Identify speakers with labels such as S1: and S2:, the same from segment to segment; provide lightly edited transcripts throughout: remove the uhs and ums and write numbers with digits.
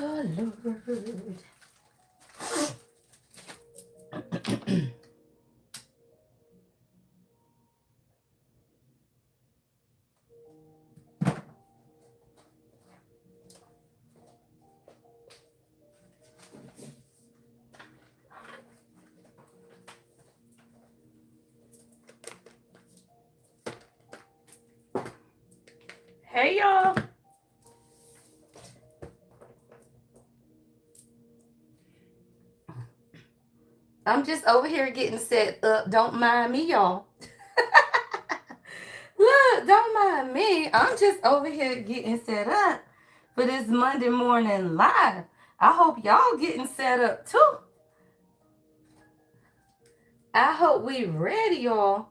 S1: Oh, Lord. Hey, y'all. I'm just over here getting set up. Don't mind me, y'all. Look, don't mind me. I'm just over here getting set up for this Monday morning live. I hope y'all getting set up too. I hope we ready, y'all,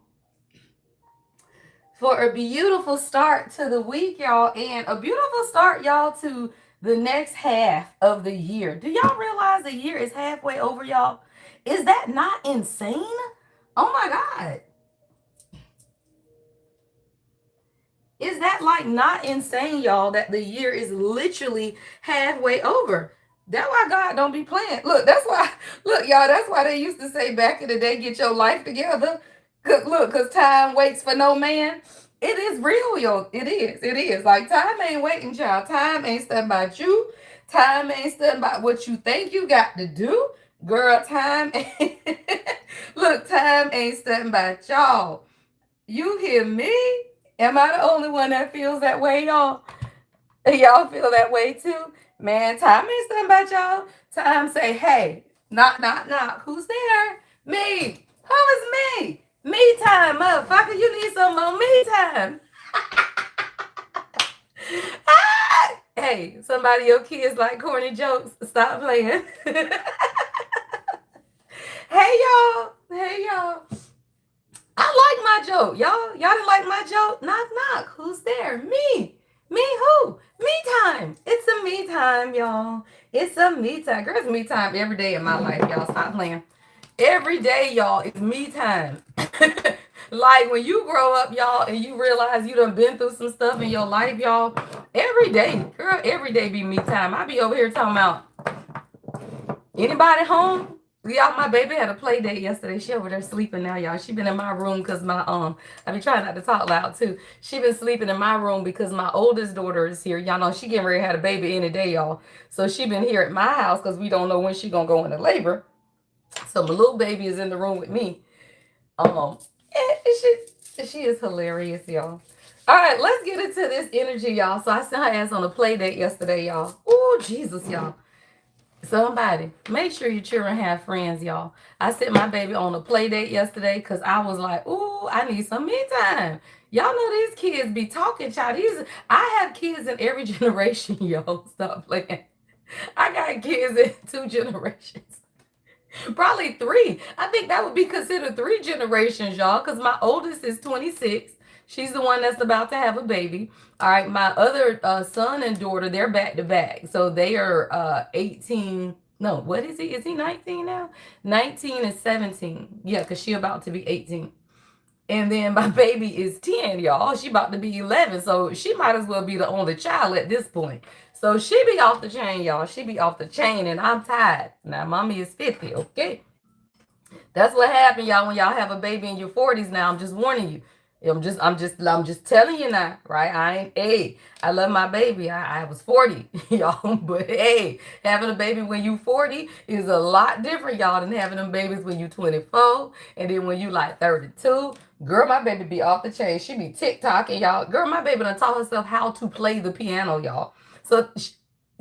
S1: for a beautiful start to the week, y'all, and a beautiful start, y'all, to the next half of the year. Do y'all realize the year is halfway over, y'all? Is that not insane? Oh my God. Is that like not insane, y'all, that the year is literally halfway over? That's why God don't be playing. Look, that's why, look, y'all, that's why they used to say back in the day, get your life together. Cause look, cause time waits for no man. It is real, yo. It is. It is. Like time ain't waiting, child. Time ain't studying about you. Time ain't studying about what you think you got to do. Girl, time ain't look, time ain't studying about y'all. You hear me? Am I the only one that feels that way, y'all? Y'all feel that way too? Man, time ain't something about y'all. Time say, hey, knock, knock, knock. Who's there? Me. Who is me? Me time, motherfucker. You need some more me time. Ah! Hey, somebody, your kids like corny jokes. Stop playing. Hey, y'all. Hey, y'all. I like my joke. Y'all didn't like my joke? Knock, knock. Who's there? Me. Me who? Me time. It's a me time, y'all. It's a me time. Girl, it's me time every day in my life, y'all. Stop playing. Every day, y'all, is me time. Like when you grow up, y'all, and you realize you done been through some stuff in your life, y'all. Every day, girl, every day be me time. I be over here talking about anybody home? Y'all, my baby had a play date yesterday. She over there sleeping now, y'all. She been in my room because my I be trying not to talk loud too. She been sleeping in my room because my oldest daughter is here. Y'all know she getting ready to have a baby any day, y'all. So she been here at my house because we don't know when she gonna go into labor. So my little baby is in the room with me. She is hilarious, y'all. All right, let's get into this energy, y'all. So I sent her ass on a play date yesterday, y'all. Oh, Jesus, y'all. Somebody, make sure your children have friends, y'all. I sent my baby on a play date yesterday because I was like, ooh, I need some me time. Y'all know these kids be talking, child. I have kids in every generation, y'all. Stop playing. I got kids in 2 generations. Probably 3. I think that would be considered 3 generations, y'all, because my oldest is 26. She's the one that's about to have a baby. All right, my other son and daughter, they're back to back. So they are 18. No, what is he? Is he 19 now? 19 and 17. Yeah, because she about to be 18. And then my baby is 10, y'all. She about to be 11. So she might as well be the only child at this point. So she be off the chain, y'all. She be off the chain, and I'm tired. Now, mommy is 50, okay? That's what happened, y'all, when y'all have a baby in your 40s now. I'm just warning you. I'm just telling you now, right? I love my baby. I was 40, y'all. But hey, having a baby when you 40 is a lot different, y'all, than having them babies when you 24 and then when you like 32. Girl, my baby be off the chain. She be TikToking, y'all. Girl, my baby done taught herself how to play the piano, y'all. So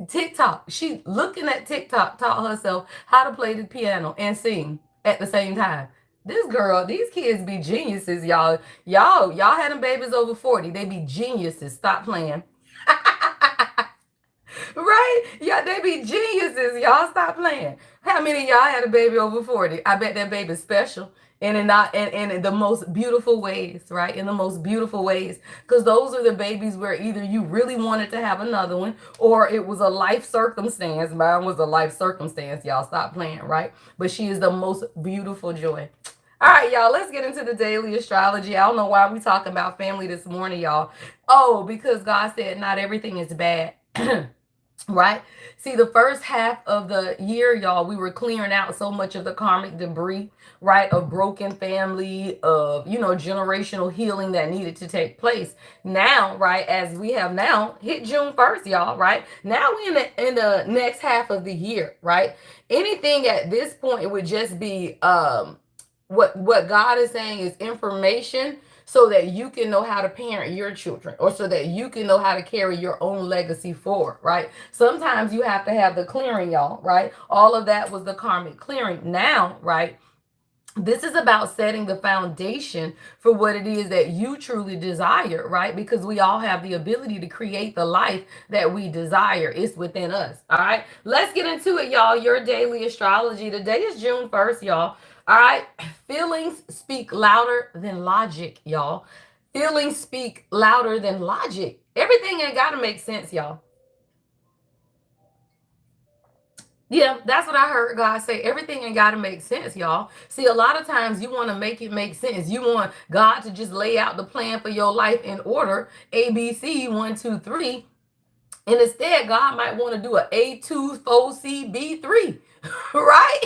S1: TikTok, she looking at TikTok, taught herself how to play the piano and sing at the same time. This girl, these kids be geniuses, y'all. Y'all had them babies over 40. They be geniuses. Stop playing. Right? Yeah, they be geniuses. Y'all stop playing. How many of y'all had a baby over 40? I bet that baby's special. And in the most beautiful ways, right? In the most beautiful ways. Because those are the babies where either you really wanted to have another one or it was a life circumstance. Mine was a life circumstance. Y'all stop playing, right? But she is the most beautiful joy. All right, y'all, let's get into the daily astrology. I don't know why we talking about family this morning, y'all. Oh, because God said not everything is bad. right? See, the first half of the year, y'all, we were clearing out so much of the karmic debris, right? Of broken family, of, generational healing that needed to take place. Now, right, as we have now hit June 1st, y'all, right? Now we in the next half of the year, right? Anything at this point would just be what God is saying is information so that you can know how to parent your children, or so that you can know how to carry your own legacy forward, right? Sometimes you have to have the clearing, y'all, right? All of that was the karmic clearing. Now, right, this is about setting the foundation for what it is that you truly desire, right? Because we all have the ability to create the life that we desire. It's within us. All right. Let's get into it, y'all. Your daily astrology. Today is June 1st, y'all. All right. Feelings speak louder than logic, y'all. Feelings speak louder than logic. Everything ain't got to make sense, y'all. Yeah, that's what I heard God say. Everything ain't got to make sense, y'all. See, a lot of times you want to make it make sense. You want God to just lay out the plan for your life in order, A, B, C, 1, 2, 3. And instead, God might want to do a A2, 4C, B3, right?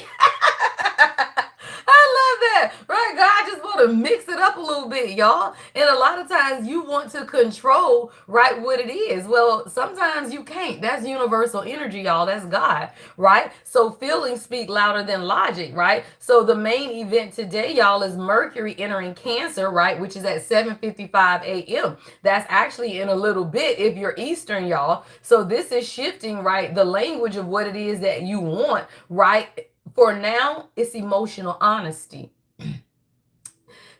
S1: I love that, right? God just want to mix it up a little bit, y'all. And a lot of times you want to control, right, what it is. Well, sometimes you can't. That's universal energy, y'all. That's God, right? So feelings speak louder than logic, right? So the main event today, y'all, is Mercury entering Cancer, right, which is at 7:55 a.m. That's actually in a little bit if you're Eastern, y'all. So this is shifting, right, the language of what it is that you want, right? For now, it's emotional honesty.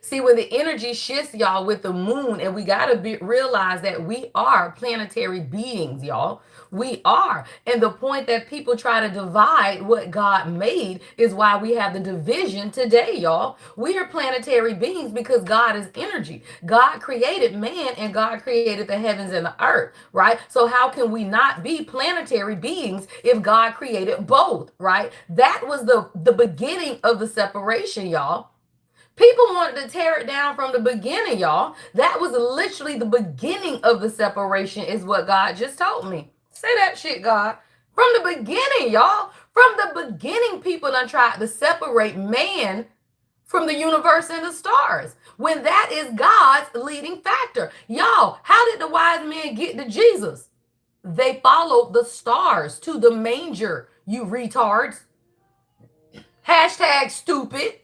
S1: See, when the energy shifts, y'all, with the moon, and we got to realize that we are planetary beings, y'all. We are. And the point that people try to divide what God made is why we have the division today, y'all. We are planetary beings because God is energy. God created man and God created the heavens and the earth, right? So how can we not be planetary beings if God created both, right? That was the beginning of the separation, y'all. People wanted to tear it down from the beginning, y'all. That was literally the beginning of the separation, is what God just told me. Say that shit, God. From the beginning, y'all. From the beginning, people done tried to separate man from the universe and the stars, when that is God's leading factor. Y'all, how did the wise men get to Jesus? They followed the stars to the manger, you retards. Hashtag stupid.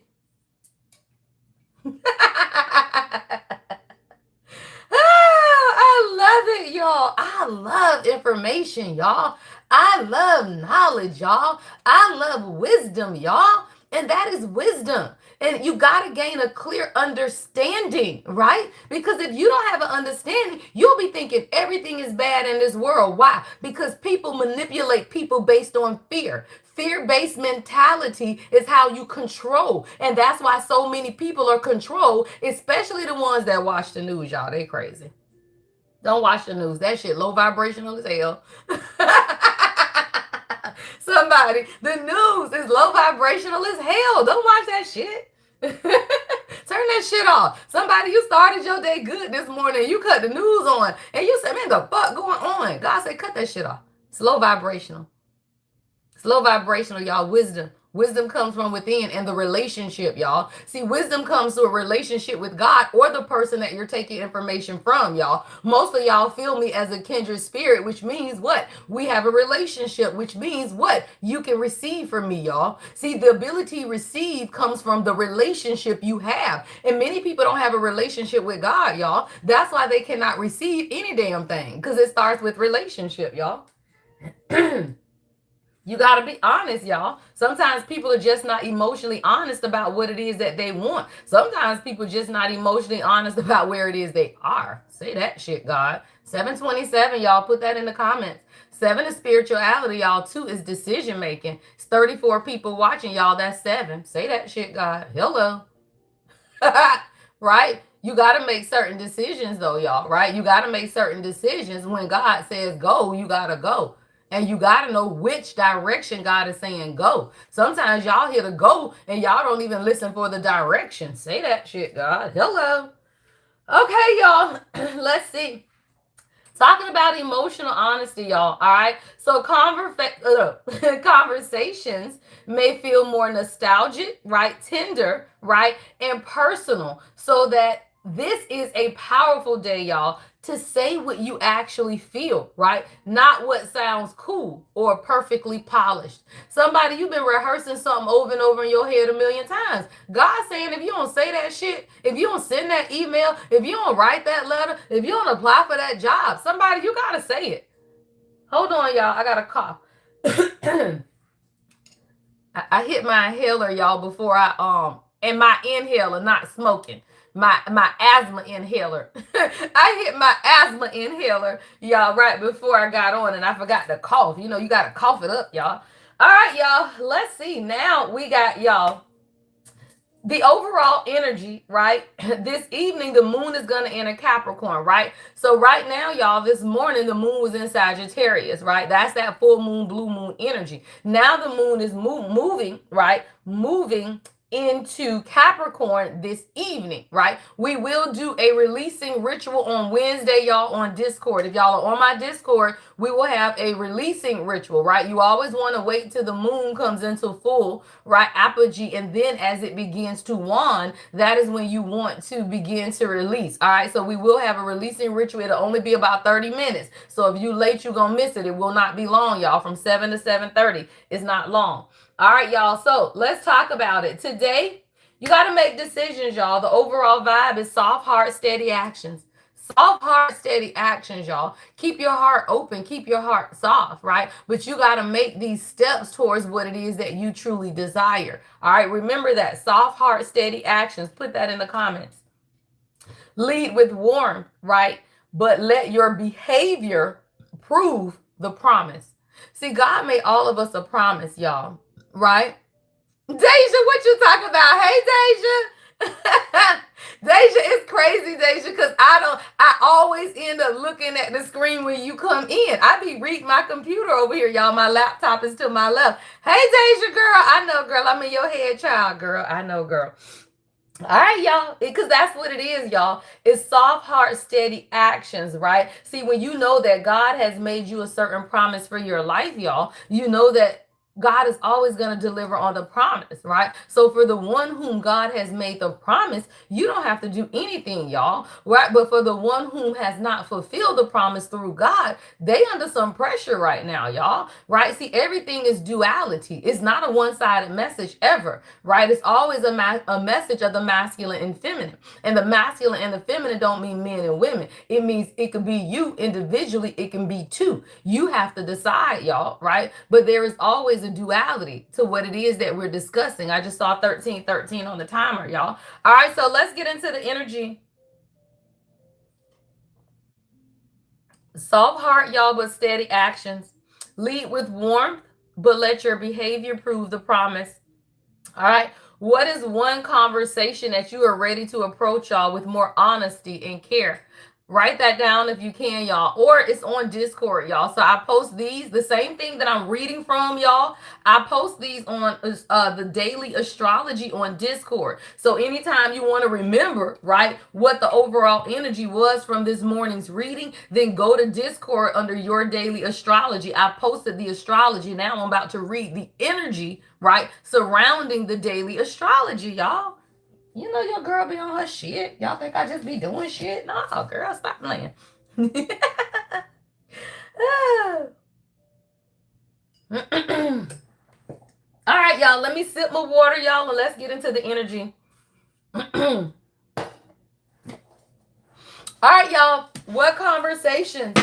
S1: I love it, y'all. I love information, y'all. I love knowledge, y'all. I love wisdom, y'all. And that is wisdom. And you got to gain a clear understanding, right? Because if you don't have an understanding, you'll be thinking everything is bad in this world. Why? Because people manipulate people based on fear. Fear-based mentality is how you control. And that's why so many people are controlled, especially the ones that watch the news, y'all. They crazy. Don't watch the news. That shit low vibrational as hell. Somebody, the news is low vibrational as hell. Don't watch that shit. Turn that shit off. Somebody, you started your day good this morning. You cut the news on. And you said, man, the fuck going on? God said, cut that shit off. It's low vibrational. It's low vibrational, y'all. Wisdom. Wisdom comes from within, and the relationship, y'all. See, wisdom comes to a relationship with God or the person that you're taking information from, y'all. Most of y'all feel me as a kindred spirit, which means what? We have a relationship, which means what? You can receive from me, y'all. See, the ability to receive comes from the relationship you have. And many people don't have a relationship with God, y'all. That's why they cannot receive any damn thing, because it starts with relationship, y'all. You got to be honest, y'all. Sometimes people are just not emotionally honest about what it is that they want. Sometimes people just not emotionally honest about where it is they are. Say that shit, God. 727, y'all. Put that in the comments. 7 is spirituality, y'all. 2 is decision making. It's 34 people watching, y'all. That's 7. Say that shit, God. Hello. Right? You got to make certain decisions, though, y'all. Right? You got to make certain decisions. When God says go, you got to go. And you got to know which direction God is saying go. Sometimes y'all hear the go and y'all don't even listen for the direction. Say that shit, God. Hello. Okay, y'all. Let's see. Talking about emotional honesty, y'all. All right. So conversations may feel more nostalgic, right? Tender, right? And personal. So that this is a powerful day, y'all, to say what you actually feel, right? Not what sounds cool or perfectly polished. Somebody, you've been rehearsing something over and over in your head a million times. God's saying if you don't say that shit, if you don't send that email, if you don't write that letter, if you don't apply for that job, somebody, you gotta say it. Hold on, y'all. I got a cough. I hit my inhaler, y'all, before and my inhaler, not smoking. My asthma inhaler. I hit my asthma inhaler, y'all, right before I got on, and I forgot to cough. You know, you gotta cough it up, y'all. All right, y'all. Let's see. Now we got y'all the overall energy, right? This evening, the moon is going to enter Capricorn, right? So right now, y'all, this morning, the moon was in Sagittarius, right? That's that full moon, blue moon energy. Now the moon is moving, right? Moving into Capricorn this evening, right? We will do a releasing ritual on Wednesday, y'all, on Discord. If y'all are on my Discord, we will have a releasing ritual, right? You always want to wait till the moon comes into full, right, apogee, and then as it begins to wane, that is when you want to begin to release. All right, so we will have a releasing ritual. It'll only be about 30 minutes. So if you late, you're gonna miss it. It will not be long, y'all. From 7 to 7:30. It's not long. All right, y'all. So let's talk about it. Today, you got to make decisions, y'all. The overall vibe is soft heart, steady actions. Soft heart, steady actions, y'all. Keep your heart open. Keep your heart soft, right? But you got to make these steps towards what it is that you truly desire. All right, remember that. Soft heart, steady actions. Put that in the comments. Lead with warmth, right? But let your behavior prove the promise. See, God made all of us a promise, y'all, right? Deja, what you talking about? Hey, Deja. Deja, it's crazy, Deja, because I always end up looking at the screen when you come in. I be reading my computer over here, y'all. My laptop is to my left. Hey, Deja, girl. I know, girl. I'm in your head, child, girl. I know, girl. All right, y'all, because that's what it is, y'all. It's soft heart, steady actions, right? See, when you know that God has made you a certain promise for your life, y'all, you know that God is always going to deliver on the promise, right? So for the one whom God has made the promise, you don't have to do anything, y'all, right? But for the one whom has not fulfilled the promise through God, they under some pressure right now, y'all, right? See, everything is duality. It's not a one-sided message ever, right? It's always a message of the masculine and feminine. And the masculine and the feminine don't mean men and women. It means it could be you individually. It can be two. You have to decide, y'all, right? But there is always a duality to what it is that we're discussing. I just saw 1313 on the timer, y'all. All right, so let's get into the energy. Soft heart, y'all, but steady actions. Lead with warmth, but let your behavior prove the promise. All right. What is one conversation that you are ready to approach, y'all, with more honesty and care? Write that down if you can, y'all. Or it's on Discord, y'all. So I post these, the same thing that I'm reading from, y'all. I post these on the daily astrology on Discord. So anytime you want to remember, right, what the overall energy was from this morning's reading, then go to Discord under your daily astrology. I posted the astrology. Now I'm about to read the energy, right, surrounding the daily astrology, y'all. You know your girl be on her shit. Y'all think I just be doing shit? No, girl, stop playing. All right, y'all. Let me sip my water, y'all, and let's get into the energy. All right, y'all. What conversations?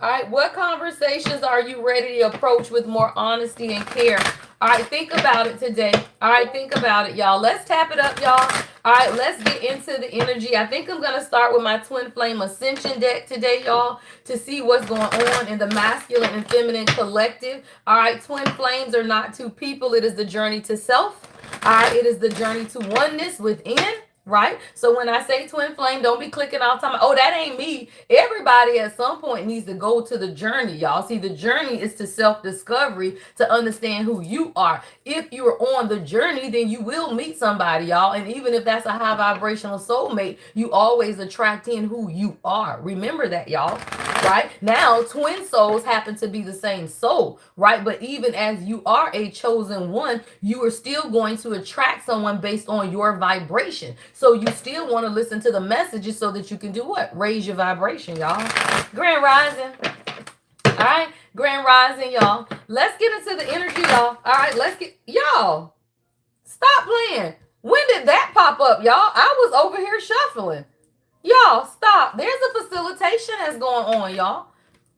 S1: All right, what conversations are you ready to approach with more honesty and care? All right, think about it today. All right, think about it, y'all. Let's tap it up, y'all. All right, let's get into the energy. I think I'm going to start with my Twin Flame Ascension deck today, y'all, to see what's going on in the masculine and feminine collective. All right, Twin Flames are not two people. It is the journey to self. All right, it is the journey to oneness within. Right? So when I say twin flame, don't be clicking all the time. Oh, that ain't me. Everybody at some point needs to go to the journey, y'all. See, the journey is to self-discovery, to understand who you are. If you're on the journey, then you will meet somebody, y'all. And even if that's a high vibrational soulmate, you always attract in who you are. Remember that, y'all. right? Now, twin souls happen to be the same soul, right? But even as you are a chosen one, you are still going to attract someone based on your vibration. So you still want to listen to the messages so that you can do what? Raise your vibration, y'all. Grand Rising. All right, Grand Rising, y'all. Let's get into the energy, y'all. All right, let's get, y'all, stop playing. When did that pop up, y'all? I was over here shuffling. Y'all, stop. There's a facilitation that's going on, y'all.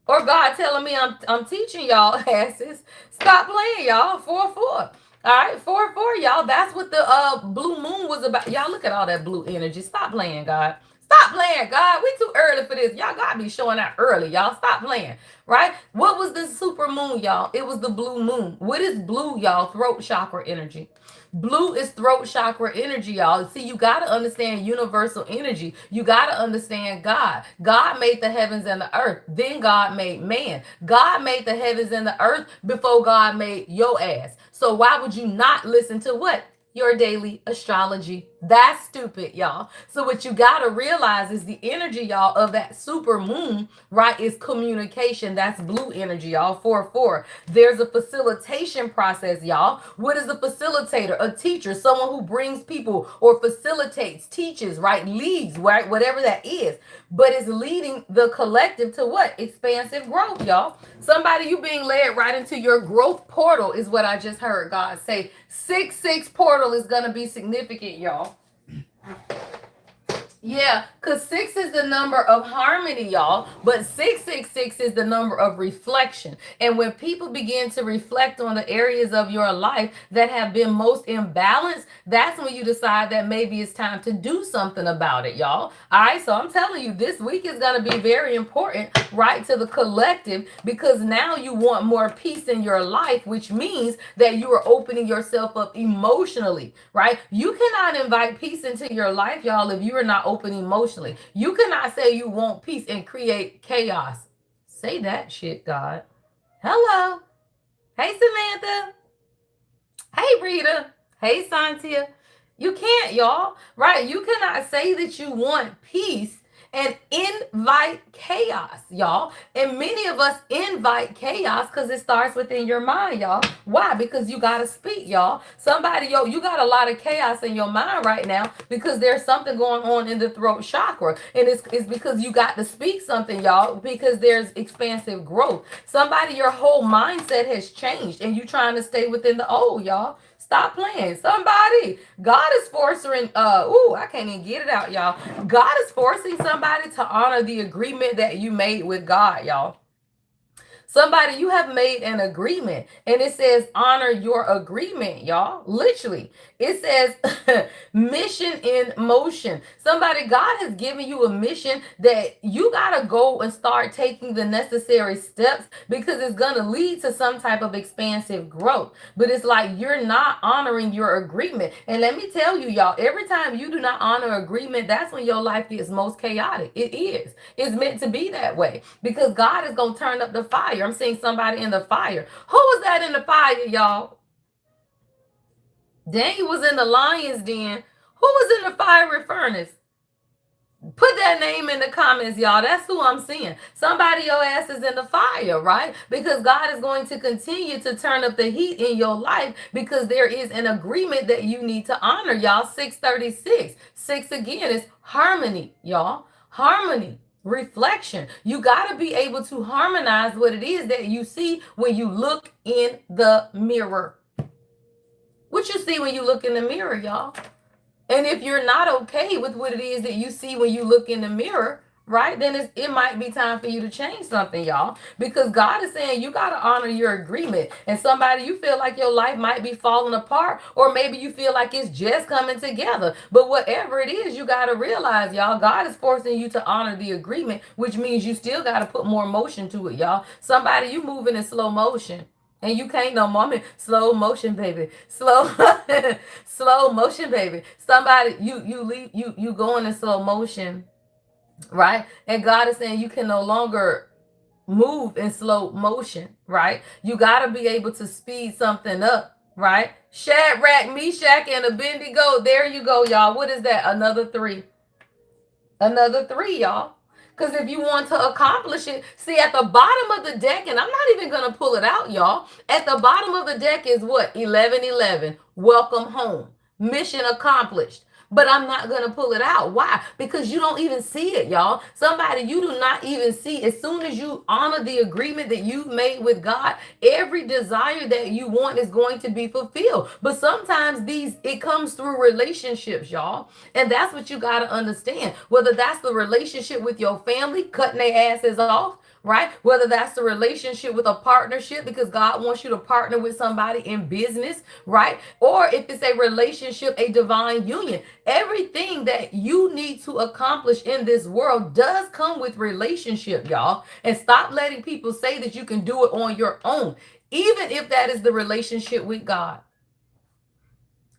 S1: Or God telling me I'm teaching y'all asses. Stop playing, y'all. 4-4. All right, 4-4, y'all. That's what the blue moon was about. Y'all, look at all that blue energy. Stop playing, God. Stop playing, God. We too early for this. Y'all gotta be showing out early, y'all. Stop playing. Right? What was the super moon, y'all? It was the blue moon. What is blue, y'all? Throat chakra energy. Blue is throat chakra energy, y'all. See, you got to understand universal energy. You got to understand God. God made the heavens and the earth. Then God made man. God made the heavens and the earth before God made your ass. So why would you not listen to what? Your daily astrology. That's stupid, y'all. So what you got to realize is the energy, y'all, of that super moon, right, is communication. That's blue energy, y'all. 4-4. There's a facilitation process, y'all. What is a facilitator? A teacher, someone who brings people or facilitates, teaches, right, leads, right, whatever that is. But it's leading the collective to what? Expansive growth, y'all. Somebody, you being led right into your growth portal is what I just heard God say. 6-6 portal is going to be significant, y'all. Yeah, because 6 is the number of harmony, y'all. But 666 is the number of reflection. And when people begin to reflect on the areas of your life that have been most imbalanced, that's when you decide that maybe it's time to do something about it, y'all. All right, so I'm telling you, this week is going to be very important, right, to the collective, because now you want more peace in your life, which means that you are opening yourself up emotionally, right? You cannot invite peace into your life, y'all, if you are not open emotionally. You cannot say you want peace and create chaos. Say that shit, God. Hello. Hey, Samantha. Hey, Rita. Hey, Santia. You can't, y'all, right? You cannot say that you want peace and invite chaos, y'all. And many of us invite chaos because it starts within your mind, y'all. Why? Because you got to speak, y'all. Somebody, you got a lot of chaos in your mind right now because there's something going on in the throat chakra. And it's because you got to speak something, y'all, because there's expansive growth. Somebody, your whole mindset has changed and you trying to stay within the old, y'all. Stop playing. Somebody, God is forcing, I can't even get it out, y'all. God is forcing somebody to honor the agreement that you made with God, y'all. Somebody, you have made an agreement and it says honor your agreement, y'all. Literally, it says mission in motion. Somebody, God has given you a mission that you got to go and start taking the necessary steps because it's going to lead to some type of expansive growth. But it's like you're not honoring your agreement. And let me tell you, y'all, every time you do not honor agreement, that's when your life gets most chaotic. It is. It's meant to be that way because God is going to turn up the fire. I'm seeing somebody in the fire. Who was that in the fire, y'all? Daniel was in the lion's den. Who was in the fiery furnace? Put that name in the comments, y'all. That's who I'm seeing. Somebody, your ass is in the fire, right? Because God is going to continue to turn up the heat in your life because there is an agreement that you need to honor, y'all. 636. 6 again is harmony, y'all. Harmony. Reflection. You got to be able to harmonize what it is that you see when you look in the mirror. What you see when you look in the mirror, y'all? And if you're not okay with what it is that you see when you look in the mirror, right, then it might be time for you to change something, y'all. Because God is saying you got to honor your agreement. And somebody, you feel like your life might be falling apart, or maybe you feel like it's just coming together. But whatever it is, you got to realize, y'all, God is forcing you to honor the agreement, which means you still got to put more motion to it, y'all. Somebody, you moving in slow motion. And you can't no more. I mean, slow motion, baby. Slow, slow motion, baby. Somebody, you going in slow motion, right? And God is saying you can no longer move in slow motion, right? You got to be able to speed something up, right? Shadrach, Meshach, and Abednego. There you go, y'all. What is that? Another 3. Another 3, y'all. Because if you want to accomplish it, see at the bottom of the deck, and I'm not even going to pull it out, y'all. At the bottom of the deck is what? 1111. Welcome home. Mission accomplished. But I'm not going to pull it out. Why? Because you don't even see it, y'all. Somebody you do not even see. As soon as you honor the agreement that you've made with God, every desire that you want is going to be fulfilled. But sometimes it comes through relationships, y'all. And that's what you got to understand. Whether that's the relationship with your family, cutting their asses off, right? Whether that's the relationship with a partnership, because God wants you to partner with somebody in business, right? Or if it's a relationship, a divine union. Everything that you need to accomplish in this world does come with relationship, y'all. And stop letting people say that you can do it on your own, even if that is the relationship with God.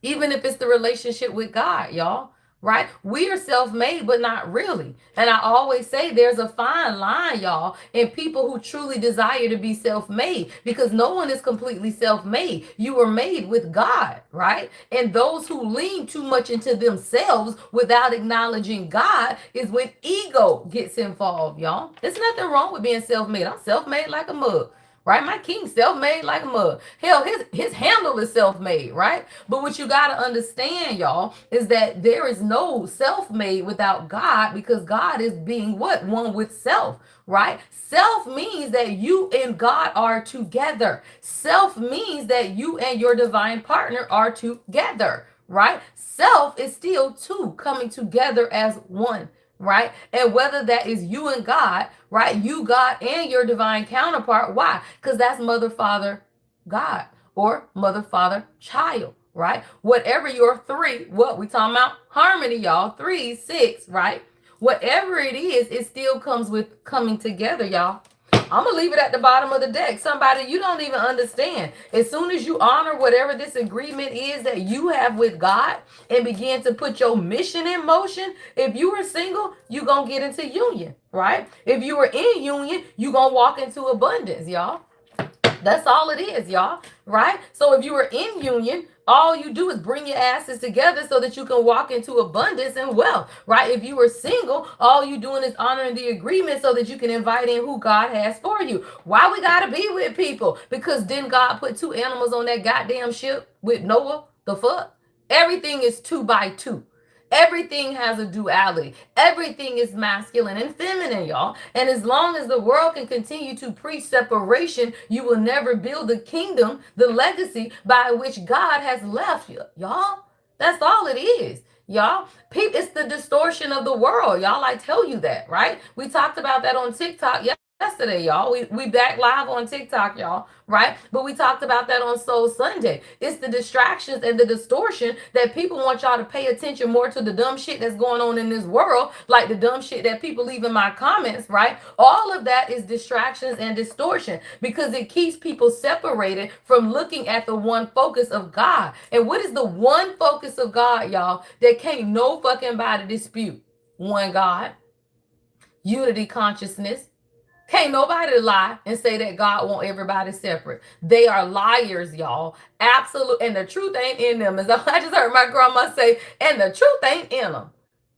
S1: Even if it's the relationship with God, y'all. Right? We are self-made, but not really. And I always say there's a fine line, y'all, in people who truly desire to be self-made, because no one is completely self-made. You were made with God, right? And those who lean too much into themselves without acknowledging God is when ego gets involved, y'all. There's nothing wrong with being self-made. I'm self-made like a mug. Right? My king self-made like a mug. Hell, his handle is self-made, right? But what you got to understand, y'all, is that there is no self-made without God, because God is being what? One with self, right? Self means that you and God are together. Self means that you and your divine partner are together, right? Self is still two coming together as one. Right? And whether that is you and God, right? You, God, and your divine counterpart. Why? Because that's mother, father, God, or mother, father, child, right? Whatever your three, what we talking about? Harmony, y'all. 3, 6, right? Whatever it is, it still comes with coming together, y'all. I'm going to leave it at the bottom of the deck. Somebody you don't even understand. As soon as you honor whatever this agreement is that you have with God and begin to put your mission in motion, if you were single, you're going to get into union, right? If you were in union, you're going to walk into abundance, y'all. That's all it is, y'all, right? So if you were in union, all you do is bring your asses together so that you can walk into abundance and wealth, right? If you were single, all you doing is honoring the agreement so that you can invite in who God has for you. Why we got to be with people? Because didn't God put 2 animals on that goddamn ship with Noah? The fuck? Everything is 2 by 2. Everything has a duality. Everything is masculine and feminine, y'all. And as long as the world can continue to preach separation, you will never build the kingdom, the legacy by which God has left you, y'all. That's all it is. Y'all, it's the distortion of the world. Y'all, I tell you that, right? We talked about that on TikTok yesterday, y'all. We back live on TikTok, y'all, right? But we talked about that on Soul Sunday. It's the distractions and the distortion that people want y'all to pay attention more to the dumb shit that's going on in this world, like the dumb shit that people leave in my comments, right? All of that is distractions and distortion because it keeps people separated from looking at the one focus of God. And what is the one focus of God, y'all, that can't no fucking body dispute? One God, unity consciousness. Can't nobody lie and say that God want everybody separate. They are liars, y'all. Absolute. And the truth ain't in them. As I just heard my grandma say, and the truth ain't in them.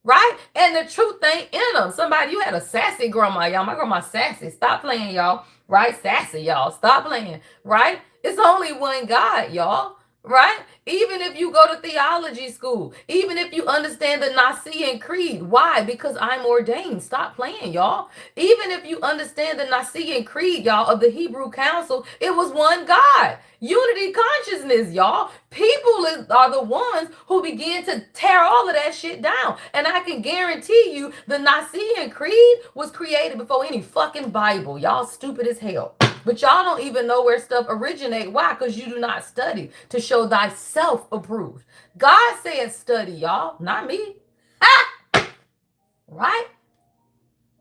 S1: Right? And the truth ain't in them. Somebody, you had a sassy grandma, y'all. My grandma's sassy. Stop playing, y'all. Right? Sassy, y'all. Stop playing. Right? It's only one God, y'all. Right? Even if you go to theology school, even if you understand the Nicene Creed. Why? Because I'm ordained. Stop playing, y'all. Even if you understand the Nicene Creed, y'all, of the Hebrew Council, it was one God. Unity consciousness, y'all. People are the ones who begin to tear all of that shit down. And I can guarantee you the Nicene Creed was created before any fucking Bible. Y'all stupid as hell. But y'all don't even know where stuff originate. Why? Because you do not study to show thyself approved. God said study, y'all, not me. Right?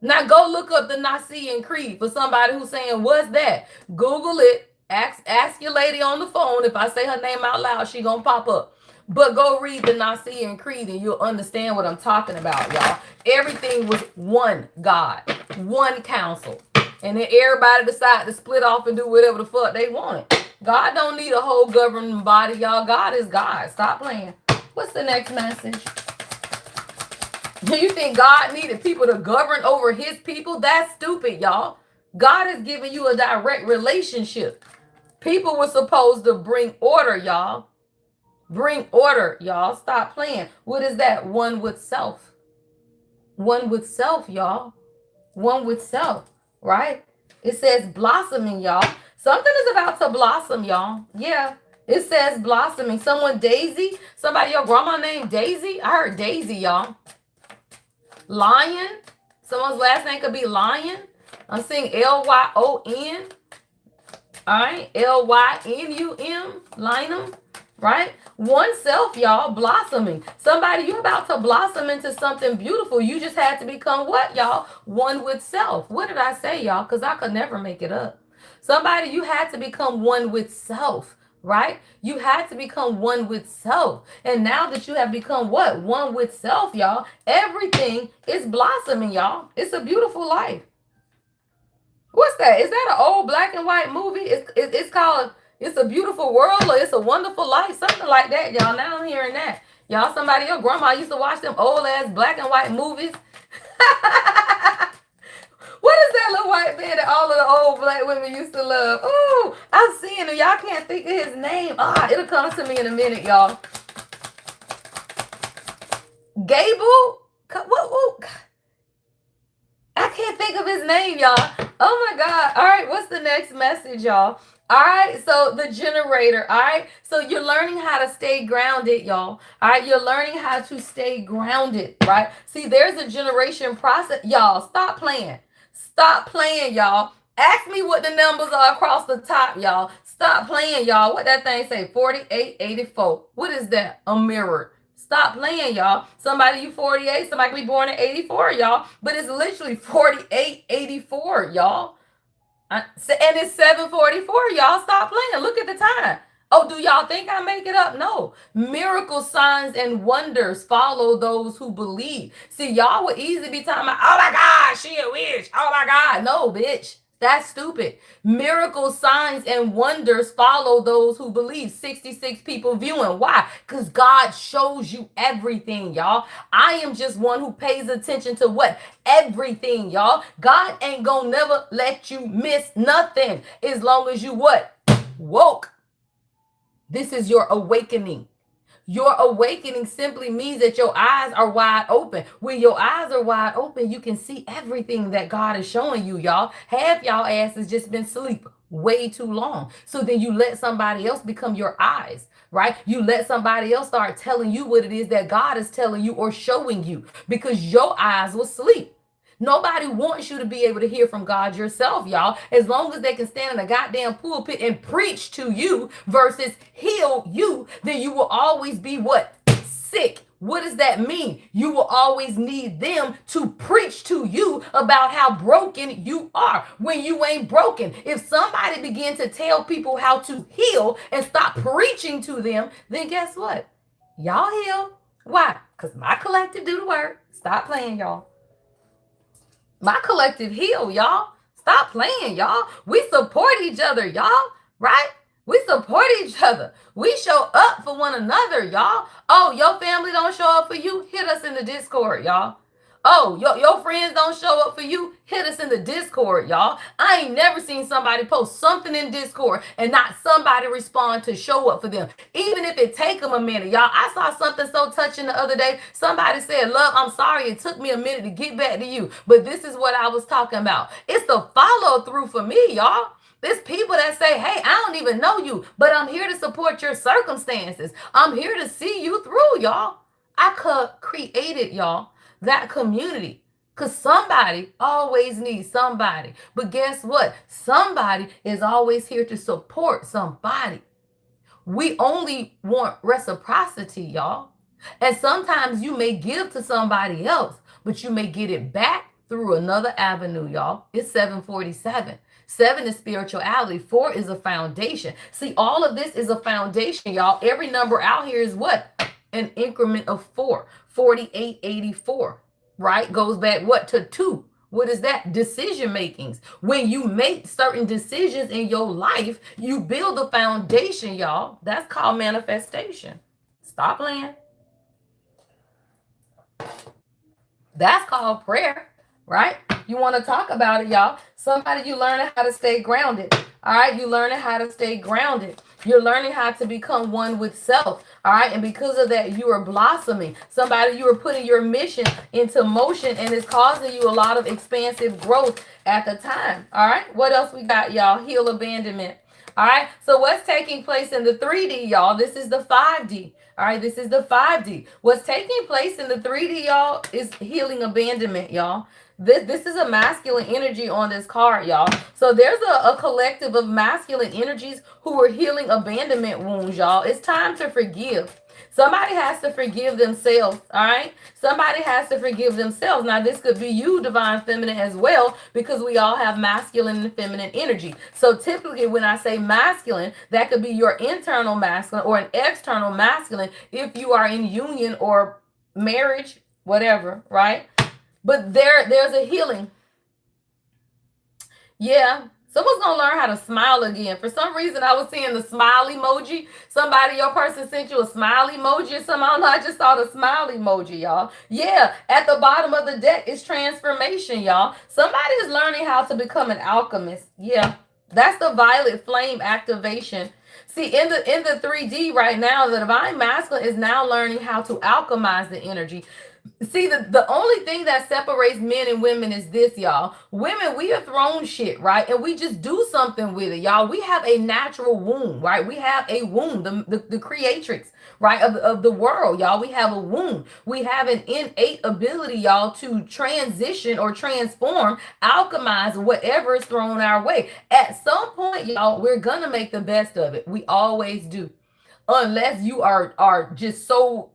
S1: Now go look up the Nicene Creed for somebody who's saying, what's that? Google it. Ask your lady on the phone. If I say her name out loud, she gonna pop up. But go read the Nicene Creed and you'll understand what I'm talking about, y'all. Everything was one God, one council. And then everybody decided to split off and do whatever the fuck they wanted. God don't need a whole governing body, y'all. God is God. Stop playing. What's the next message? You think God needed people to govern over his people? That's stupid, y'all. God has given you a direct relationship. People were supposed to bring order, y'all. Bring order, y'all. Stop playing. What is that? One with self. One with self, y'all. One with self, right? It says blossoming, y'all. Something is about to blossom, y'all. Yeah. It says blossoming. Someone Daisy. Somebody, your grandma named Daisy. I heard Daisy, y'all. Lion. Someone's last name could be Lion. I'm seeing Lyon. All right. Lynum. Linum. Right? Oneself, y'all, blossoming. Somebody, you're about to blossom into something beautiful. You just had to become what, y'all? One with self. What did I say, y'all? Because I could never make it up. Somebody, you had to become one with self, right? You had to become one with self. And now that you have become what? One with self, y'all, everything is blossoming, y'all. It's a beautiful life. What's that? Is that an old black and white movie? It's called It's a Beautiful World or It's a Wonderful Life, something like that, y'all. Now I'm hearing that. Y'all, somebody, your grandma used to watch them old ass black and white movies. What is that little white man that all of the old black women used to love? Ooh, I'm seeing him. Y'all can't think of his name. It'll come to me in a minute, y'all. Gable? What? I can't think of his name, y'all. Oh my God. All right, what's the next message, y'all? All right, so the generator. All right, so you're learning how to stay grounded, y'all. All right, you're learning how to stay grounded, right? See, there's a generation process. Y'all, stop playing. Stop playing, y'all. Ask me what the numbers are across the top, y'all. Stop playing, y'all. What that thing say? 4884. What is that? A mirror. Stop playing, y'all. Somebody, you 48. Somebody be born in 84, y'all. But it's literally 4884, y'all. And it's 7:44, y'all. Stop playing. Look at the time. Oh, do y'all think I make it up? No. Miracle signs and wonders follow those who believe. See, y'all would easily be talking about, oh my God, she a witch. Oh my God. No, bitch. That's stupid. Miracle signs and wonders follow those who believe. 66 people viewing. Why? Because God shows you everything, y'all. I am just one who pays attention to what? Everything, y'all. God ain't gonna never let you miss nothing as long as you what? Woke. This is your awakening. Your awakening simply means that your eyes are wide open. When your eyes are wide open, you can see everything that God is showing you, y'all. Half y'all asses just been asleep way too long. So then you let somebody else become your eyes, right? You let somebody else start telling you what it is that God is telling you or showing you because your eyes will sleep. Nobody wants you to be able to hear from God yourself, y'all. As long as they can stand in a goddamn pulpit and preach to you versus heal you, then you will always be what? Sick. What does that mean? You will always need them to preach to you about how broken you are when you ain't broken. If somebody begin to tell people how to heal and stop preaching to them, then guess what? Y'all heal. Why? Because my collective do the work. Stop playing, y'all. My collective heal, y'all. Stop playing, y'all. We support each other, y'all. Right? We support each other. We show up for one another, y'all. Oh, your family don't show up for you? Hit us in the Discord, y'all. Oh, your friends don't show up for you? Hit us in the Discord, y'all. I ain't never seen somebody post something in Discord and not somebody respond to show up for them. Even if it take them a minute, y'all. I saw something so touching the other day. Somebody said, love, I'm sorry it took me a minute to get back to you. But this is what I was talking about. It's the follow through for me, y'all. There's people that say, hey, I don't even know you, but I'm here to support your circumstances. I'm here to see you through, y'all. I created, y'all, that community because somebody always needs somebody. But guess what? Somebody is always here to support somebody. We only want reciprocity, y'all. And sometimes you may give to somebody else, but you may get it back through another avenue, y'all. It's 747. 7 is spirituality. 4 is a foundation. See, all of this is a foundation, y'all. Every number out here is what? An increment of 4. 4884, right? Goes back what? To 2. What is that? Decision makings. When you make certain decisions in your life, you build a foundation, y'all. That's called manifestation. Stop playing. That's called prayer, right? You want to talk about it, y'all. Somebody, you learning how to stay grounded. All right, you learning how to stay grounded. You're learning how to become one with self. All right, and because of that, you are blossoming. Somebody, you are putting your mission into motion, and it's causing you a lot of expansive growth at the time. All right, what else we got, y'all? Heal abandonment. All right. So what's taking place in the 3D, y'all? This is the 5D. All right. This is the 5D. What's taking place in the 3D, y'all, is healing abandonment, y'all. This is a masculine energy on this card, y'all. So there's a collective of masculine energies who are healing abandonment wounds, y'all. It's time to forgive. Somebody has to forgive themselves, all right? Somebody has to forgive themselves. Now, this could be you, divine feminine, as well, because we all have masculine and feminine energy. So, typically, when I say masculine, that could be your internal masculine or an external masculine if you are in union or marriage, whatever, right? But there's a healing. Yeah. Someone's gonna learn how to smile again. For some reason, I was seeing the smile emoji. Somebody, your person sent you a smile emoji or something. I don't know. I just saw the smile emoji, y'all. Yeah, at the bottom of the deck is transformation, y'all. Somebody is learning how to become an alchemist. Yeah, that's the violet flame activation. See, in the 3D right now, the divine masculine is now learning how to alchemize the energy. See, the only thing that separates men and women is this, y'all. Women, we are thrown shit, right? And we just do something with it, y'all. We have a natural womb, right? We have a womb, the creatrix, right, of the world, y'all. We have a womb. We have an innate ability, y'all, to transition or transform, alchemize whatever is thrown our way. At some point, y'all, we're gonna make the best of it. We always do. Unless you are just so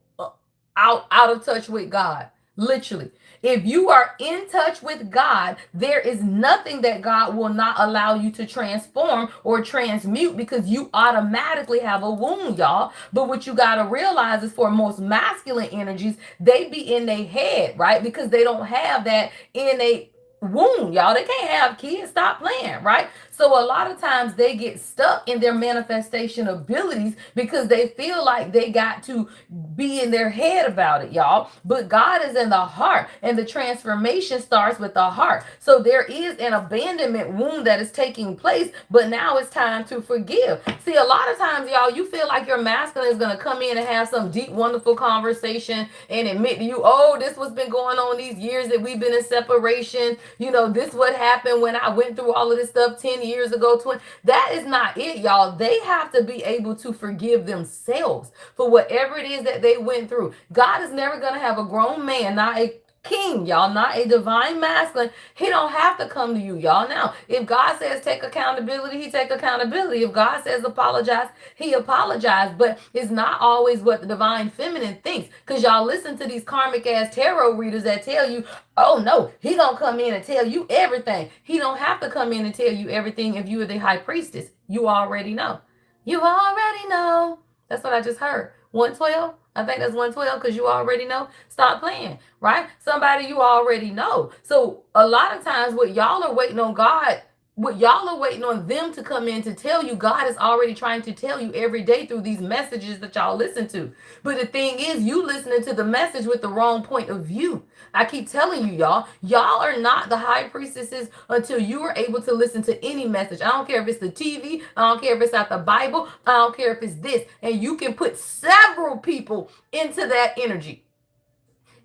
S1: out of touch with God. Literally. If you are in touch with God, there is nothing that God will not allow you to transform or transmute because you automatically have a wound, y'all. But what you got to realize is for most masculine energies, they be in their head, right? Because they don't have that innate wound, y'all. They can't have kids. Stop playing, right? So a lot of times they get stuck in their manifestation abilities because they feel like they got to be in their head about it, y'all. But God is in the heart, and the transformation starts with the heart. So there is an abandonment wound that is taking place, but now it's time to forgive. See, a lot of times, y'all, you feel like your masculine is going to come in and have some deep, wonderful conversation and admit to you, oh, this what's been going on these years that we've been in separation. You know, this what happened when I went through all of this stuff 10 years ago, 20. That is not it, y'all. They have to be able to forgive themselves for whatever it is that they went through. God is never going to have a grown man, not a king, y'all, not a divine masculine. He don't have to come to you, y'all. Now, if God says take accountability, he take accountability. If God says apologize, he apologized. But it's not always what the divine feminine thinks. Because y'all listen to these karmic ass tarot readers that tell you, oh no, he gonna come in and tell you everything. He don't have to come in and tell you everything if you are the high priestess. You already know. You already know. That's what I just heard. 112? I think that's 112 because you already know. Stop playing, right? Somebody you already know. So a lot of times what y'all are waiting on God, what y'all are waiting on them to come in to tell you, God is already trying to tell you every day through these messages that y'all listen to. But the thing is, you listening to the message with the wrong point of view. I keep telling you, y'all are not the high priestesses until you are able to listen to any message. I don't care if it's the TV. I don't care if it's out the Bible. I don't care if it's this. And you can put several people into that energy.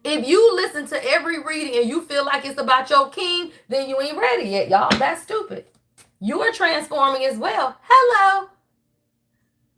S1: If you listen to every reading and you feel like it's about your king, then you ain't ready yet, y'all. That's stupid. You are transforming as well. Hello.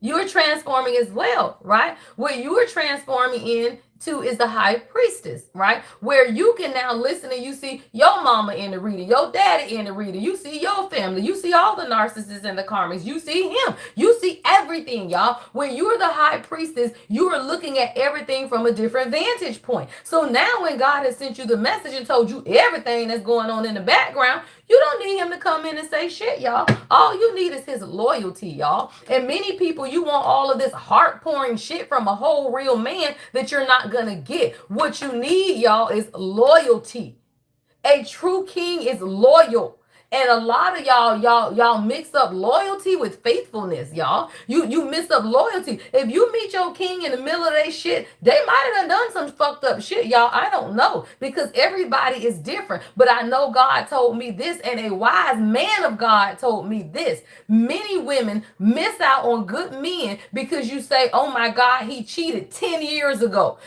S1: You're transforming as well, right? What you are transforming into is the high priestess, right? Where you can now listen and you see your mama in the reading, your daddy in the reading, you see your family, you see all the narcissists and the karmics, you see him, you see everything, y'all. When you're the high priestess, you are looking at everything from a different vantage point. So now when God has sent you the message and told you everything that's going on in the background, you don't need him to come in and say shit, y'all. All you need is his loyalty, y'all. And many people, you want all of this heart pouring shit from a whole real man that you're not gonna get. What you need, y'all, is loyalty. A true king is loyal. And a lot of y'all mix up loyalty with faithfulness, y'all. You mix up loyalty. If you meet your king in the middle of their shit, they might have done some fucked up shit, y'all. I don't know, because everybody is different. But I know God told me this, and a wise man of God told me this. Many women miss out on good men because you say, oh my God, he cheated 10 years ago.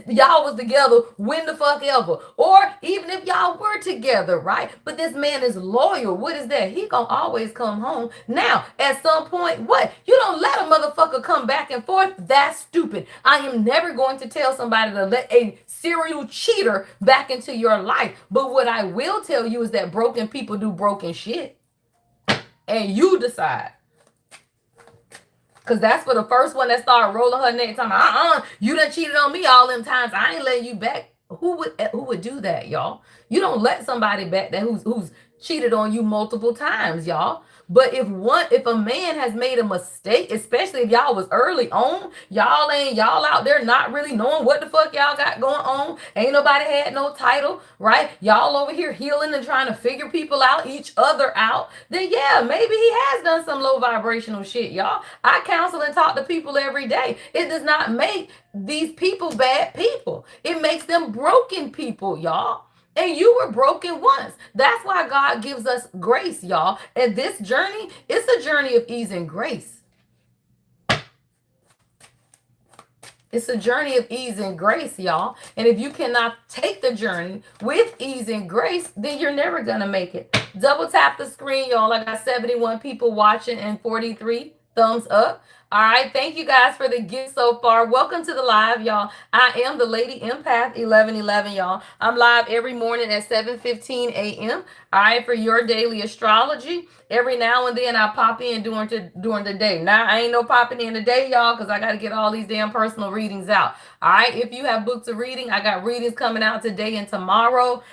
S1: Y'all was together when the fuck ever. Or even if y'all were together, right? But this man is loyal. What is that? He gonna always come home. Now, at some point, what? You don't let a motherfucker come back and forth. That's stupid. I am never going to tell somebody to let a serial cheater back into your life. But what I will tell you is that broken people do broken shit. And you decide. Because that's for the first one that started rolling her neck, talking, you done cheated on me all them times. I ain't letting you back. Who would do that, y'all? You don't let somebody back that who's cheated on you multiple times, y'all. But if a man has made a mistake, especially if y'all was early on, y'all out there not really knowing what the fuck y'all got going on. Ain't nobody had no title, right? Y'all over here healing and trying to figure people out, each other out. Then yeah, maybe he has done some low vibrational shit, y'all. I counsel and talk to people every day. It does not make these people bad people. It makes them broken people, y'all. And you were broken once. That's why God gives us grace, y'all. And this journey, it's a journey of ease and grace. It's a journey of ease and grace, y'all. And if you cannot take the journey with ease and grace, then you're never going to make it. Double tap the screen, y'all. I got 71 people watching and 43 thumbs up. All right, thank you guys for the gift so far. Welcome to the live, y'all. I am the Lady Empath 1111, y'all. I'm live every morning at 7:15 a.m. All right, for your daily astrology. Every now and then I pop in during the day. Now I ain't no popping in today, y'all, because I got to get all these damn personal readings out. All right, if you have booked a reading, I got readings coming out today and tomorrow.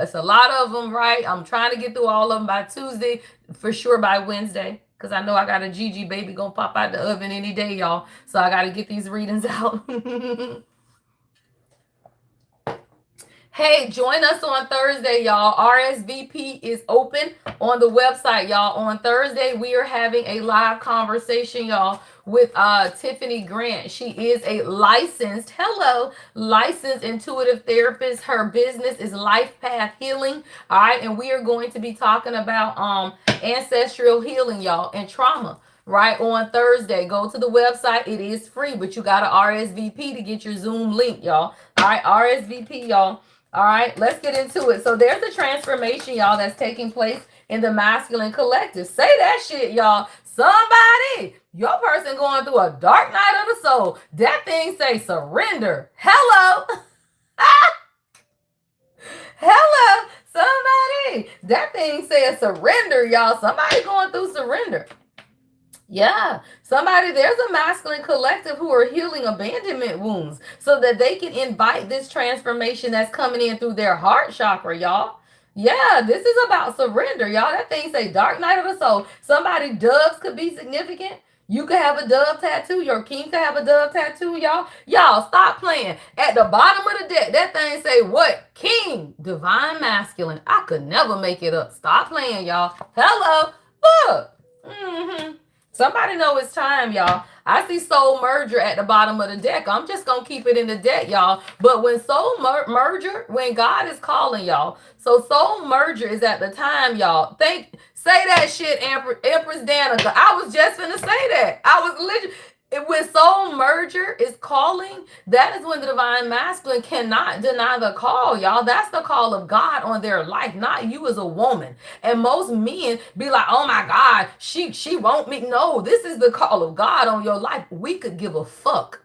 S1: It's a lot of them, right? I'm trying to get through all of them by Tuesday, for sure by Wednesday. Because I know I got a Gigi baby gonna pop out the oven any day, y'all. So I got to get these readings out. Hey, join us on Thursday, y'all. RSVP is open on the website, y'all. On Thursday, we are having a live conversation, y'all, with Tiffany Grant. She is a licensed intuitive therapist. Her business is Life Path Healing. All right, and we are going to be talking about ancestral healing, y'all, and trauma. Right, on Thursday. Go to the website. It is free, but you got to RSVP to get your Zoom link, y'all. All right, RSVP, y'all. All right, let's get into it. So there's a transformation, y'all, that's taking place in the masculine collective. Say that shit, y'all. Somebody, your person going through a dark night of the soul. That thing say surrender. Hello. Hello. Somebody. That thing says surrender, y'all. Somebody going through surrender. Yeah, there's a masculine collective who are healing abandonment wounds so that they can invite this transformation that's coming in through their heart chakra, y'all. Yeah, this is about surrender, y'all. That thing say dark night of the soul. Somebody, doves could be significant. You could have a dove tattoo. Your king could have a dove tattoo, y'all. Y'all, stop playing. At the bottom of the deck, that thing say what? King, divine masculine. I could never make it up. Stop playing, y'all. Hello. Look. Somebody know it's time, y'all. I see soul merger at the bottom of the deck. I'm just going to keep it in the deck, y'all. But when soul merger, when God is calling, y'all. So soul merger is at the time, y'all. Say that shit, Empress Danica. I was just going to say that. I was literally... When soul merger is calling, that is when the divine masculine cannot deny the call, y'all. That's the call of God on their life, not you as a woman. And most men be like, oh my God, she won't me. No, this is the call of God on your life. We could give a fuck.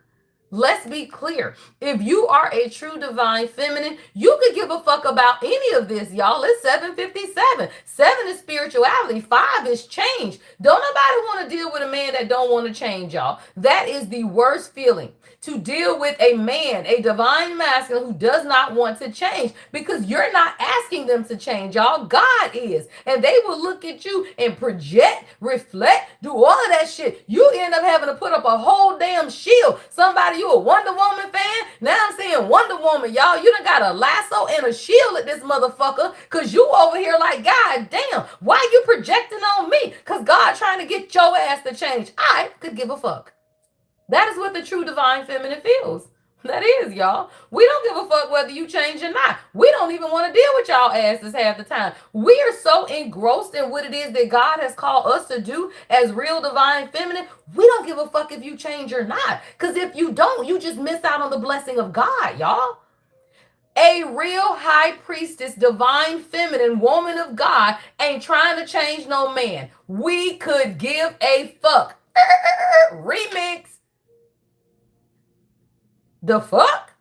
S1: Let's be clear. If you are a true divine feminine, you could give a fuck about any of this, y'all. It's 7:57. 7 is spirituality. 5 is change. Don't nobody want to deal with a man that don't want to change, y'all. That is the worst feeling. To deal with a man, a divine masculine who does not want to change, because you're not asking them to change, y'all. God is. And they will look at you and project, reflect, do all of that shit. You end up having to put up a whole damn shield. Somebody, you a Wonder Woman fan? Now I'm saying Wonder Woman, y'all. You done got a lasso and a shield at this motherfucker, because you over here like, God damn, get your ass to change. I could give a fuck. That is what the true divine feminine feels. That is, y'all. We don't give a fuck whether you change or not. We don't even want to deal with y'all asses half the time. We are so engrossed in what it is that God has called us to do as real divine feminine. We don't give a fuck if you change or not. Because if you don't, you just miss out on the blessing of God, y'all. A real high priestess, divine feminine woman of God ain't trying to change no man. We could give a fuck. Remix. The fuck?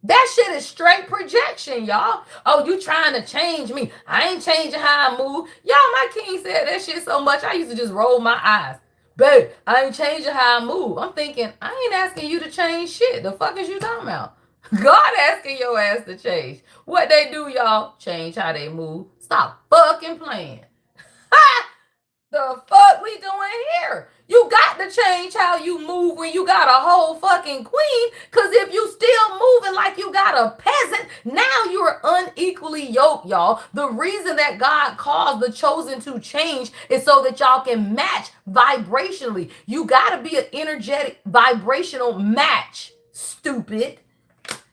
S1: That shit is straight projection, y'all. Oh, you trying to change me. I ain't changing how I move. Y'all, my king said that shit so much, I used to just roll my eyes. Babe, I ain't changing how I move. I'm thinking, I ain't asking you to change shit. The fuck is you talking about? God asking your ass to change. What they do, y'all? Change how they move. Stop fucking playing. The fuck we doing here? You got to change how you move when you got a whole fucking queen. Because if you still moving like you got a peasant, now you're unequally yoked, y'all. The reason that God caused the chosen to change is so that y'all can match vibrationally. You got to be an energetic vibrational match, stupid.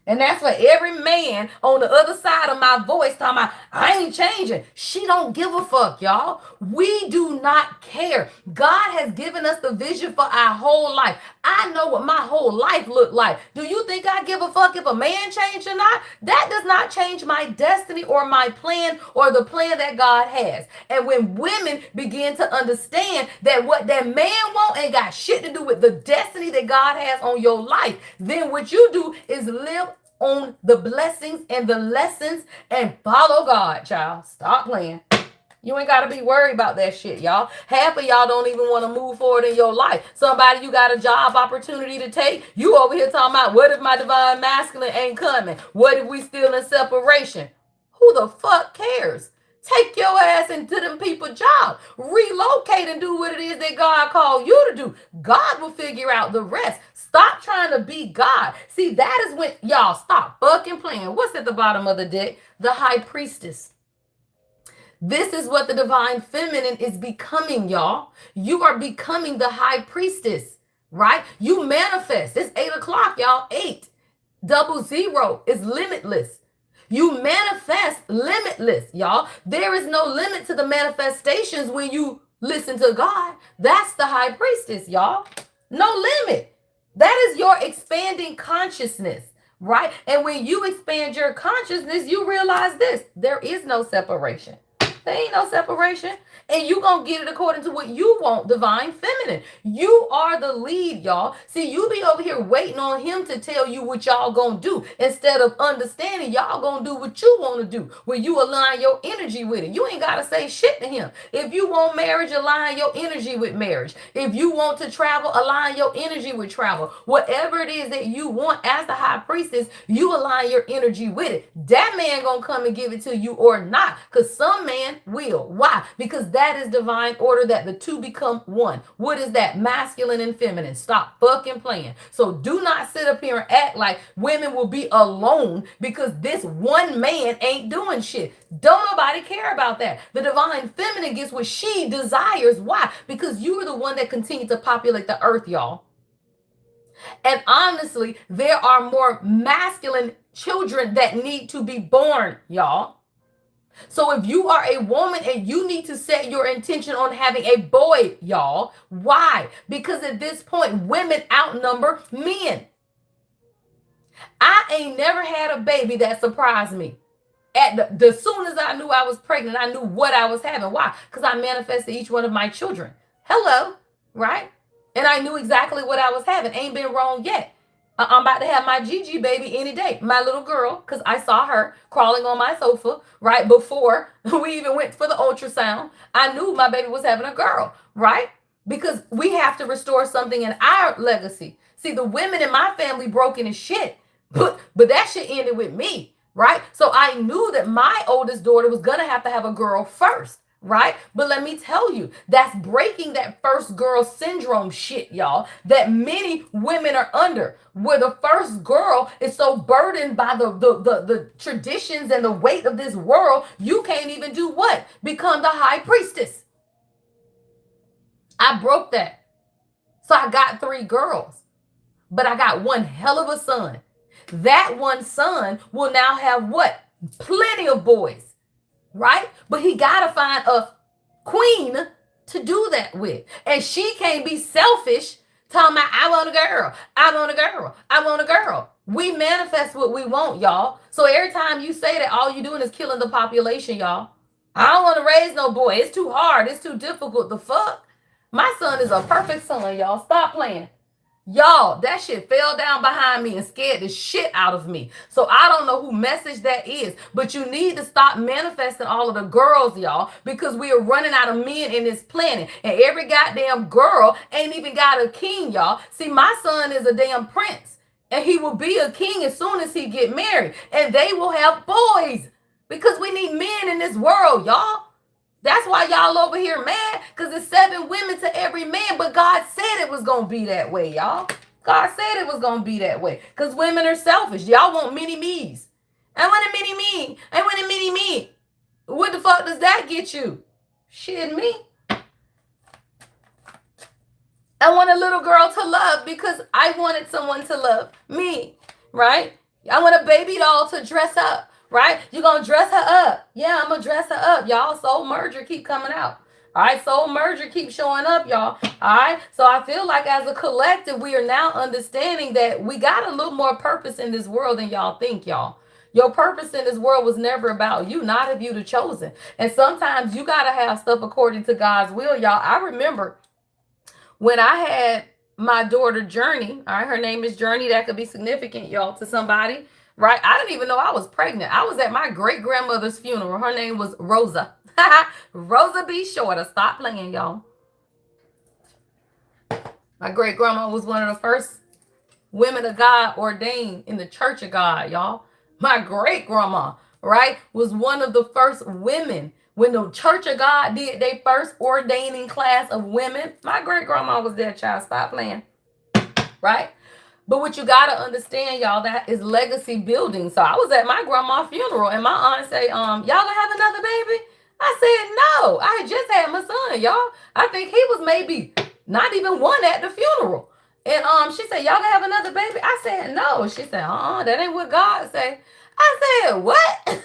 S1: And that's for every man on the other side of my voice talking about, I ain't changing. She don't give a fuck, y'all. We do not care. God has given us the vision for our whole life. I know what my whole life looked like. Do you think I give a fuck if a man changed or not? That does not change my destiny or my plan or the plan that God has. And when women begin to understand that what that man want ain't got shit to do with the destiny that God has on your life, then what you do is live on the blessings and the lessons and follow God, child. Stop playing. You ain't got to be worried about that shit, y'all. Half of y'all don't even want to move forward in your life. Somebody you got a job opportunity to take, you over here talking about, what if my divine masculine ain't coming? What if we still in separation? Who the fuck cares? Take your ass into them people's job. Relocate and do what it is that God called you to do. God will figure out the rest. Stop trying to be God. See, that is when, y'all, stop fucking playing. What's at the bottom of the deck? The high priestess. This is what the divine feminine is becoming, y'all. You are becoming the high priestess, right? You manifest. It's 8 o'clock, y'all. 8. 00 is limitless. You manifest limitless, y'all. There is no limit to the manifestations when you listen to God. That's the high priestess, y'all. No limit. That is your expanding consciousness, right? And when you expand your consciousness, you realize this. There is no separation. There ain't no separation. And you gonna get it according to what you want, divine feminine. You are the lead, y'all. See, you be over here waiting on him to tell you what y'all gonna do instead of understanding y'all gonna do what you want to do when you align your energy with it. You ain't gotta say shit to him. If you want marriage, align your energy with marriage. If you want to travel, align your energy with travel. Whatever it is that you want as the high priestess, you align your energy with it. That man gonna come and give it to you or not, because some man will. Why? Because that is divine order, that the two become one. What is that? Masculine and feminine. Stop fucking playing. So do not sit up here and act like women will be alone because this one man ain't doing shit. Don't nobody care about that. The divine feminine gets what she desires. Why? Because you are the one that continues to populate the earth, y'all. And honestly, there are more masculine children that need to be born, y'all. So if you are a woman and you need to set your intention on having a boy, y'all, why? Because at this point, women outnumber men. I ain't never had a baby that surprised me. At the soon as I knew I was pregnant, I knew what I was having. Why? Because I manifested each one of my children. Hello, right? And I knew exactly what I was having. Ain't been wrong yet. I'm about to have my Gigi baby any day. My little girl, because I saw her crawling on my sofa right before we even went for the ultrasound. I knew my baby was having a girl, right? Because we have to restore something in our legacy. See, the women in my family broken as shit, but that shit ended with me, right? So I knew that my oldest daughter was going to have a girl first. Right? But let me tell you, that's breaking that first girl syndrome shit, y'all, that many women are under, where the first girl is so burdened by the traditions and the weight of this world, you can't even do what? Become the high priestess. I broke that. So I got 3 girls, but I got one hell of a son. That one son will now have what? Plenty of boys, right? But he got to find a queen to do that with. And she can't be selfish talking about, I want a girl, I want a girl, I want a girl. We manifest what we want, y'all. So every time you say that, all you're doing is killing the population, y'all. I don't want to raise no boy. It's too hard. It's too difficult. The fuck? My son is a perfect son, y'all. Stop playing. Y'all, that shit fell down behind me and scared the shit out of me. So I don't know who message that is, but you need to stop manifesting all of the girls, y'all, because we are running out of men in this planet. And every goddamn girl ain't even got a king, y'all. See, my son is a damn prince, and he will be a king as soon as he get married. And they will have boys because we need men in this world, y'all. That's why y'all over here mad, because it's 7 women to every man. But God said it was going to be that way, y'all. God said it was going to be that way, because women are selfish. Y'all want mini me's. I want a mini me. I want a mini me. What the fuck does that get you? Shit, me. I want a little girl to love because I wanted someone to love me, right? I want a baby doll to dress up. Right? You're going to dress her up. Yeah, I'm going to dress her up, y'all. Soul merger keep coming out. All right, soul merger keep showing up, y'all. All right, so I feel like as a collective, we are now understanding that we got a little more purpose in this world than y'all think, y'all. Your purpose in this world was never about you, not if you the chosen. And sometimes you got to have stuff according to God's will, y'all. I remember when I had my daughter Journey. All right, her name is Journey. That could be significant, y'all, to somebody. Right? I didn't even know I was pregnant. I was at my great grandmother's funeral. Her name was Rosa. Rosa B. Shorter. Stop playing, y'all. My great grandma was one of the first women of God ordained in the Church of God, y'all. My great grandma, right, was one of the first women. When the Church of God did their first ordaining class of women, my great grandma was there, child. Stop playing. Right? But what you got to understand, y'all, that is legacy building. So I was at my grandma's funeral and my aunt said, y'all gonna have another baby? I said, no, I had just had my son, y'all. I think he was maybe not even 1 at the funeral. And she said, y'all gonna have another baby? I said, no. She said, that ain't what God said. I said, what?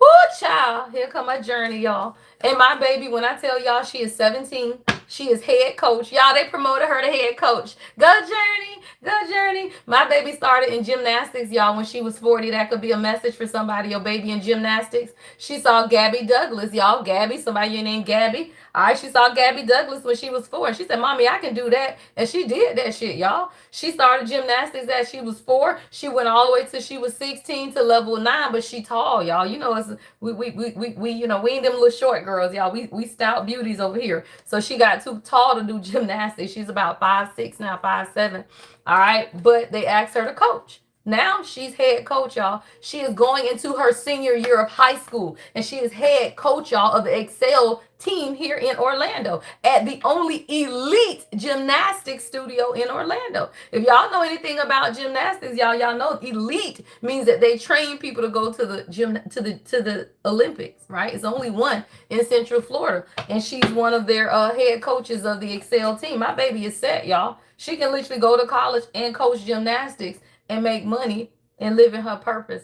S1: Oh, child, here come my journey, y'all. And my baby, when I tell y'all she is 17, she is head coach. Y'all, they promoted her to head coach. Go Journey, go Journey. My baby started in gymnastics, y'all, when she was 40. That could be a message for somebody, your baby in gymnastics. She saw Gabby Douglas, y'all. Gabby, somebody named Gabby. All right, she saw Gabby Douglas when she was 4. And she said, Mommy, I can do that. And she did that shit, y'all. She started gymnastics as she was 4. She went all the way till she was 16 to level 9, but she tall, y'all. You know, it's we you know, we ain't them little short girls, y'all. We stout beauties over here. So she got too tall to do gymnastics. She's about 5'6" now, 5'7". All right, but they asked her to coach. Now she's head coach, y'all. She is going into her senior year of high school, and she is head coach, y'all, of the Excel team here in Orlando at the only elite gymnastics studio in Orlando. If y'all know anything about gymnastics, y'all know elite means that they train people to go to the gym to the Olympics, right? It's only one in Central Florida, and she's one of their head coaches of the Excel team. My baby is set, y'all. She can literally go to college and coach gymnastics and make money and live in her purpose.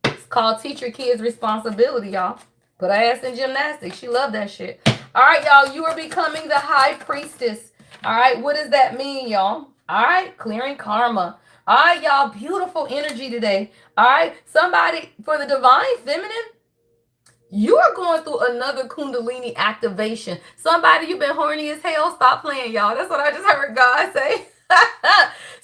S1: It's called Teach Your Kids Responsibility, y'all. Put her ass in gymnastics. She loved that shit. All right, y'all. You are becoming the high priestess. All right. What does that mean, y'all? All right. Clearing karma. All right, y'all. Beautiful energy today. All right. Somebody for the divine feminine, you are going through another Kundalini activation. Somebody, you've been horny as hell. Stop playing, y'all. That's what I just heard God say.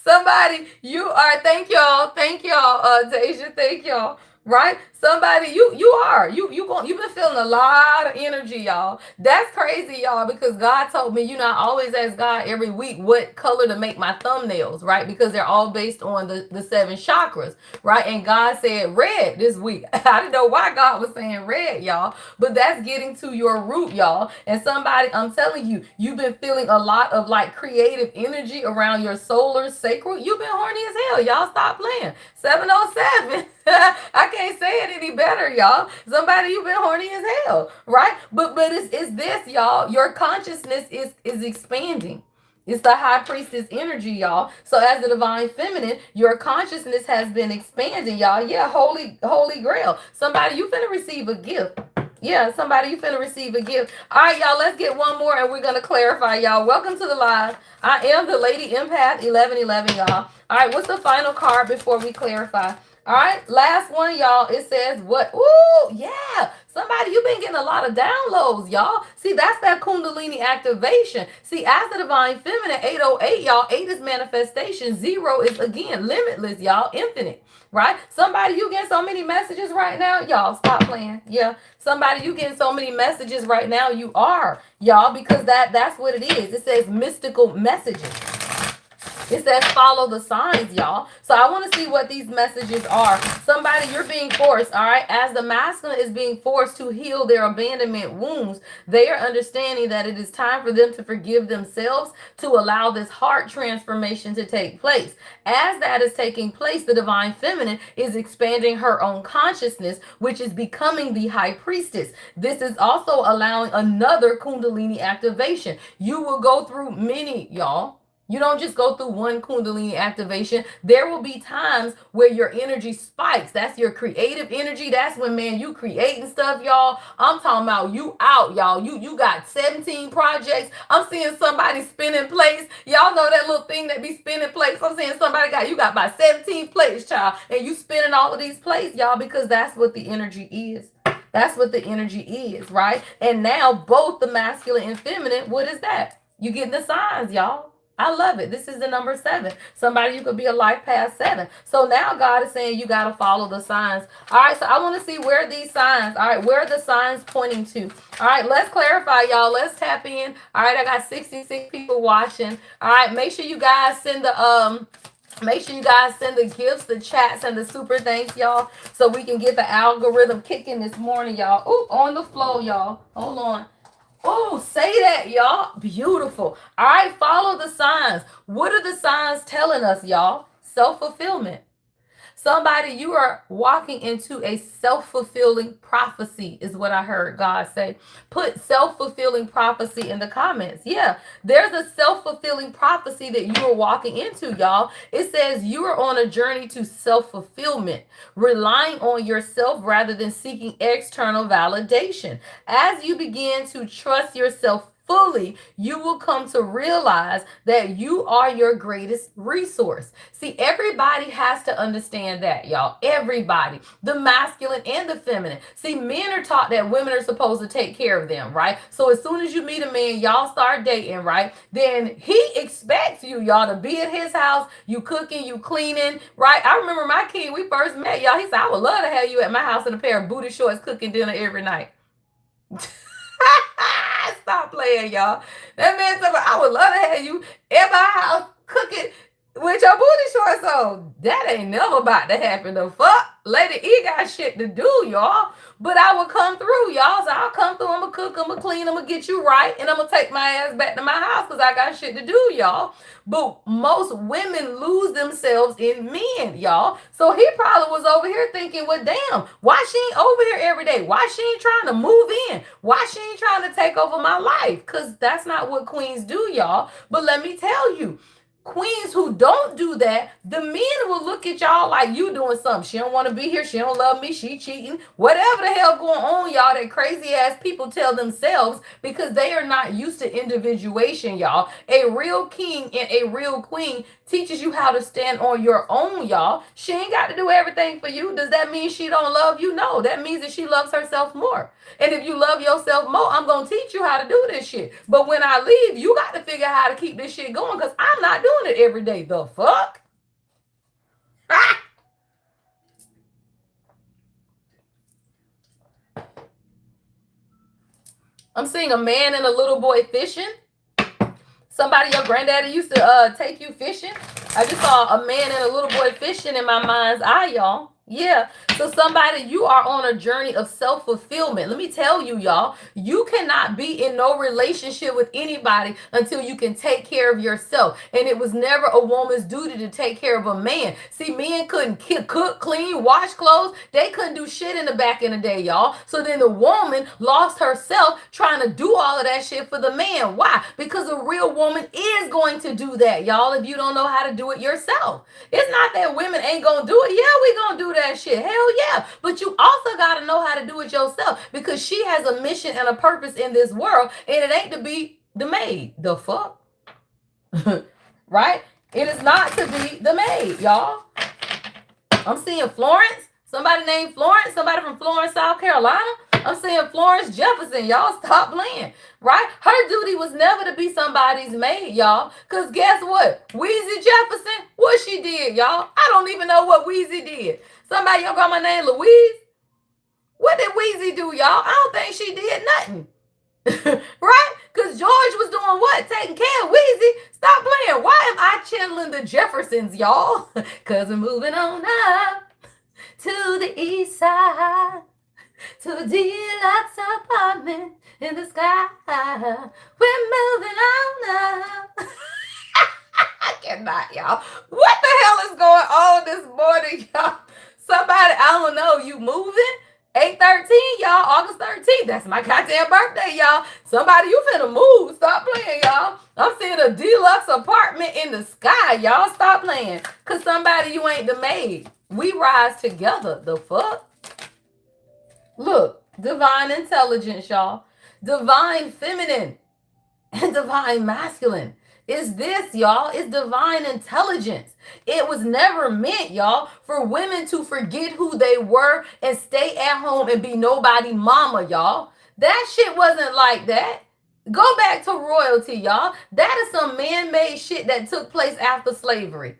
S1: Somebody, you are. Thank y'all, Deja. Thank y'all. Right? Somebody, you've been feeling a lot of energy, y'all. That's crazy, y'all, because God told me, I always ask God every week what color to make my thumbnails, right? Because they're all based on the 7 chakras, right? And God said red this week. I didn't know why God was saying red, y'all, but that's getting to your root, y'all. And somebody, I'm telling you, you've been feeling a lot of like creative energy around your solar sacral. You've been horny as hell, y'all. Stop playing. 707. I can't say it get any better, y'all. Somebody, you've been horny as hell, right? But it's this, y'all. Your consciousness is expanding. It's the high priestess energy, y'all. So as the divine feminine, your consciousness has been expanding, y'all. Yeah, holy grail. Somebody, you finna receive a gift. Yeah, somebody, you finna receive a gift. All right, y'all, let's get one more and we're gonna clarify, y'all. Welcome to the live. I am the Lady Empath 1111, y'all. All right, what's the final card before we clarify? All right, last one, y'all. It says what? Ooh, yeah. Somebody, you've been getting a lot of downloads, y'all. See, that's that Kundalini activation. See, as the divine feminine, 808, y'all, 8 is manifestation. 0 is, again, limitless, y'all, infinite, right? Somebody, you getting so many messages right now. Y'all, stop playing. Yeah. Somebody, you getting so many messages right now. You are, y'all, because that's what it is. It says mystical messages. It says follow the signs, y'all. So I want to see what these messages are. Somebody, you're being forced, all right? As the masculine is being forced to heal their abandonment wounds, they are understanding that it is time for them to forgive themselves, to allow this heart transformation to take place. As that is taking place, the divine feminine is expanding her own consciousness, which is becoming the high priestess. This is also allowing another Kundalini activation. You will go through many, y'all. You don't just go through one Kundalini activation. There will be times where your energy spikes. That's your creative energy. That's when, man, you creating stuff, y'all. I'm talking about you out, y'all. You got 17 projects. I'm seeing somebody spinning plates. Y'all know that little thing that be spinning plates. I'm seeing somebody you got about 17 plates, child. And you spinning all of these plates, y'all, because that's what the energy is. That's what the energy is, right? And now both the masculine and feminine, what is that? You getting the signs, y'all. I love it. This is the number 7. Somebody, you could be a life past 7. So now God is saying you got to follow the signs. All right. So I want to see where these signs, all right, where are the signs pointing to? All right. Let's clarify, y'all. Let's tap in. All right. I got 66 people watching. All right. Make sure you guys send the, gifts, the chats, and the super thanks, y'all, so we can get the algorithm kicking this morning, y'all. Ooh, on the flow, y'all. Hold on. Oh, say that, y'all. Beautiful. All right, follow the signs. What are the signs telling us, y'all? Self-fulfillment. Somebody, you are walking into a self-fulfilling prophecy is what I heard God say. Put self-fulfilling prophecy in the comments. Yeah, there's a self-fulfilling prophecy that you are walking into, y'all. It says you are on a journey to self-fulfillment, relying on yourself rather than seeking external validation. As you begin to trust yourself fully, you will come to realize that you are your greatest resource. See, everybody has to understand that, y'all. Everybody, the masculine and the feminine. See, men are taught that women are supposed to take care of them, right? So as soon as you meet a man, y'all start dating, right? Then he expects you, y'all, to be at his house, you cooking, you cleaning, right? I remember my king, we first met, y'all. He said, I would love to have you at my house in a pair of booty shorts cooking dinner every night. Stop playing, y'all. That man said, I would love to have you at my house cooking with your booty shorts on. That ain't never about to happen. The fuck? Lady E got shit to do, y'all. But I will come through, y'all. So I'll come through. I'm going to cook. I'm going to clean. I'm going to get you right. And I'm going to take my ass back to my house because I got shit to do, y'all. But most women lose themselves in men, y'all. So he probably was over here thinking, well, damn, why she ain't over here every day? Why she ain't trying to move in? Why she ain't trying to take over my life? Because that's not what queens do, y'all. But let me tell you, queens who don't do that, the men will look at y'all like you doing something. She don't want to be here. She don't love me. She cheating. Whatever the hell going on, y'all, that crazy ass people tell themselves because they are not used to individuation, y'all. A real king and a real queen teaches you how to stand on your own, y'all. She ain't got to do everything for you. Does that mean she don't love you? No, that means that she loves herself more. And if you love yourself more, I'm going to teach you how to do this shit. But when I leave, you got to figure out how to keep this shit going because I'm not doing it every day. The fuck? Ah! I'm seeing a man and a little boy fishing. Somebody, your granddaddy used to take you fishing. I just saw a man and a little boy fishing in my mind's eye, y'all. Yeah. So somebody, you are on a journey of self-fulfillment. Let me tell you, y'all, you cannot be in no relationship with anybody until you can take care of yourself. And it was never a woman's duty to take care of a man. See, men couldn't cook, clean, wash clothes. They couldn't do shit in the back in the day, y'all. So then the woman lost herself trying to do all of that shit for the man. Why? Because a real woman is going to do that, y'all, if you don't know how to do it yourself. It's not that women ain't gonna do it. Yeah, we gonna do that shit. Hell yeah. But you also gotta know how to do it yourself, because she has a mission and a purpose in this world, and it ain't to be the maid. The fuck? Right? It is not to be the maid, y'all. I'm seeing Florence. Somebody named Florence. Somebody from Florence, South Carolina. I'm seeing Florence Jefferson. Y'all stop playing, right? Her duty was never to be somebody's maid, y'all. Because guess what? Weezy Jefferson, what she did, y'all? I don't even know what Weezy did. Somebody, your grandma named Louise? What did Weezy do, y'all? I don't think she did nothing. Right? Because George was doing what? Taking care of Weezy. Stop playing. Why am I channeling the Jeffersons, y'all? Because we're moving on up to the east side, to a deluxe apartment in the sky. We're moving on up. I cannot, y'all. What the hell is going on this morning, y'all? Somebody, I don't know, you moving? 8/13, y'all, August 13th. That's my goddamn birthday, y'all. Somebody, you finna move. Stop playing, y'all. I'm seeing a deluxe apartment in the sky, y'all. Stop playing. Because somebody, you ain't the maid. We rise together. The fuck? Look, divine intelligence, y'all. Divine feminine and divine masculine. Is this, y'all? It's divine intelligence. It was never meant, y'all, for women to forget who they were and stay at home and be nobody mama, y'all. That shit wasn't like that. Go back to royalty, y'all. That is some man-made shit that took place after slavery.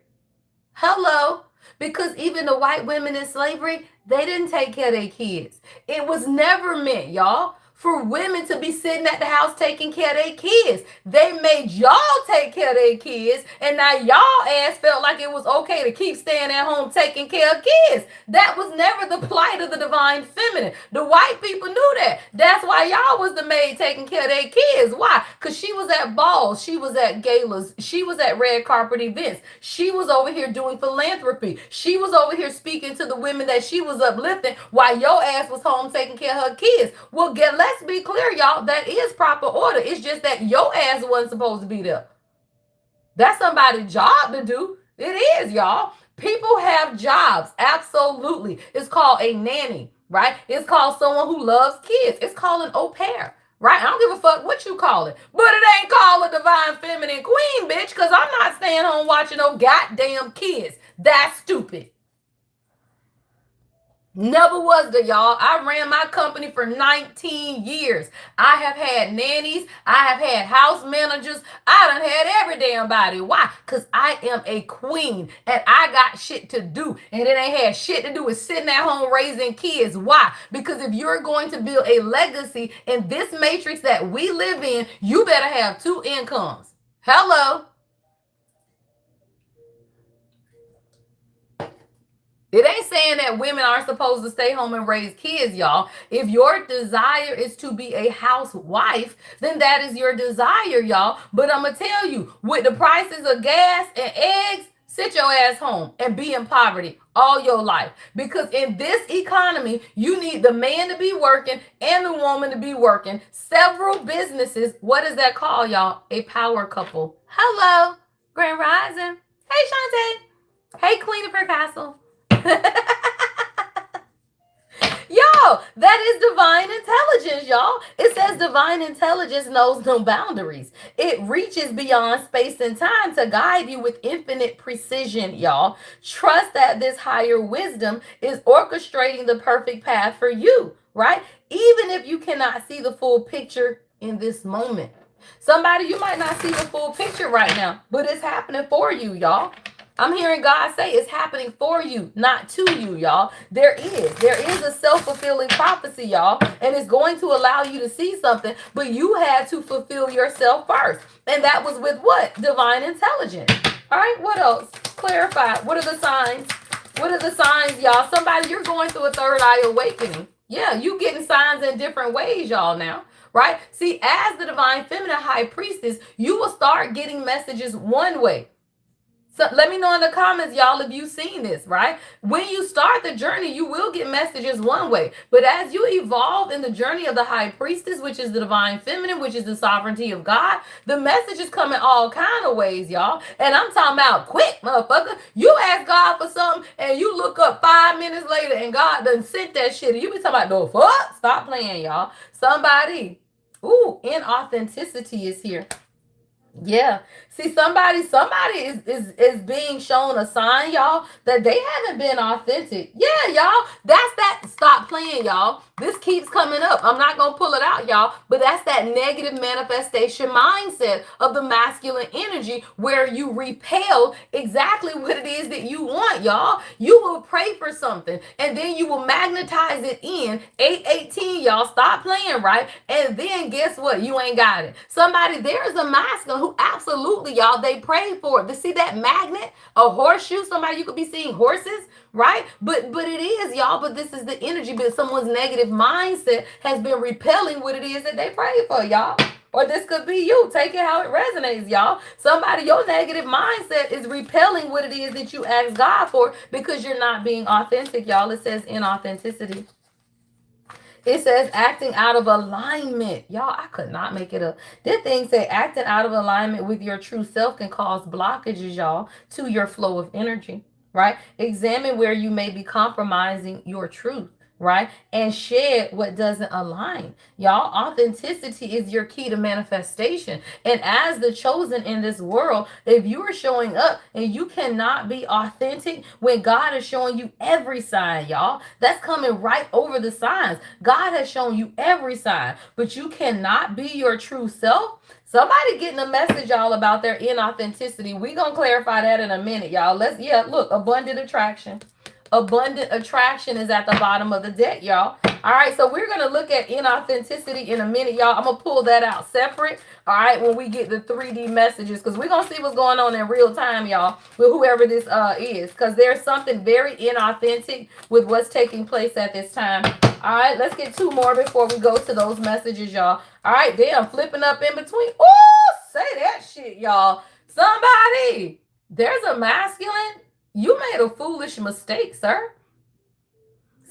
S1: Hello? Because even the white women in slavery, they didn't take care of their kids. It was never meant, y'all, for women to be sitting at the house taking care of their kids. They made y'all take care of their kids, and now y'all ass felt like it was okay to keep staying at home taking care of kids. That was never the plight of the divine feminine. The white people knew that. That's why y'all was the maid taking care of their kids. Why? Because she was at balls, she was at galas, she was at red carpet events, she was over here doing philanthropy, she was over here speaking to the women that she was uplifting while your ass was home taking care of her kids. Well, let's be clear, y'all. That is proper order. It's just that your ass wasn't supposed to be there. That's somebody's job to do. It is, y'all. People have jobs. Absolutely. It's called a nanny, right? It's called someone who loves kids. It's called an au pair, right? I don't give a fuck what you call it. But it ain't called a divine feminine queen, bitch, because I'm not staying home watching no goddamn kids. That's stupid. Never was the y'all. I ran my company for 19 years. I have had nannies. I have had house managers. I done had every damn body. Why? Because I am a queen and I got shit to do. And it ain't had shit to do with sitting at home raising kids. Why? Because if you're going to build a legacy in this matrix that we live in, you better have two incomes. Hello. It ain't saying that women aren't supposed to stay home and raise kids, y'all. If your desire is to be a housewife, then that is your desire, y'all. But I'm going to tell you, with the prices of gas and eggs, sit your ass home and be in poverty all your life. Because in this economy, you need the man to be working and the woman to be working. Several businesses. What is that called, y'all? A power couple. Hello, Grand Rising. Hey, Shantae. Hey, Queen of Picasso. Yo, that is divine intelligence, y'all. It says divine intelligence knows no boundaries. It reaches beyond space and time to guide you with infinite precision, y'all. Trust that this higher wisdom is orchestrating the perfect path for you, right? Even if you cannot see the full picture in this moment. Somebody, you might not see the full picture right now, but it's happening for you, y'all. I'm hearing God say it's happening for you, not to you, y'all. There is a self-fulfilling prophecy, y'all, and it's going to allow you to see something, but you had to fulfill yourself first. And that was with what? Divine intelligence. All right, what else? Clarify. What are the signs What are the signs, y'all? Somebody, you're going through a third eye awakening. Yeah, you getting signs in different ways, y'all, now. Right? See, as the divine feminine high priestess, you will start getting messages one way. So let me know in the comments, y'all, if you've seen this, right? When you start the journey, you will get messages one way. But as you evolve in the journey of the high priestess, which is the divine feminine, which is the sovereignty of God, the messages come in all kind of ways, y'all. And I'm talking about quick, motherfucker. You ask God for something and you look up 5 minutes later and God done sent that shit. And you be talking about, no, fuck? Stop playing, y'all. Somebody, inauthenticity is here. Yeah. See, somebody is being shown a sign, y'all, that they haven't been authentic. Yeah, y'all. That's that. Stop playing, y'all. This keeps coming up. I'm not going to pull it out, y'all, but that's that negative manifestation mindset of the masculine energy where you repel exactly what it is that you want, y'all. You will pray for something and then you will magnetize it in 818, y'all. Stop playing, right? And then guess what? You ain't got it. Somebody, there's a masculine who absolutely, y'all, they prayed for it. To see that magnet, a horseshoe, somebody, you could be seeing horses, right? But it is, y'all, but this is the energy, but someone's negative mindset has been repelling what it is that they prayed for, y'all. Or this could be you. Take it how it resonates, y'all. Somebody, your negative mindset is repelling what it is that you ask God for because you're not being authentic, y'all. It says inauthenticity. It says acting out of alignment. Y'all, I could not make it up. This thing say acting out of alignment with your true self can cause blockages, y'all, to your flow of energy, right? Examine where you may be compromising your truth, right? And shed what doesn't align. Y'all, authenticity is your key to manifestation. And as the chosen in this world, if you are showing up and you cannot be authentic when God is showing you every sign, y'all, that's coming right over the signs. God has shown you every sign, but you cannot be your true self. Somebody getting a message, y'all, about their inauthenticity. We're going to clarify that in a minute, y'all. Look, abundant attraction. Abundant attraction is at the bottom of the deck, y'all. All right, so we're going to look at inauthenticity in a minute, y'all. I'm going to pull that out separate, all right, when we get the 3D messages, because we're going to see what's going on in real time, y'all, with whoever this is, because there's something very inauthentic with what's taking place at this time. All right, let's get 2 more before we go to those messages, y'all. All right, damn, flipping up in between. Oh, say that shit, y'all. Somebody, there's a masculine. You made a foolish mistake, sir.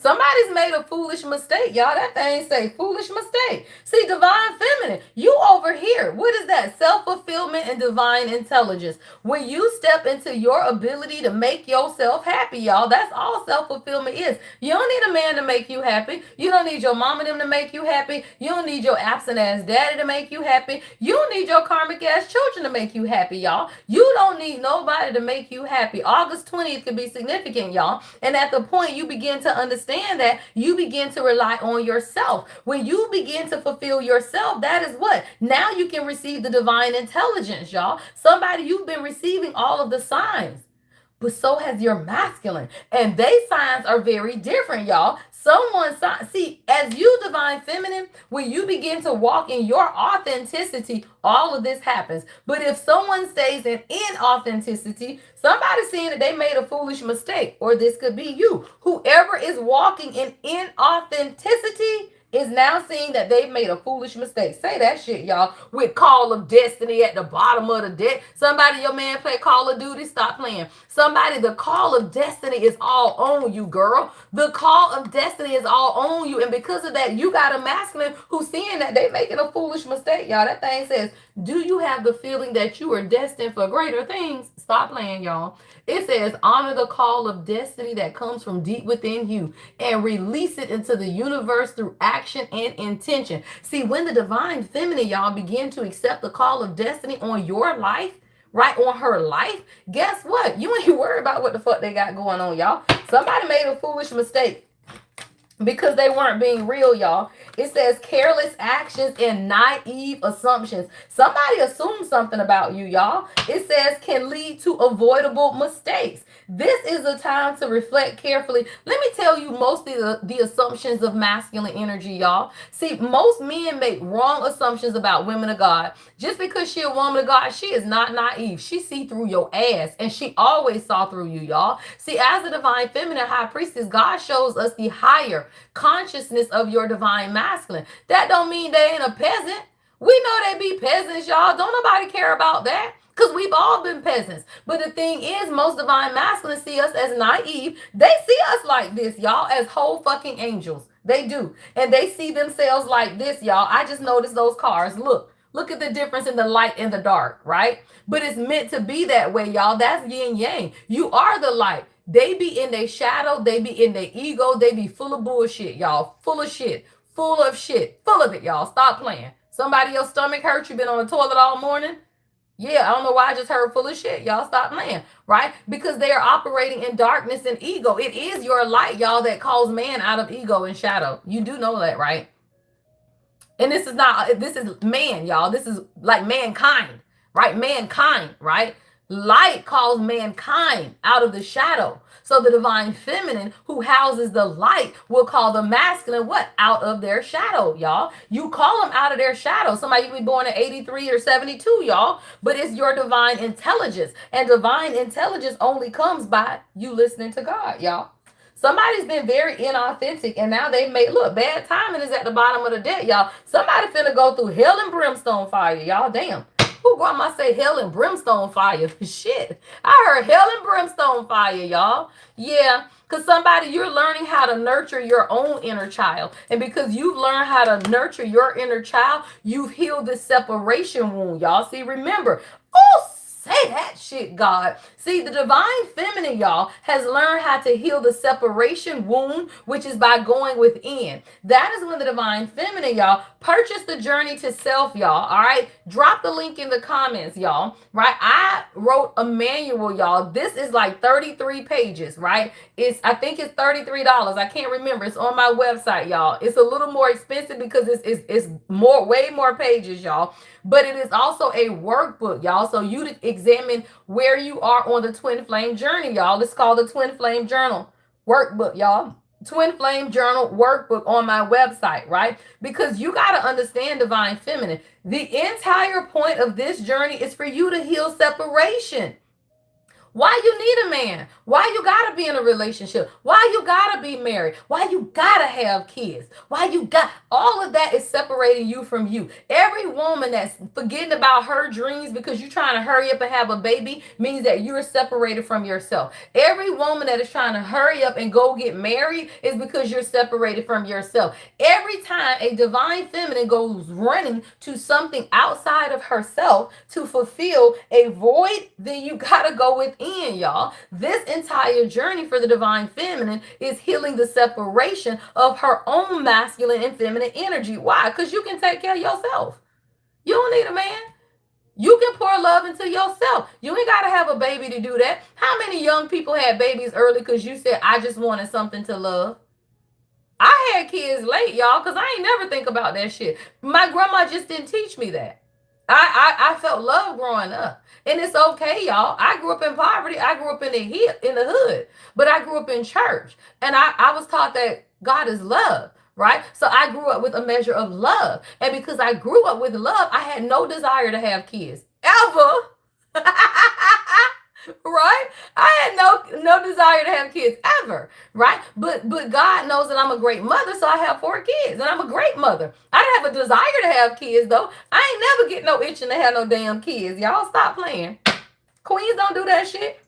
S1: Somebody's made a foolish mistake, y'all. That thing say foolish mistake. See, divine feminine, you over here. What is that? Self-fulfillment and divine intelligence. When you step into your ability to make yourself happy, y'all, that's all self-fulfillment is. You don't need a man to make you happy. You don't need your mama them to make you happy. You don't need your absent ass daddy to make you happy. You don't need your karmic ass children to make you happy, y'all. You don't need nobody to make you happy. August 20th could be significant, y'all. And at the point you begin to understand that, you begin to rely on yourself. When you begin to fulfill yourself, that is what? Now you can receive the divine intelligence, y'all. Somebody, you've been receiving all of the signs, but so has your masculine. And they signs are very different, y'all. See, as you divine feminine, when you begin to walk in your authenticity, all of this happens. But if someone stays in inauthenticity, somebody seeing that they made a foolish mistake, or this could be you. Whoever is walking in inauthenticity is now seeing that they've made a foolish mistake. Say that shit, y'all. With Call of Destiny at the bottom of the deck. Somebody, your man play Call of Duty, stop playing. Somebody, the Call of Destiny is all on you, girl. The Call of Destiny is all on you. And because of that, you got a masculine who's seeing that they making a foolish mistake, y'all. That thing says, do you have the feeling that you are destined for greater things? Stop playing, y'all. It says, honor the call of destiny that comes from deep within you and release it into the universe through action and intention. See, when the divine feminine, y'all, begin to accept the call of destiny on your life, right, on her life, guess what? You ain't worried about what the fuck they got going on, y'all. Somebody made a foolish mistake. because they weren't being real, y'all. It says careless actions and naive assumptions. Somebody assumes something about you, y'all. It says can lead to avoidable mistakes. This is a time to reflect carefully. Let me tell you mostly the assumptions of masculine energy, y'all. See, most men make wrong assumptions about women of God. Just because she a woman of God, she is not naive. She see through your ass, and she always saw through you, y'all. See, as a divine feminine high priestess, God shows us the higher consciousness of your divine masculine. That don't mean they ain't a peasant. We know they be peasants, y'all. Don't nobody care about that. Because we've all been peasants. But the thing is, most divine masculine see us as naive. They see us like this, y'all, as whole fucking angels. They do. And they see themselves like this, y'all. I just noticed those cars. Look at the difference in the light and the dark, right? But it's meant to be that way, y'all. That's yin yang. You are the light. They be in their shadow. They be in their ego. They be full of bullshit, y'all. Full of shit. Full of shit. Full of it, y'all. Stop playing. Somebody your stomach hurt. You been on the toilet all morning. Yeah, I don't know why I just heard full of shit. Y'all stop playing, right? Because they are operating in darkness and ego. It is your light, y'all, that calls man out of ego and shadow. You do know that, right? And this is man, y'all. This is like mankind, right? Mankind, right? Light calls mankind out of the shadow. So the divine feminine who houses the light will call the masculine what? Out of their shadow, y'all. You call them out of their shadow. Somebody can be born at 83 or 72, y'all. But it's your divine intelligence. And divine intelligence only comes by you listening to God, y'all. Somebody's been very inauthentic, and now they may look bad timing is at the bottom of the deck, y'all. Somebody finna go through hell and brimstone fire, y'all. Damn. Who grandma say hell and brimstone fire? Shit. I heard hell and brimstone fire, y'all. Yeah. Because somebody, you're learning how to nurture your own inner child. And because you've learned how to nurture your inner child, you've healed this separation wound, y'all. See, remember, oh, say that shit, God. See, the divine feminine, y'all, has learned how to heal the separation wound, which is by going within. That is when the divine feminine, y'all, purchase the journey to self, y'all. All right. Drop the link in the comments, y'all. Right. I wrote a manual, y'all. This is like 33 pages, right? I think it's $33. I can't remember. It's on my website, y'all. It's a little more expensive because it's way more pages, y'all. But it is also a workbook, y'all. So you to examine where you are on the twin flame journey, y'all. It's called the Twin Flame Journal workbook, y'all. Twin Flame Journal workbook on my website, right? Because you got to understand divine feminine. The entire point of this journey is for you to heal separation. Why you need a man? Why you gotta be in a relationship? Why you gotta be married? Why you gotta have kids? Why you got all of that is separating you from you. Every woman that's forgetting about her dreams because you're trying to hurry up and have a baby means that you're separated from yourself. Every woman that is trying to hurry up and go get married is because you're separated from yourself. Every time a divine feminine goes running to something outside of herself to fulfill a void, then you gotta go within, y'all. This entire journey for the divine feminine is healing the separation of her own masculine and feminine energy. Why? Because you can take care of yourself. You don't need a man. You can pour love into yourself. You ain't got to have a baby to do that. How many young people had babies early because you said, I just wanted something to love? I had kids late, y'all, because I ain't never think about that shit. My grandma just didn't teach me that. I felt love growing up. And it's okay, y'all. I grew up in poverty. I grew up in the hood. But I grew up in church. And I was taught that God is love, right? So I grew up with a measure of love. And because I grew up with love, I had no desire to have kids. Ever. Right? I had no desire to have kids ever, right? But God knows that I'm a great mother, so I have 4 kids, and I'm a great mother. I didn't have a desire to have kids though. I ain't never get no itching to have no damn kids. Y'all stop playing. Queens don't do that shit.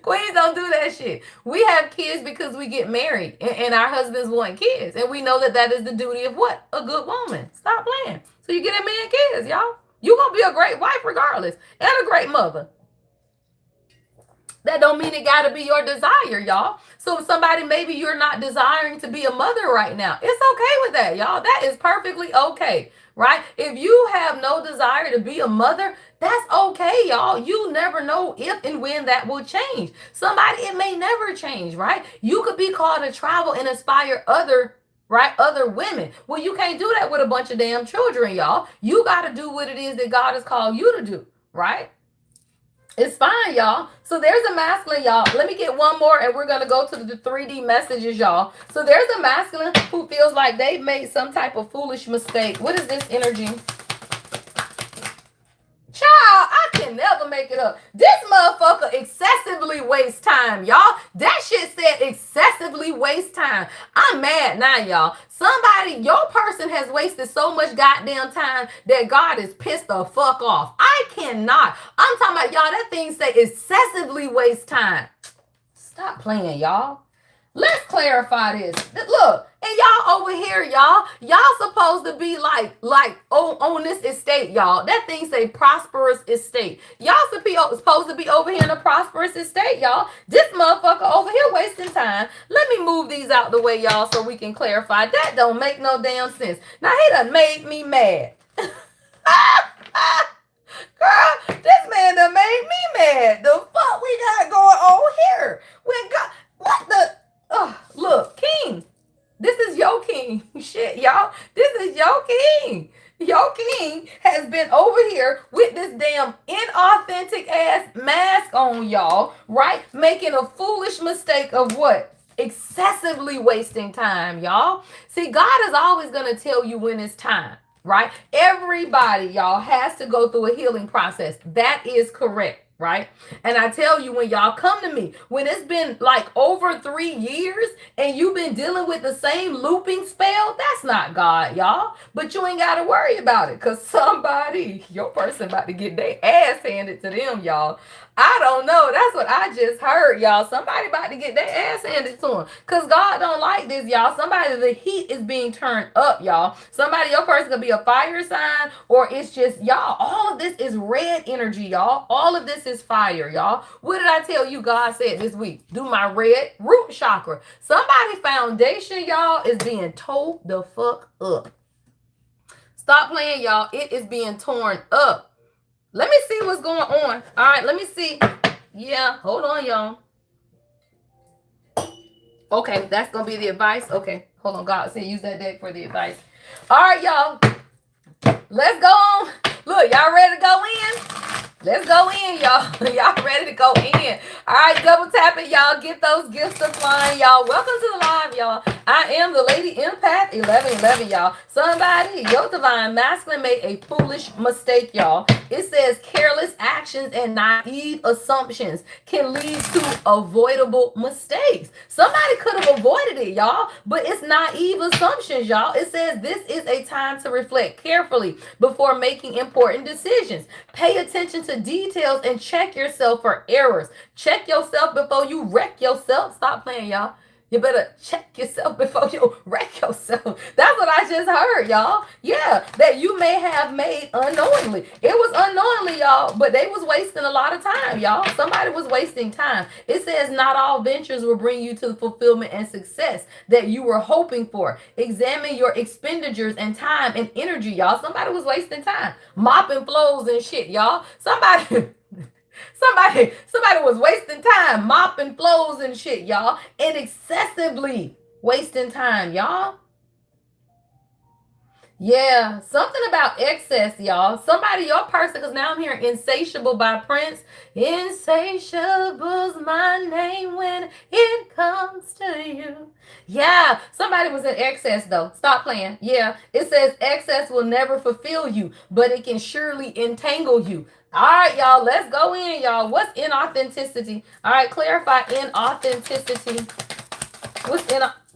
S1: Queens don't do that shit. We have kids because we get married and our husbands want kids, and we know that that is the duty of what? A good woman. Stop playing. So you get a man kids, y'all. You're going to be a great wife regardless, and a great mother. That don't mean it got to be your desire, y'all. So if somebody, maybe you're not desiring to be a mother right now, it's okay with that, y'all. That is perfectly okay, right? If you have no desire to be a mother, that's okay, y'all. You never know if and when that will change. Somebody, it may never change, right? You could be called to travel and inspire other women. Well, you can't do that with a bunch of damn children, y'all. You got to do what it is that God has called you to do, right? It's fine, y'all. So there's a masculine, y'all. Let me get one more and we're going to go to the 3D messages, y'all. So there's a masculine who feels like they've made some type of foolish mistake. What is this energy? Child, I can never make it up. This motherfucker excessively wastes time, y'all. That shit said excessively waste time. I'm mad now, y'all. Somebody, your person has wasted so much goddamn time that God is pissed the fuck off. I cannot. I'm talking about, y'all, that thing say excessively waste time. Stop playing, y'all. Let's clarify this. Look, and y'all over here, y'all supposed to be like on this estate, y'all. That thing say prosperous estate. Y'all supposed to be over here in a prosperous estate, y'all. This motherfucker over here wasting time. Let me move these out the way, y'all, so we can clarify. That don't make no damn sense. Now he done made me mad. Girl, this man done made me mad. The fuck we got going on here? When God, what the? Oh, look, king. This is your king. Shit, y'all. This is your king. Your king has been over here with this damn inauthentic ass mask on, y'all, right? Making a foolish mistake of what? Excessively wasting time, y'all. See, God is always going to tell you when it's time, right? Everybody, y'all, has to go through a healing process. That is correct. Right? And I tell you, when y'all come to me, when it's been like over 3 years and you've been dealing with the same looping spell, that's not God, y'all. But you ain't got to worry about it because somebody, your person about to get their ass handed to them, y'all. I don't know. That's what I just heard, y'all. Somebody about to get their ass handed to them. Because God don't like this, y'all. Somebody, the heat is being turned up, y'all. Somebody, your person could be a fire sign, or it's just, y'all, all of this is red energy, y'all. All of this is fire, y'all. What did I tell you God said this week? Do my red root chakra. Somebody foundation, y'all, is being tore the fuck up. Stop playing, y'all. It is being torn up. Let me see what's going on. All right, let me see. Yeah, hold on, y'all. Okay, that's going to be the advice. Okay, hold on. God said use that deck for the advice. All right, y'all. Let's go on. Look, y'all ready to go in? Let's go in, y'all. Y'all ready to go in. All right, double tap it, y'all. Get those gifts applying, y'all. Welcome to the live, y'all. I am the Lady Empath 1111, y'all. Somebody, your divine masculine made a foolish mistake, y'all. It says careless actions and naive assumptions can lead to avoidable mistakes. Somebody could have avoided it, y'all, but it's naive assumptions, y'all. It says this is a time to reflect carefully before making important decisions. Pay attention to details and check yourself for errors. Check yourself before you wreck yourself. Stop playing, y'all. You better check yourself before you wreck yourself. That's what I just heard, y'all. Yeah, that you may have made unknowingly. It was unknowingly, y'all, but they was wasting a lot of time, y'all. Somebody was wasting time. It says not all ventures will bring you to the fulfillment and success that you were hoping for. Examine your expenditures and time and energy, y'all. Somebody was wasting time. Mopping floors and shit, y'all. Somebody was wasting time, mopping floors and shit, y'all, and excessively wasting time, y'all. Yeah, something about excess, y'all. Somebody, your person, because now I'm hearing Insatiable by Prince. Insatiable's my name when it comes to you. Yeah, somebody was in excess, though. Stop playing. Yeah, it says excess will never fulfill you, but it can surely entangle you. All right, y'all, let's go in, y'all. What's inauthenticity? All right, clarify inauthenticity. What's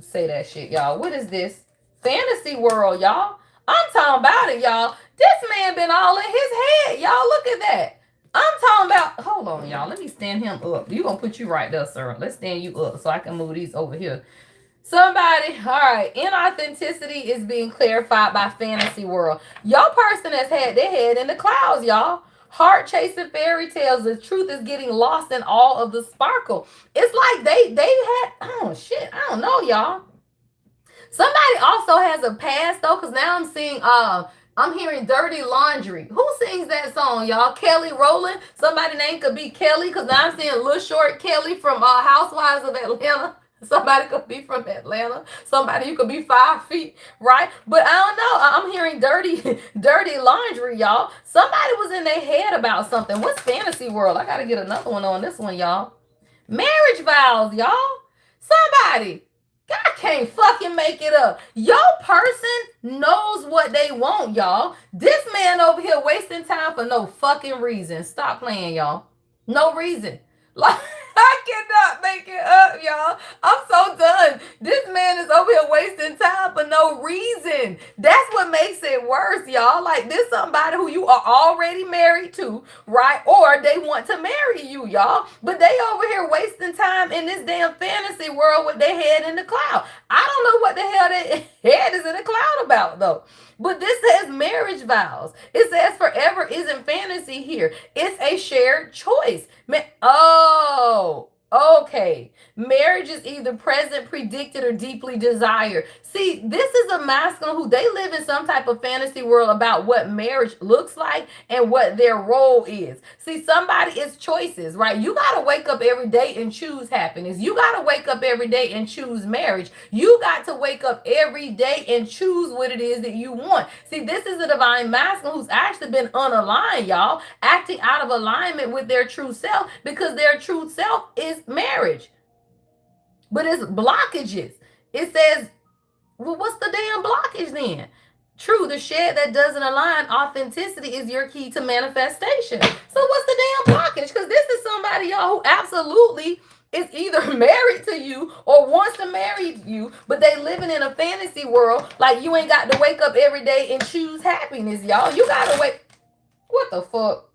S1: say that shit, y'all. What is this? Fantasy world, y'all. I'm talking about it, y'all. This man been all in his head, y'all. Look at that. I'm talking about, hold on, y'all. Let me stand him up. You're going to put you right there, sir. Let's stand you up so I can move these over here. Somebody, all right, inauthenticity is being clarified by fantasy world. Your person has had their head in the clouds, y'all. Heart chasing fairy tales. The truth is getting lost in all of the sparkle. It's like they had, oh shit, I don't know, y'all. Somebody also has a past though, because now I'm hearing Dirty Laundry. Who sings that song, y'all? Kelly Rowland? Somebody name could be Kelly, because now I'm seeing Little Short Kelly from Housewives of Atlanta. Somebody could be from Atlanta. Somebody you could be 5 feet, right? But I don't know. I'm hearing dirty laundry, y'all. Somebody was in their head about something. What's fantasy world? I gotta get another one on this one, y'all. Marriage vows, y'all. Somebody. I can't fucking make it up. Your person knows what they want, y'all. This man over here wasting time for no fucking reason. Stop playing, y'all. No reason. Like, I cannot make it up, y'all. I'm so done. This man is over here wasting time for no reason. That's what makes it worse, y'all. Like, this somebody who you are already married to, right? Or they want to marry you, y'all. But they over here wasting time in this damn fantasy world with their head in the cloud. I don't know what the hell their head is in the cloud about, though. But this says marriage vows. It says forever isn't fantasy here. It's a shared choice. Oh, okay. Marriage is either present, predicted, or deeply desired. See, this is a masculine who they live in some type of fantasy world about what marriage looks like and what their role is. See, somebody is choices, right? You got to wake up every day and choose happiness. You got to wake up every day and choose marriage. You got to wake up every day and choose what it is that you want. See, this is a divine masculine who's actually been unaligned, y'all, acting out of alignment with their true self, because their true self is marriage. But it's blockages. It says, well, what's the damn blockage then? True, the shed that doesn't align, authenticity is your key to manifestation. So what's the damn blockage? Because this is somebody, y'all, who absolutely is either married to you or wants to marry you, but they living in a fantasy world. Like, you ain't got to wake up every day and choose happiness, y'all. You got to wake. What the fuck?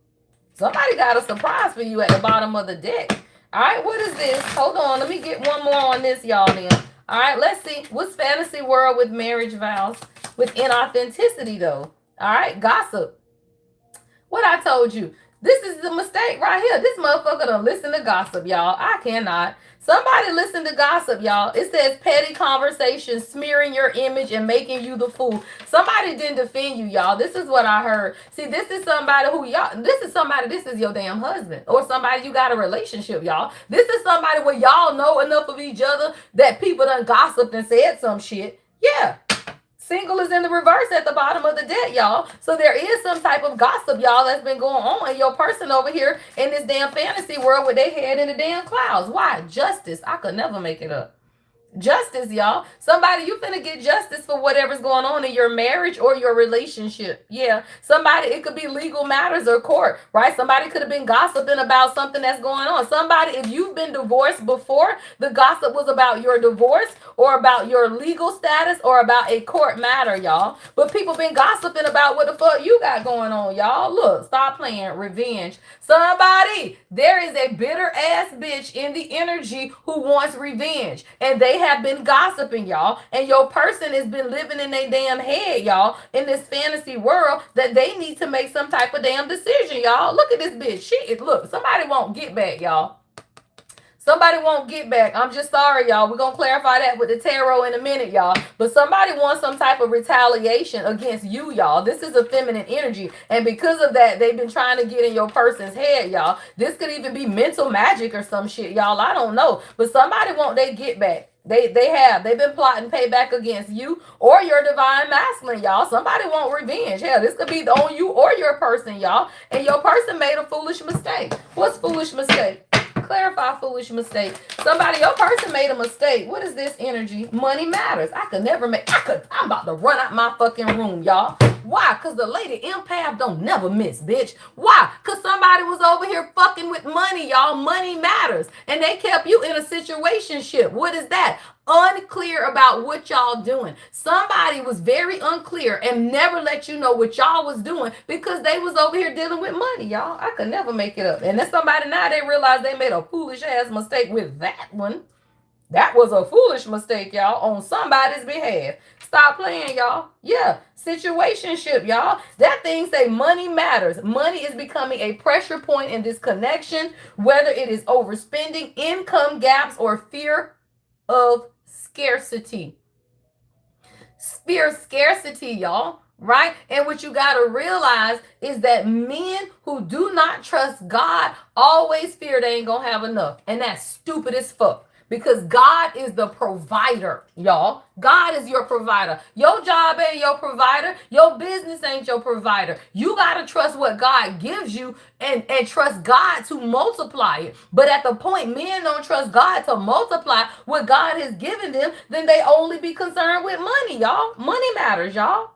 S1: Somebody got a surprise for you at the bottom of the deck. All right, what is this? Hold on, let me get one more on this, y'all, then. All right, let's see. What's fantasy world with marriage vows? With inauthenticity, though. All right, gossip. What I told you. This is the mistake right here. This motherfucker don't listen to gossip, y'all. I cannot. Somebody listen to gossip, y'all. It says petty conversations, smearing your image and making you the fool. Somebody didn't defend you, y'all. This is what I heard. See, this is somebody who y'all, this is your damn husband or somebody you got a relationship, y'all. This is somebody where y'all know enough of each other that people done gossiped and said some shit. Yeah. Single is in the reverse at the bottom of the deck, y'all. So there is some type of gossip, y'all, that's been going on. And your person over here in this damn fantasy world with their head in the damn clouds. Why? Justice. I could never make it up. Justice, y'all. Somebody, you finna get justice for whatever's going on in your marriage or your relationship. Yeah. Somebody, it could be legal matters or court, right? Somebody could have been gossiping about something that's going on. Somebody, if you've been divorced before, the gossip was about your divorce or about your legal status or about a court matter, y'all. But people been gossiping about what the fuck you got going on, y'all. Look, stop playing. Revenge. Somebody, there is a bitter ass bitch in the energy who wants revenge. And they have been gossiping, y'all. And your person has been living in their damn head, y'all, in this fantasy world that they need to make some type of damn decision, y'all. Look at this bitch. Look, somebody won't get back, y'all. Somebody won't get back. I'm just sorry, y'all. We're going to clarify that with the tarot in a minute, y'all. But somebody wants some type of retaliation against you, y'all. This is a feminine energy. And because of that, they've been trying to get in your person's head, y'all. This could even be mental magic or some shit, y'all. I don't know. But somebody want they get back. They've been plotting payback against you or your divine masculine, y'all. Somebody want revenge. Hell, this could be on you or your person, y'all. And your person made a foolish mistake. What's foolish mistake? Clarify foolish mistake. Somebody, your person made a mistake. What is this energy? Money matters. I'm about to run out my fucking room, y'all. Why? Because the lady empath don't never miss, bitch. Why? Because somebody was over here fucking with money, y'all. Money matters. And they kept you in a situationship. What is that? Unclear about what y'all doing. Somebody was very unclear and never let you know what y'all was doing because they was over here dealing with money, y'all. I could never make it up. And then somebody now, they realize they made a foolish ass mistake with that one. That was a foolish mistake, y'all, on somebody's behalf. Stop playing, y'all. Yeah, situationship, y'all. That thing say money matters. Money is becoming a pressure point in this connection, whether it is overspending, income gaps, or fear of scarcity. Fear of scarcity, y'all. Right? And what you got to realize is that men who do not trust God always fear they ain't going to have enough. And that's stupid as fuck. Because God is the provider, y'all. God is your provider. Your job ain't your provider. Your business ain't your provider. You got to trust what God gives you and trust God to multiply it. But at the point men don't trust God to multiply what God has given them, then they only be concerned with money, y'all. Money matters, y'all.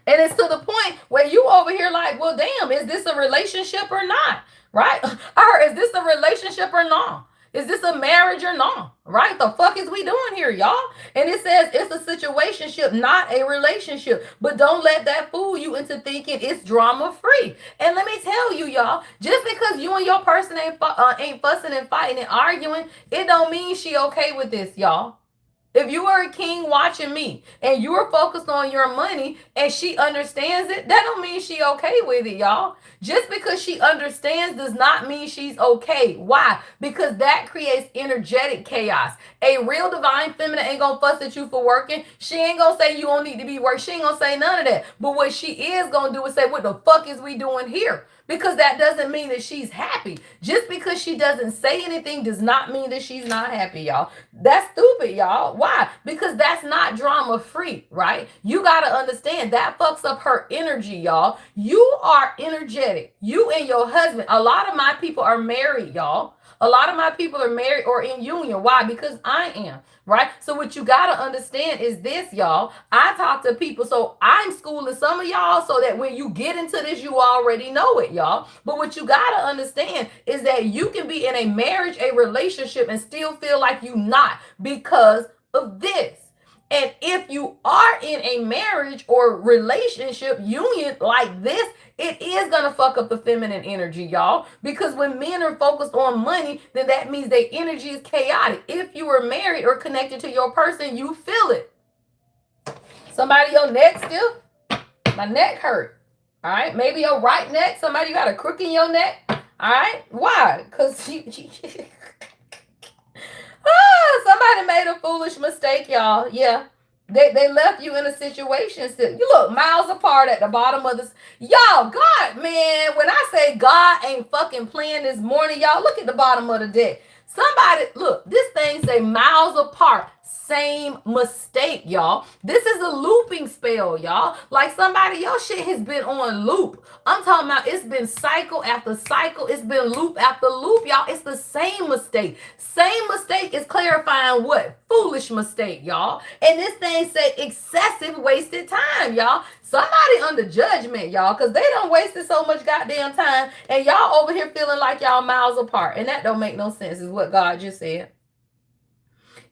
S1: And it's to the point where you over here like, well, damn, is this a relationship or not? Right? Or is this a relationship or not? Is this a marriage or not? Right? The fuck is we doing here, y'all? And it says it's a situationship, not a relationship. But don't let that fool you into thinking it's drama free. And let me tell you, y'all, just because you and your person ain't fussing and fighting and arguing, it don't mean she okay with this, y'all. If you are a king watching me and you're focused on your money and she understands it, that don't mean she okay with it, y'all. Just because she understands does not mean she's okay. Why? Because that creates energetic chaos. A real divine feminine ain't gonna fuss at you for working. She ain't gonna say you don't need to be working. She ain't gonna say none of that. But what she is gonna do is say, what the fuck is we doing here? Because that doesn't mean that she's happy. Just because she doesn't say anything does not mean that she's not happy, y'all. That's stupid, y'all. Why? Because that's not drama free, right? You got to understand that fucks up her energy, y'all. You are energetic. You and your husband. A lot of my people are married, y'all. A lot of my people are married or in union. Why? Because I am. Right? So what you got to understand is this, y'all. I talk to people, so I'm schooling some of y'all so that when you get into this, you already know it, y'all. But what you got to understand is that you can be in a marriage, a relationship, and still feel like you not because of this. And if you are in a marriage or relationship union like this, it is going to fuck up the feminine energy, y'all. Because when men are focused on money, then that means their energy is chaotic. If you are married or connected to your person, you feel it. Somebody, your neck still? My neck hurt. All right. Maybe your right neck. Somebody got a crook in your neck. All right. Why? Because somebody made a foolish mistake, y'all. Yeah. They left you in a situation. You look miles apart at the bottom of this. Y'all, God, man, when I say God ain't fucking playing this morning, y'all, look at the bottom of the deck. Somebody, look, this thing say miles apart. Same mistake, y'all. This is a looping spell, y'all. Like somebody, your shit has been on loop. I'm talking about it's been cycle after cycle. It's been loop after loop, y'all. It's the same mistake. Same mistake is clarifying what? Foolish mistake, y'all. And this thing say excessive wasted time, y'all. Somebody under judgment, y'all, because they done wasted so much goddamn time. And y'all over here feeling like y'all miles apart. And that don't make no sense, is what God just said.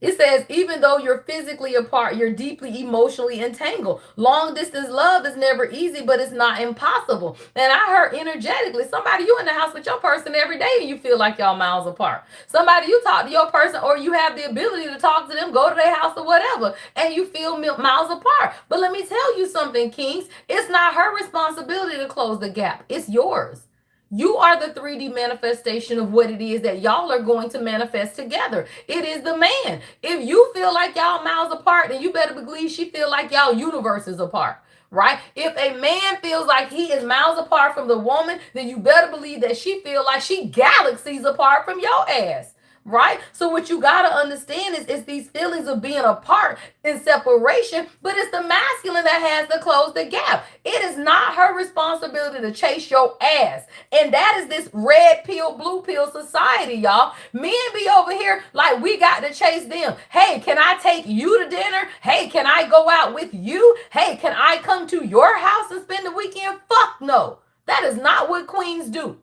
S1: It says, even though you're physically apart, you're deeply emotionally entangled. Long distance love is never easy, but it's not impossible. And I heard energetically, somebody, you in the house with your person every day and you feel like y'all miles apart. Somebody, you talk to your person or you have the ability to talk to them, go to their house or whatever, and you feel miles apart. But let me tell you something, kings. It's not her responsibility to close the gap. It's yours. You are the 3D manifestation of what it is that y'all are going to manifest together. It is the man. If you feel like y'all miles apart, then you better believe she feel like y'all universes apart. Right? If a man feels like he is miles apart from the woman, then you better believe that she feel like she galaxies apart from your ass. Right? So what you got to understand is it's these feelings of being apart in separation, but it's the masculine that has to close the gap. It is not her responsibility to chase your ass. And that is this red pill, blue pill society, y'all. Men be over here like we got to chase them. Hey, can I take you to dinner? Hey, can I go out with you? Hey, can I come to your house and spend the weekend? Fuck no. That is not what queens do.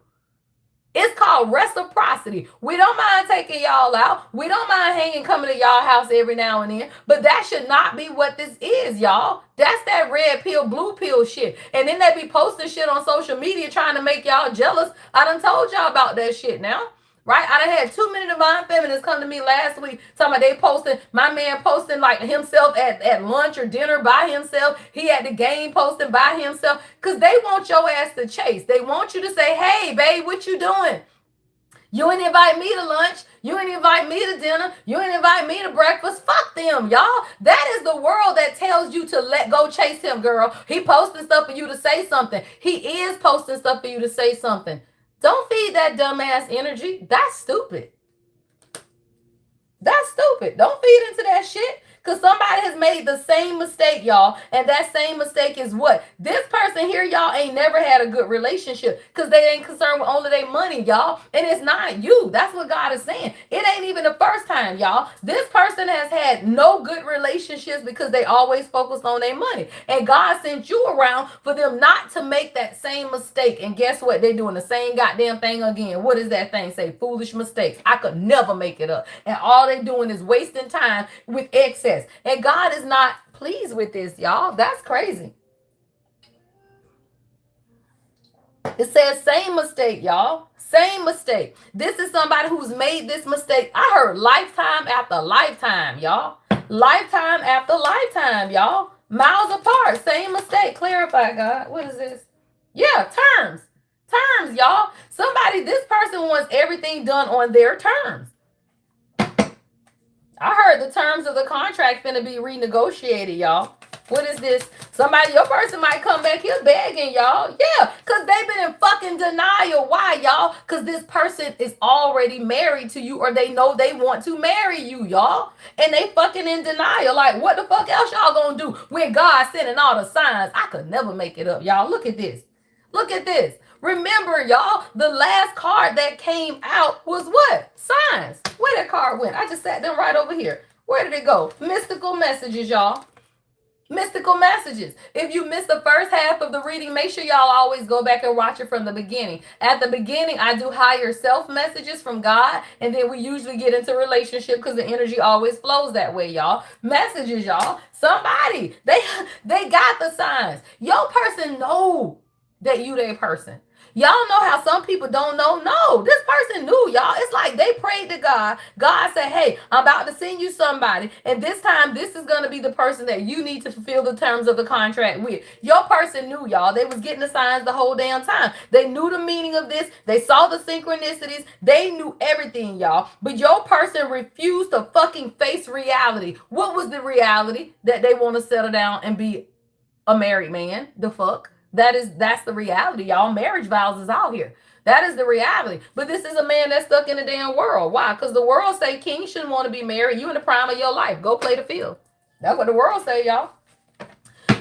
S1: It's called reciprocity. We don't mind taking y'all out. We don't mind hanging, coming to y'all house every now and then. But that should not be what this is, y'all. That's that red pill, blue pill shit. And then they be posting shit on social media trying to make y'all jealous. I done told y'all about that shit now. Right? I done had too many divine feminists come to me last week talking about they posting, my man posting like himself at lunch or dinner by himself. He at the game posting by himself. Because they want your ass to chase. They want you to say, hey, babe, what you doing? You ain't invite me to lunch. You ain't invite me to dinner. You ain't invite me to breakfast. Fuck them, y'all. That is the world that tells you to let go chase him, girl. He posting stuff for you to say something. He is posting stuff for you to say something. Don't feed that dumbass energy. That's stupid. That's stupid. Don't feed into that shit. Because somebody has made the same mistake, y'all. And that same mistake is what? This person here, y'all, ain't never had a good relationship. Because they ain't concerned with only their money, y'all. And it's not you. That's what God is saying. It ain't even the first time, y'all. This person has had no good relationships because they always focused on their money. And God sent you around for them not to make that same mistake. And guess what? They're doing the same goddamn thing again. What does that thing say? Foolish mistakes. I could never make it up. And all they doing is wasting time with excess. And God is not pleased with this, y'all. That's crazy. It says same mistake, y'all. Same mistake. This is somebody who's made this mistake. I heard lifetime after lifetime, y'all. Lifetime after lifetime, y'all. Miles apart. Same mistake. Clarify, God. What is this? Yeah, terms. Terms, y'all. Somebody, this person wants everything done on their terms. I heard the terms of the contract finna be renegotiated, y'all. What is this? Somebody, your person might come back here begging, y'all. Yeah, because they've been in fucking denial. Why, y'all? Because this person is already married to you, or they know they want to marry you, y'all. And they fucking in denial. Like, what the fuck else y'all gonna do when God sending all the signs? I could never make it up, y'all. Look at this. Look at this. Remember, y'all, the last card that came out was what? Signs. Where that card went? I just sat them right over here. Where did it go? Mystical messages, y'all. Mystical messages. If you missed the first half of the reading, make sure y'all always go back and watch it from the beginning. At the beginning, I do higher self messages from God, and then we usually get into relationship because the energy always flows that way, y'all. Messages, y'all. Somebody, they got the signs. Your person know that you their person. Y'all know how some people don't know? No, this person knew, y'all. It's like they prayed to God. God said, hey, I'm about to send you somebody. And this time, this is going to be the person that you need to fulfill the terms of the contract with. Your person knew, y'all. They was getting the signs the whole damn time. They knew the meaning of this. They saw the synchronicities. They knew everything, y'all. But your person refused to fucking face reality. What was the reality? That they want to settle down and be a married man. The fuck? That's the reality, y'all. Marriage vows is out here. That is the reality. But this is a man that's stuck in the damn world. Why? Because the world say king shouldn't want to be married. You in the prime of your life. Go play the field. That's what the world say, y'all.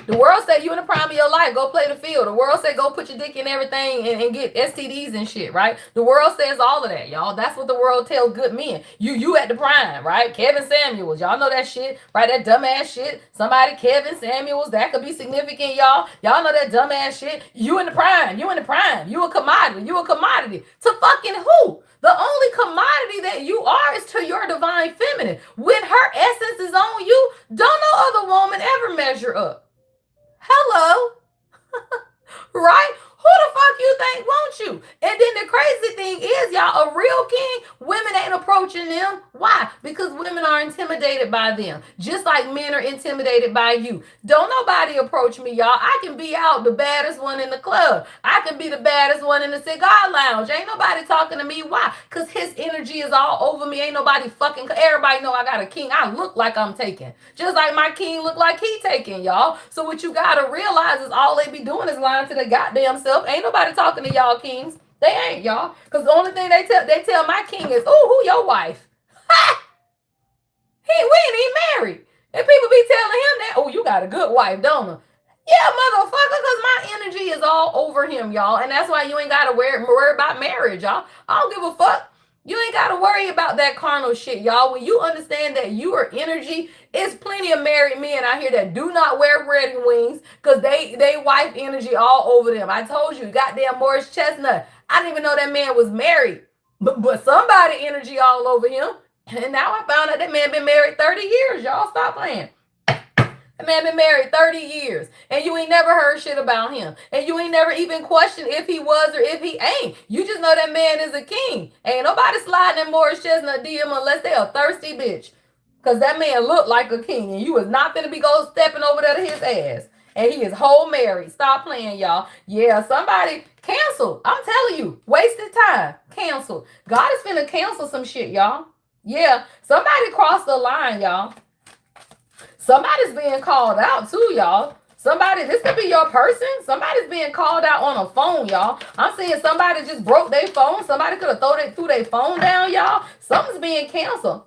S1: The world say you in the prime of your life, go play the field. The world say go put your dick in everything and get STDs and shit, right? The world says all of that, y'all. That's what the world tells good men. You at the prime, right? Kevin Samuels, y'all know that shit, right? That dumbass shit. Somebody, Kevin Samuels, that could be significant, y'all. Y'all know that dumbass shit. You in the prime. You in the prime. You a commodity. You a commodity. To fucking who? The only commodity that you are is to your divine feminine. When her essence is on you, don't no other woman ever measure up. Hello. Right? Who the fuck you think wants you? And then the crazy thing is, y'all, a real king, women ain't approaching them. Why? Because women are intimidated by them. Just like men are intimidated by you. Don't nobody approach me, y'all. I can be out the baddest one in the club. I can be the baddest one in the cigar lounge. Ain't nobody talking to me. Why? Because his energy is all over me. Ain't nobody fucking, everybody know I got a king. I look like I'm taking. Just like my king look like he taking, y'all. So what you gotta realize is all they be doing is lying to the goddamn self. Ain't nobody talking to y'all kings. They ain't, y'all. Because the only thing they tell my king is, oh, who your wife? Ha! We ain't even married. And people be telling him that, oh, you got a good wife, don't you? Yeah, motherfucker, because my energy is all over him, y'all. And that's why you ain't got to worry about marriage, y'all. I don't give a fuck. You ain't got to worry about that carnal shit, y'all. When you understand that you are energy, it's plenty of married men out here that do not wear wedding wings because they wife energy all over them. I told you, goddamn Morris Chestnut. I didn't even know that man was married. But somebody energy all over him. And now I found out that man been married 30 years, y'all. Stop playing. That man been married 30 years and you ain't never heard shit about him. And you ain't never even questioned if he was or if he ain't. You just know that man is a king. Ain't nobody sliding in Morris Chestnut DM unless they a thirsty bitch. Cause that man looked like a king and you was not gonna be go stepping over there to his ass. And he is whole married. Stop playing, y'all. Yeah, somebody cancel. I'm telling you, wasted time. Cancel. God is finna cancel some shit, y'all. Yeah, somebody crossed the line, y'all. Somebody's being called out too, y'all. Somebody, this could be your person. Somebody's being called out on a phone, y'all. I'm seeing somebody just broke their phone. Somebody could have threw their phone down, y'all. Something's being canceled.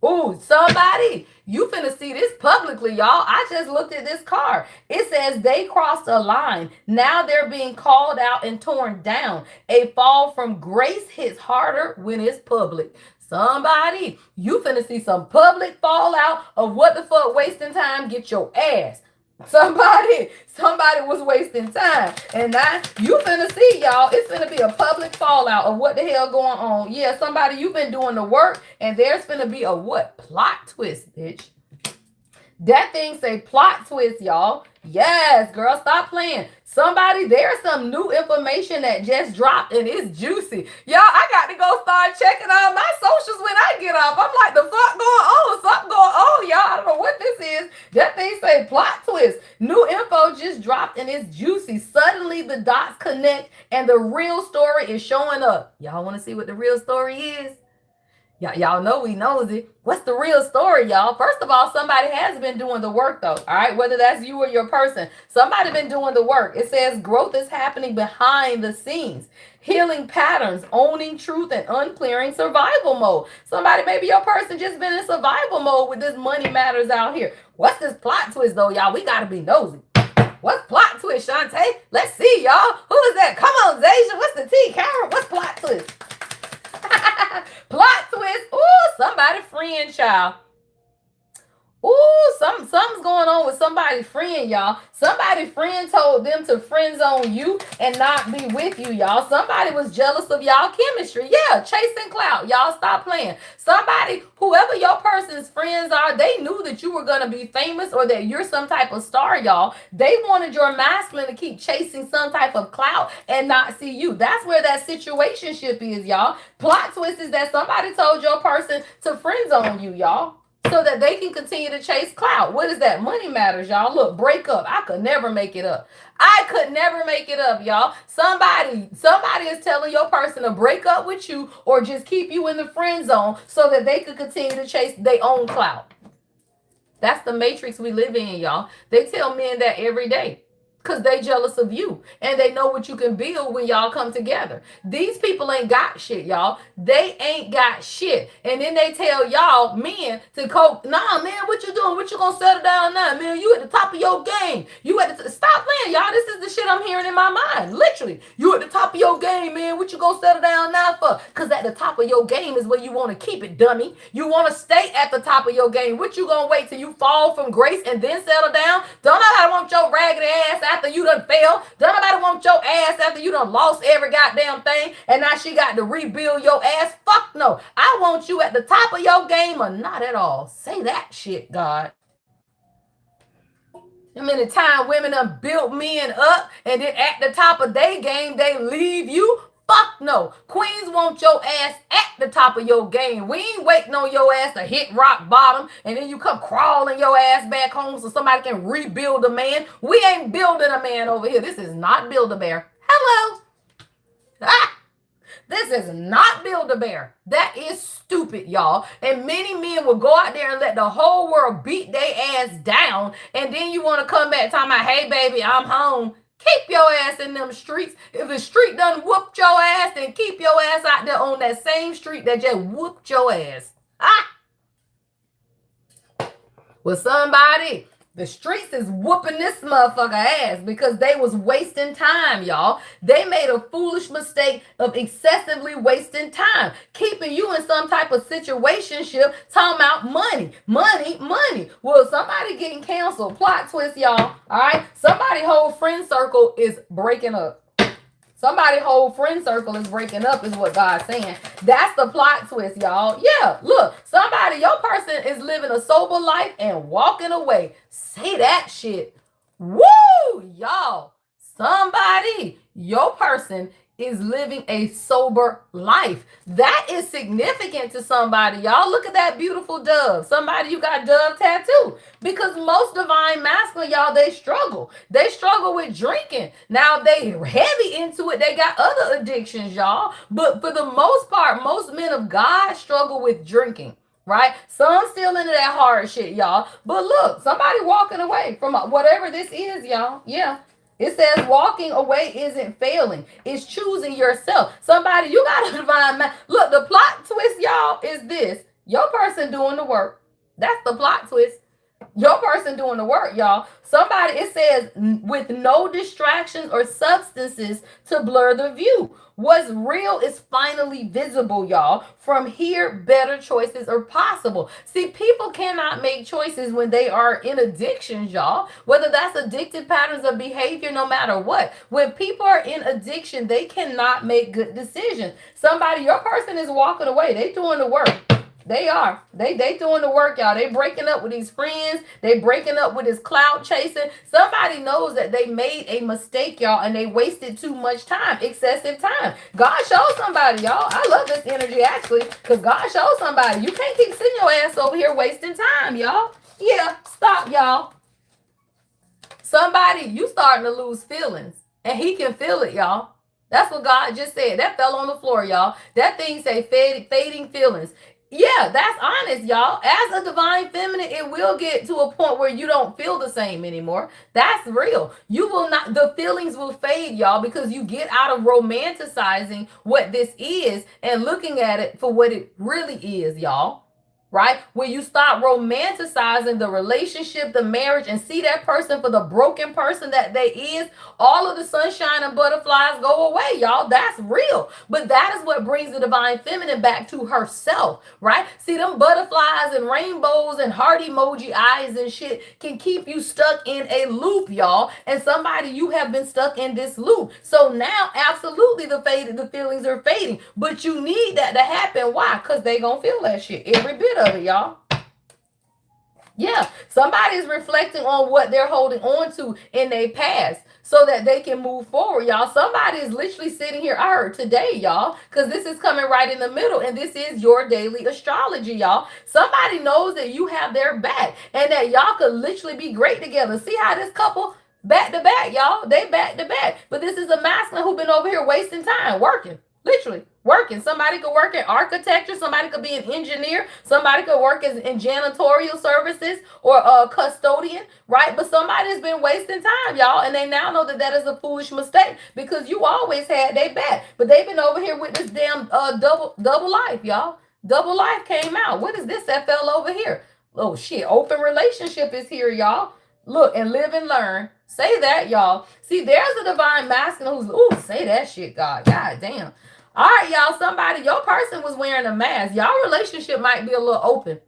S1: Ooh, somebody, you finna see this publicly, y'all. I just looked at this card. It says they crossed a line. Now they're being called out and torn down. A fall from grace hits harder when it's public. Somebody, you finna see some public fallout of what the fuck wasting time, get your ass. Somebody was wasting time. And now you finna see, y'all, it's finna be a public fallout of what the hell going on. Yeah, somebody, you've been doing the work and there's finna be a what? Plot twist, bitch. That thing say plot twist, y'all. Yes, girl, stop playing. Somebody, there's some new information that just dropped and it's juicy. Y'all, I got to go start checking out my socials when I get off. I'm like, the fuck going on? Something going on, y'all. I don't know what this is. That thing say plot twist. New info just dropped and it's juicy. Suddenly the dots connect and the real story is showing up. Y'all want to see what the real story is? Y'all know we nosy. What's the real story, y'all? First of all, somebody has been doing the work, though. All right, whether that's you or your person, somebody been doing the work. It says growth is happening behind the scenes. Healing patterns, owning truth, and unclearing survival mode. Somebody, maybe your person just been in survival mode with this money matters out here. What's this plot twist, though, y'all? We gotta be nosy. What's plot twist, Shantae? Let's see, y'all. Who is that? Come on, Zasia. What's the T? Karen, what's plot twist? Plot twist. Ooh, somebody friend, child. Ooh, something's going on with somebody's friend, y'all. Somebody's friend told them to friend zone you and not be with you, y'all. Somebody was jealous of y'all chemistry. Yeah, chasing clout. Y'all stop playing. Somebody, whoever your person's friends are, they knew that you were going to be famous or that you're some type of star, y'all. They wanted your masculine to keep chasing some type of clout and not see you. That's where that situationship is, y'all. Plot twist is that somebody told your person to friend zone you, y'all, so that they can continue to chase clout. What is that? Money matters, y'all. Look, break up. I could never make it up. I could never make it up, y'all. Somebody is telling your person to break up with you or just keep you in the friend zone so that they could continue to chase their own clout. That's the matrix we live in, y'all. They tell men that every day. Because they jealous of you. And they know what you can build when y'all come together. These people ain't got shit, y'all. They ain't got shit. And then they tell y'all, men, to cope. Nah, man, what you doing? What you gonna settle down now? Man, you at the top of your game. You at the stop playing, y'all. This is the shit I'm hearing in my mind. Literally. You at the top of your game, man. What you gonna settle down now for? Because at the top of your game is where you want to keep it, dummy. You want to stay at the top of your game. What you gonna wait till you fall from grace and then settle down? Don't nobody want your raggedy ass after you done failed. Don't nobody want your ass after you done lost every goddamn thing and now she got to rebuild your ass. Fuck no. I want you at the top of your game or not at all. Say that shit, God. How many times women done built men up and then at the top of their game they leave you? Fuck no. Queens want your ass at the top of your game. We ain't waiting on your ass to hit rock bottom and then you come crawling your ass back home so somebody can rebuild a man. We ain't building a man over here. This is not Build-A-Bear. Hello. Ah. This is not Build-A-Bear. That is stupid, y'all. And many men will go out there and let the whole world beat their ass down. And then you want to come back talking about, hey, baby, I'm home. Keep your ass in them streets. If the street done whooped your ass, then keep your ass out there on that same street that just whooped your ass. Ah! Well, somebody, the streets is whooping this motherfucker ass because they was wasting time, y'all. They made a foolish mistake of excessively wasting time, keeping you in some type of situationship, talking about money, money, money. Well, somebody getting canceled. Plot twist, y'all. All right? Somebody whole friend circle is breaking up. Somebody whole friend circle is breaking up is what God's saying. That's the plot twist, y'all. Yeah, look, somebody, your person is living a sober life and walking away. Say that shit. Woo, y'all. Somebody, your person is living a sober life. That is significant to somebody, y'all. Look at that beautiful dove. Somebody, you got dove tattoo. Because most divine masculine, y'all, they struggle. They struggle with drinking. Now, they heavy into it. They got other addictions, y'all. But for the most part, most men of God struggle with drinking. Right? Some still into that hard shit, y'all. But look, somebody walking away from whatever this is, y'all. Yeah. It says walking away isn't failing. It's choosing yourself. Somebody, you got a divine man. Look, the plot twist, y'all, is this. Your person doing the work. That's the plot twist. Your person doing the work, y'all. Somebody, it says, with no distractions or substances to blur the view. What's real is finally visible, y'all. From here, better choices are possible. See, people cannot make choices when they are in addictions, y'all. Whether that's addictive patterns of behavior, no matter what. When people are in addiction, they cannot make good decisions. Somebody, your person is walking away. They doing the work. They are. They doing the work, y'all. They breaking up with these friends. They breaking up with this clout chasing. Somebody knows that they made a mistake, y'all, and they wasted too much time, excessive time. God showed somebody, y'all. I love this energy, actually, because God showed somebody. You can't keep sitting your ass over here wasting time, y'all. Yeah, stop, y'all. Somebody, you starting to lose feelings, and he can feel it, y'all. That's what God just said. That fell on the floor, y'all. That thing say fading feelings. Yeah, that's honest, y'all. As a divine feminine, it will get to a point where you don't feel the same anymore. That's real. You will not, the feelings will fade, y'all, because you get out of romanticizing what this is and looking at it for what it really is, y'all. Right? When you stop romanticizing the relationship, the marriage, and see that person for the broken person that they is, all of the sunshine and butterflies go away, y'all. That's real. But that is what brings the divine feminine back to herself, right? See, them butterflies and rainbows and heart emoji eyes and shit can keep you stuck in a loop, y'all. And somebody, you have been stuck in this loop. So now, absolutely, the feelings are fading. But you need that to happen. Why? Because they gonna feel that shit. Every bit of it, y'all. Yeah, somebody's reflecting on what they're holding on to in their past so that they can move forward, y'all. Somebody is literally sitting here, I heard today, y'all, because this is coming right in the middle, and this is your daily astrology, y'all. Somebody knows that you have their back and that y'all could literally be great together. See how this couple back to back, y'all? They back to back. But this is a masculine who been over here wasting time working. Literally working. Somebody could work in architecture. Somebody could be an engineer. Somebody could work in janitorial services or a custodian, right? But somebody's been wasting time, y'all, and they now know that that is a foolish mistake because you always had their back. But they've been over here with this damn double life, y'all. Double life came out. What is this that fell over here? Oh shit! Open relationship is here, y'all. Look and live and learn. Say that, y'all. See, there's a divine masculine who's, ooh, say that shit, God. God damn. All right, y'all, somebody, your person was wearing a mask. Y'all relationship might be a little open.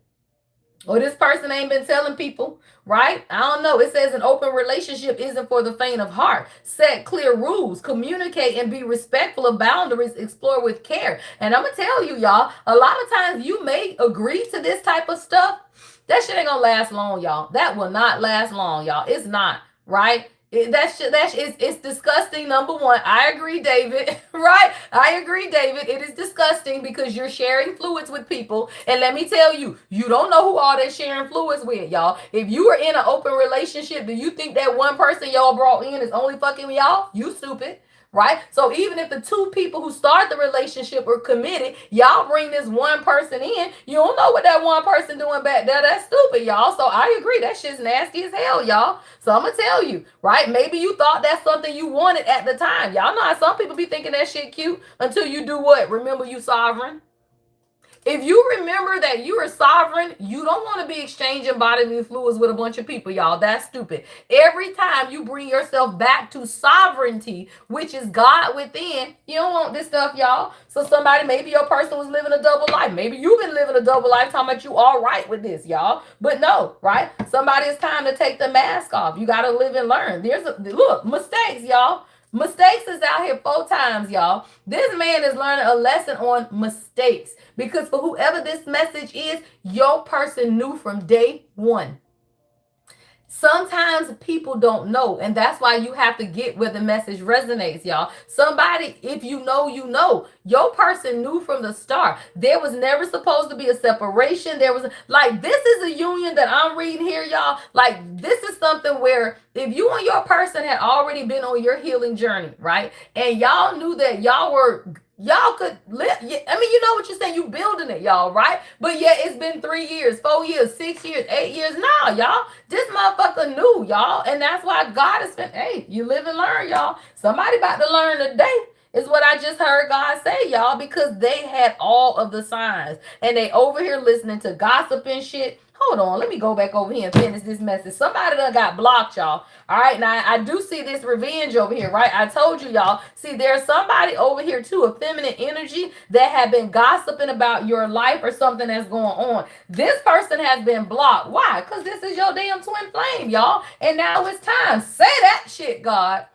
S1: Or this person ain't been telling people, right? I don't know. It says an open relationship isn't for the faint of heart. Set clear rules, communicate, and be respectful of boundaries. Explore with care. And I'm going to tell you, y'all, a lot of times you may agree to this type of stuff. That shit ain't going to last long, y'all. That will not last long, y'all. It's not, right? It's disgusting. Number one, I agree, David. Right? I agree, David. It is disgusting because you're sharing fluids with people, and let me tell you, you don't know who all they're sharing fluids with, y'all. If you are in an open relationship, do you think that one person y'all brought in is only fucking y'all? You stupid. Right? So even if the two people who start the relationship are committed, y'all bring this one person in, you don't know what that one person doing back there. That's stupid, y'all. So I agree. That shit's nasty as hell, y'all. So I'm going to tell you, right? Maybe you thought that's something you wanted at the time. Y'all know how some people be thinking that shit cute until you do what? Remember you sovereign. If you remember that you are sovereign, you don't want to be exchanging bodily fluids with a bunch of people, y'all. That's stupid. Every time you bring yourself back to sovereignty, which is God within, you don't want this stuff, y'all. So somebody, maybe your person was living a double life. Maybe you've been living a double life talking about you all right with this, y'all. But no, right? Somebody, it's time to take the mask off. You got to live and learn. Look, mistakes, y'all. Mistakes is out here 4 times, y'all. This man is learning a lesson on mistakes because for whoever this message is, your person knew from day one. Sometimes people don't know, and that's why you have to get where the message resonates, y'all. Somebody, if you know, you know. Your person knew from the start. There was never supposed to be a separation. There was like this is a union that I'm reading here, y'all. Like this is something where if you and your person had already been on your healing journey, right? And y'all knew that y'all could live. I mean, you know what you're saying. You building it, y'all, right? But yeah, it's been 3 years, 4 years, 6 years, 8 years. Nah, y'all, this motherfucker knew, y'all, and that's why God has been. Hey, you live and learn, y'all. Somebody about to learn today. Is what I just heard God say, y'all, because they had all of the signs and they over here listening to gossip and shit. Hold on, let me go back over here and finish this message. Somebody done got blocked, y'all. All right, now I do see this revenge over here, right? I told you, y'all. See, there's somebody over here too, a feminine energy that have been gossiping about your life or something that's going on. This person has been blocked. Why? Because this is your damn twin flame, y'all. And now it's time. Say that shit, God.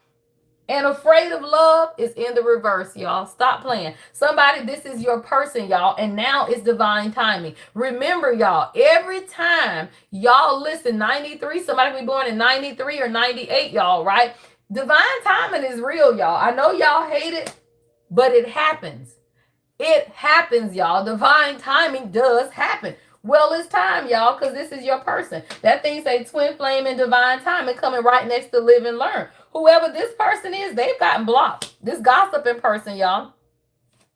S1: And afraid of love is in the reverse, y'all. Stop playing. Somebody, this is your person, y'all. And now it's divine timing. Remember, y'all, every time y'all listen, 93, somebody be born in 93 or 98, y'all, right? Divine timing is real, y'all. I know y'all hate it, but it happens. It happens, y'all. Divine timing does happen. Well, it's time, y'all, because this is your person. That thing say twin flame and divine timing coming right next to live and learn. Whoever this person is, they've gotten blocked. This gossiping person, y'all.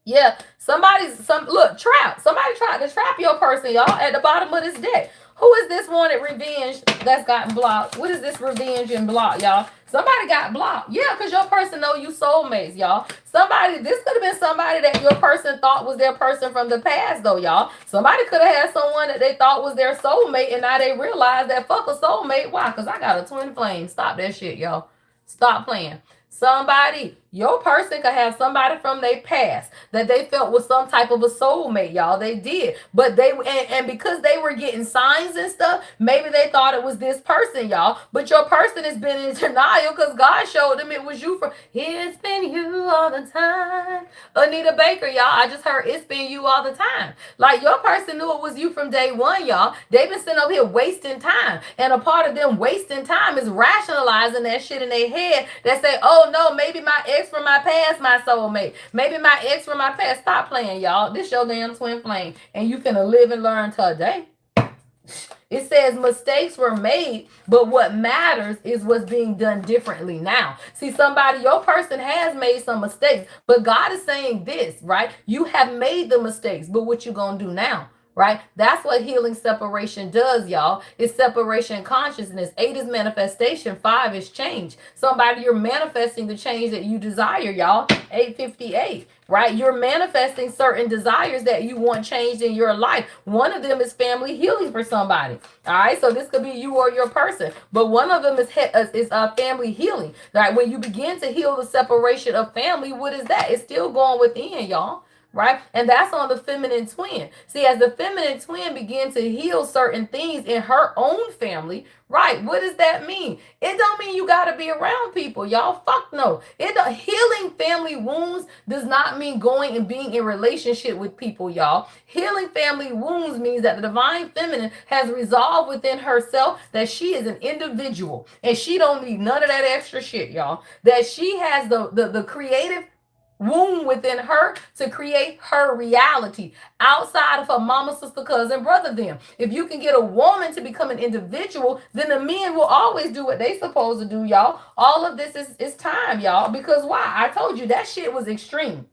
S1: Yeah, look, trap. Somebody tried to trap your person, y'all, at the bottom of this deck. Who is this wanted revenge that's gotten blocked? What is this revenge and block, y'all? Somebody got blocked. Yeah, because your person know you soulmates, y'all. This could have been somebody that your person thought was their person from the past, though, y'all. Somebody could have had someone that they thought was their soulmate, and now they realize that fuck a soulmate. Why? Because I got a twin flame. Stop that shit, y'all. Stop playing. Somebody, your person could have somebody from their past that they felt was some type of a soulmate, y'all. They did. But and because they were getting signs and stuff, maybe they thought it was this person, y'all. But your person has been in denial because God showed them it was you it's been you all the time. Anita Baker, y'all, I just heard it's been you all the time. Like your person knew it was you from day one, y'all. They've been sitting over here wasting time. And a part of them wasting time is rationalizing that shit in their head that say, oh no, maybe my ex from my past, my soulmate. Maybe my ex from my past. Stop playing, y'all. This your damn twin flame. And you finna live and learn today. It says mistakes were made, but what matters is what's being done differently now. See, your person has made some mistakes, but God is saying this, right? You have made the mistakes, but what you gonna do now? Right? That's what healing separation does, y'all. It's separation consciousness. 8 is manifestation. 5 is change. Somebody, you're manifesting the change that you desire, y'all. 858, right? You're manifesting certain desires that you want changed in your life. One of them is family healing for somebody. All right, so this could be you or your person, but one of them is family healing. Right? When you begin to heal the separation of family, what is that? It's still going within, y'all. Right? And that's on the feminine twin. See, as the feminine twin begins to heal certain things in her own family, right? What does that mean? It don't mean you got to be around people, y'all. Fuck no. Healing family wounds does not mean going and being in relationship with people, y'all. Healing family wounds means that the divine feminine has resolved within herself that she is an individual and she don't need none of that extra shit, y'all. That she has the creative womb within her to create her reality outside of her mama, sister, cousin, brother them. If you can get a woman to become an individual, then the men will always do what they supposed to do, y'all. All of this is time, y'all. Because why? I told you that shit was extreme.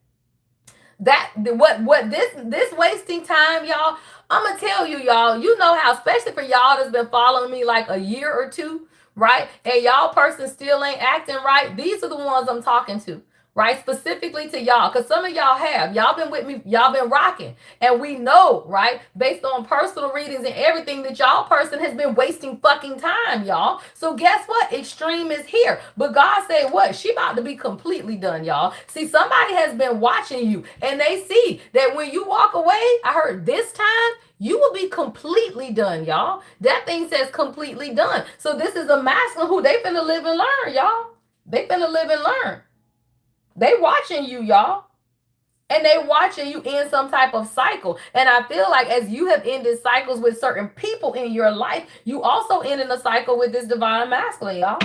S1: This wasting time, y'all. I'm gonna tell you, y'all. You know how, especially for y'all that's been following me like a year or two, right? And y'all person still ain't acting right. These are the ones I'm talking to. Right? Specifically to y'all, because some of y'all been with me, y'all been rocking. And we know, right, based on personal readings and everything, that y'all person has been wasting fucking time, y'all. So guess what? Extreme is here. But God said what? She about to be completely done, y'all. See, somebody has been watching you and they see that when you walk away, I heard this time, you will be completely done, y'all. That thing says completely done. So this is a masculine who they finna live and learn, y'all. They finna live and learn. They watching you, y'all. And they watching you in some type of cycle. And I feel like as you have ended cycles with certain people in your life, you also ending a cycle with this divine masculine, y'all.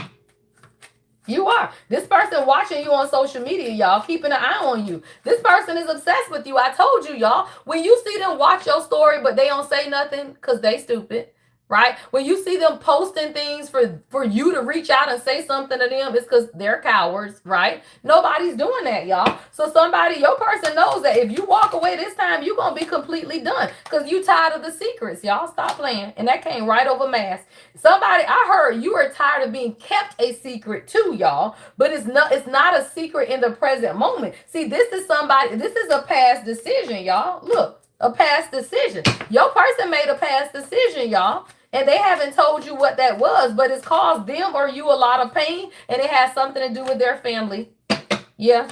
S1: You are. This person watching you on social media, y'all, keeping an eye on you. This person is obsessed with you. I told you, y'all. When you see them watch your story, but they don't say nothing because they stupid, right? When you see them posting things for you to reach out and say something to them, it's because they're cowards, right? Nobody's doing that, y'all. So somebody, your person knows that if you walk away this time, you're going to be completely done because you tired of the secrets, y'all. Stop playing. And that came right over mask. Somebody, I heard you are tired of being kept a secret too, y'all. But it's not a secret in the present moment. See, this is a past decision, y'all. Look, a past decision. Your person made a past decision, y'all. And they haven't told you what that was, but it's caused them or you a lot of pain, and it has something to do with their family. Yeah.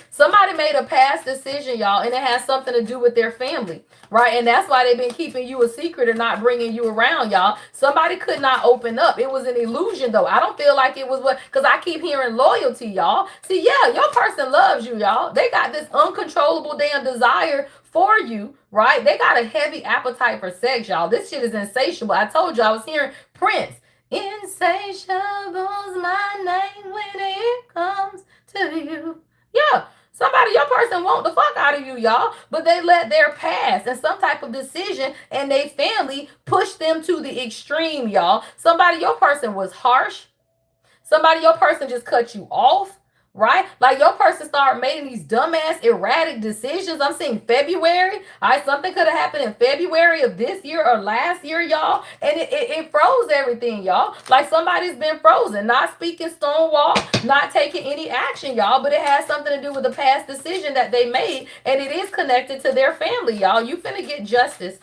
S1: Somebody made a past decision, y'all, and it has something to do with their family, right? And that's why they've been keeping you a secret and not bringing you around, y'all. Somebody could not open up. It was an illusion, though. I don't feel like it was because I keep hearing loyalty, y'all. See, yeah, your person loves you, y'all. They got this uncontrollable damn desire for you, right? They got a heavy appetite for sex, y'all. This shit is insatiable. I told you I was hearing Prince. Insatiable's my name when it comes to you. Yeah. Somebody, your person want the fuck out of you, y'all, but they let their past and some type of decision and they family push them to the extreme, y'all. Somebody, your person was harsh. Somebody, your person just cut you off, right? Like your person started making these dumbass, erratic decisions. I'm seeing February. All right, something could have happened in February of this year or last year, y'all. And it froze everything, y'all. Like somebody's been frozen, not speaking stonewall, not taking any action, y'all. But it has something to do with the past decision that they made. And it is connected to their family, y'all. You finna get justice.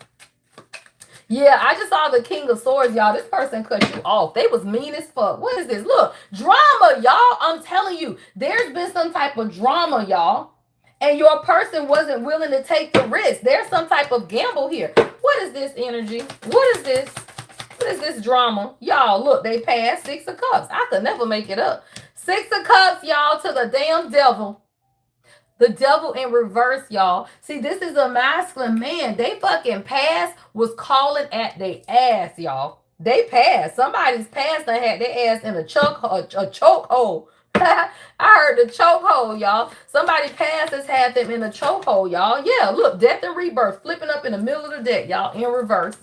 S1: Yeah, I just saw the King of Swords, y'all. This person cut you off. They was mean as fuck. What is this? Look, drama, y'all. I'm telling you, there's been some type of drama, y'all. And your person wasn't willing to take the risk. There's some type of gamble here. What is this energy? What is this? What is this drama? Y'all, look, they passed 6 of Cups. I could never make it up. 6 of Cups, y'all, to the damn devil. The devil in reverse, y'all. See, this is a masculine man. They fucking past was calling at their ass, y'all. They passed. Somebody's past done had their ass in a chokehold. I heard the chokehold, y'all. Somebody past has had them in a chokehold, y'all. Yeah, look, death and rebirth flipping up in the middle of the deck, y'all, in reverse.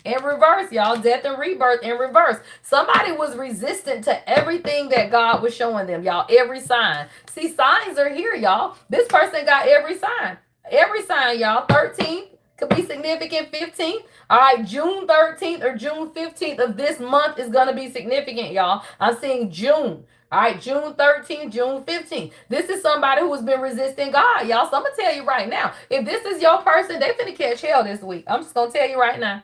S1: In reverse, y'all. Death and rebirth in reverse. Somebody was resistant to everything that God was showing them, y'all. Every sign. See, signs are here, y'all. This person got every sign. Every sign, y'all. 13th could be significant. 15th. All right, June 13th or June 15th of this month is going to be significant, y'all. I'm seeing June. All right, June 13th, June 15th. This is somebody who has been resisting God, y'all. So I'm going to tell you right now, if this is your person, they finna catch hell this week. I'm just going to tell you right now.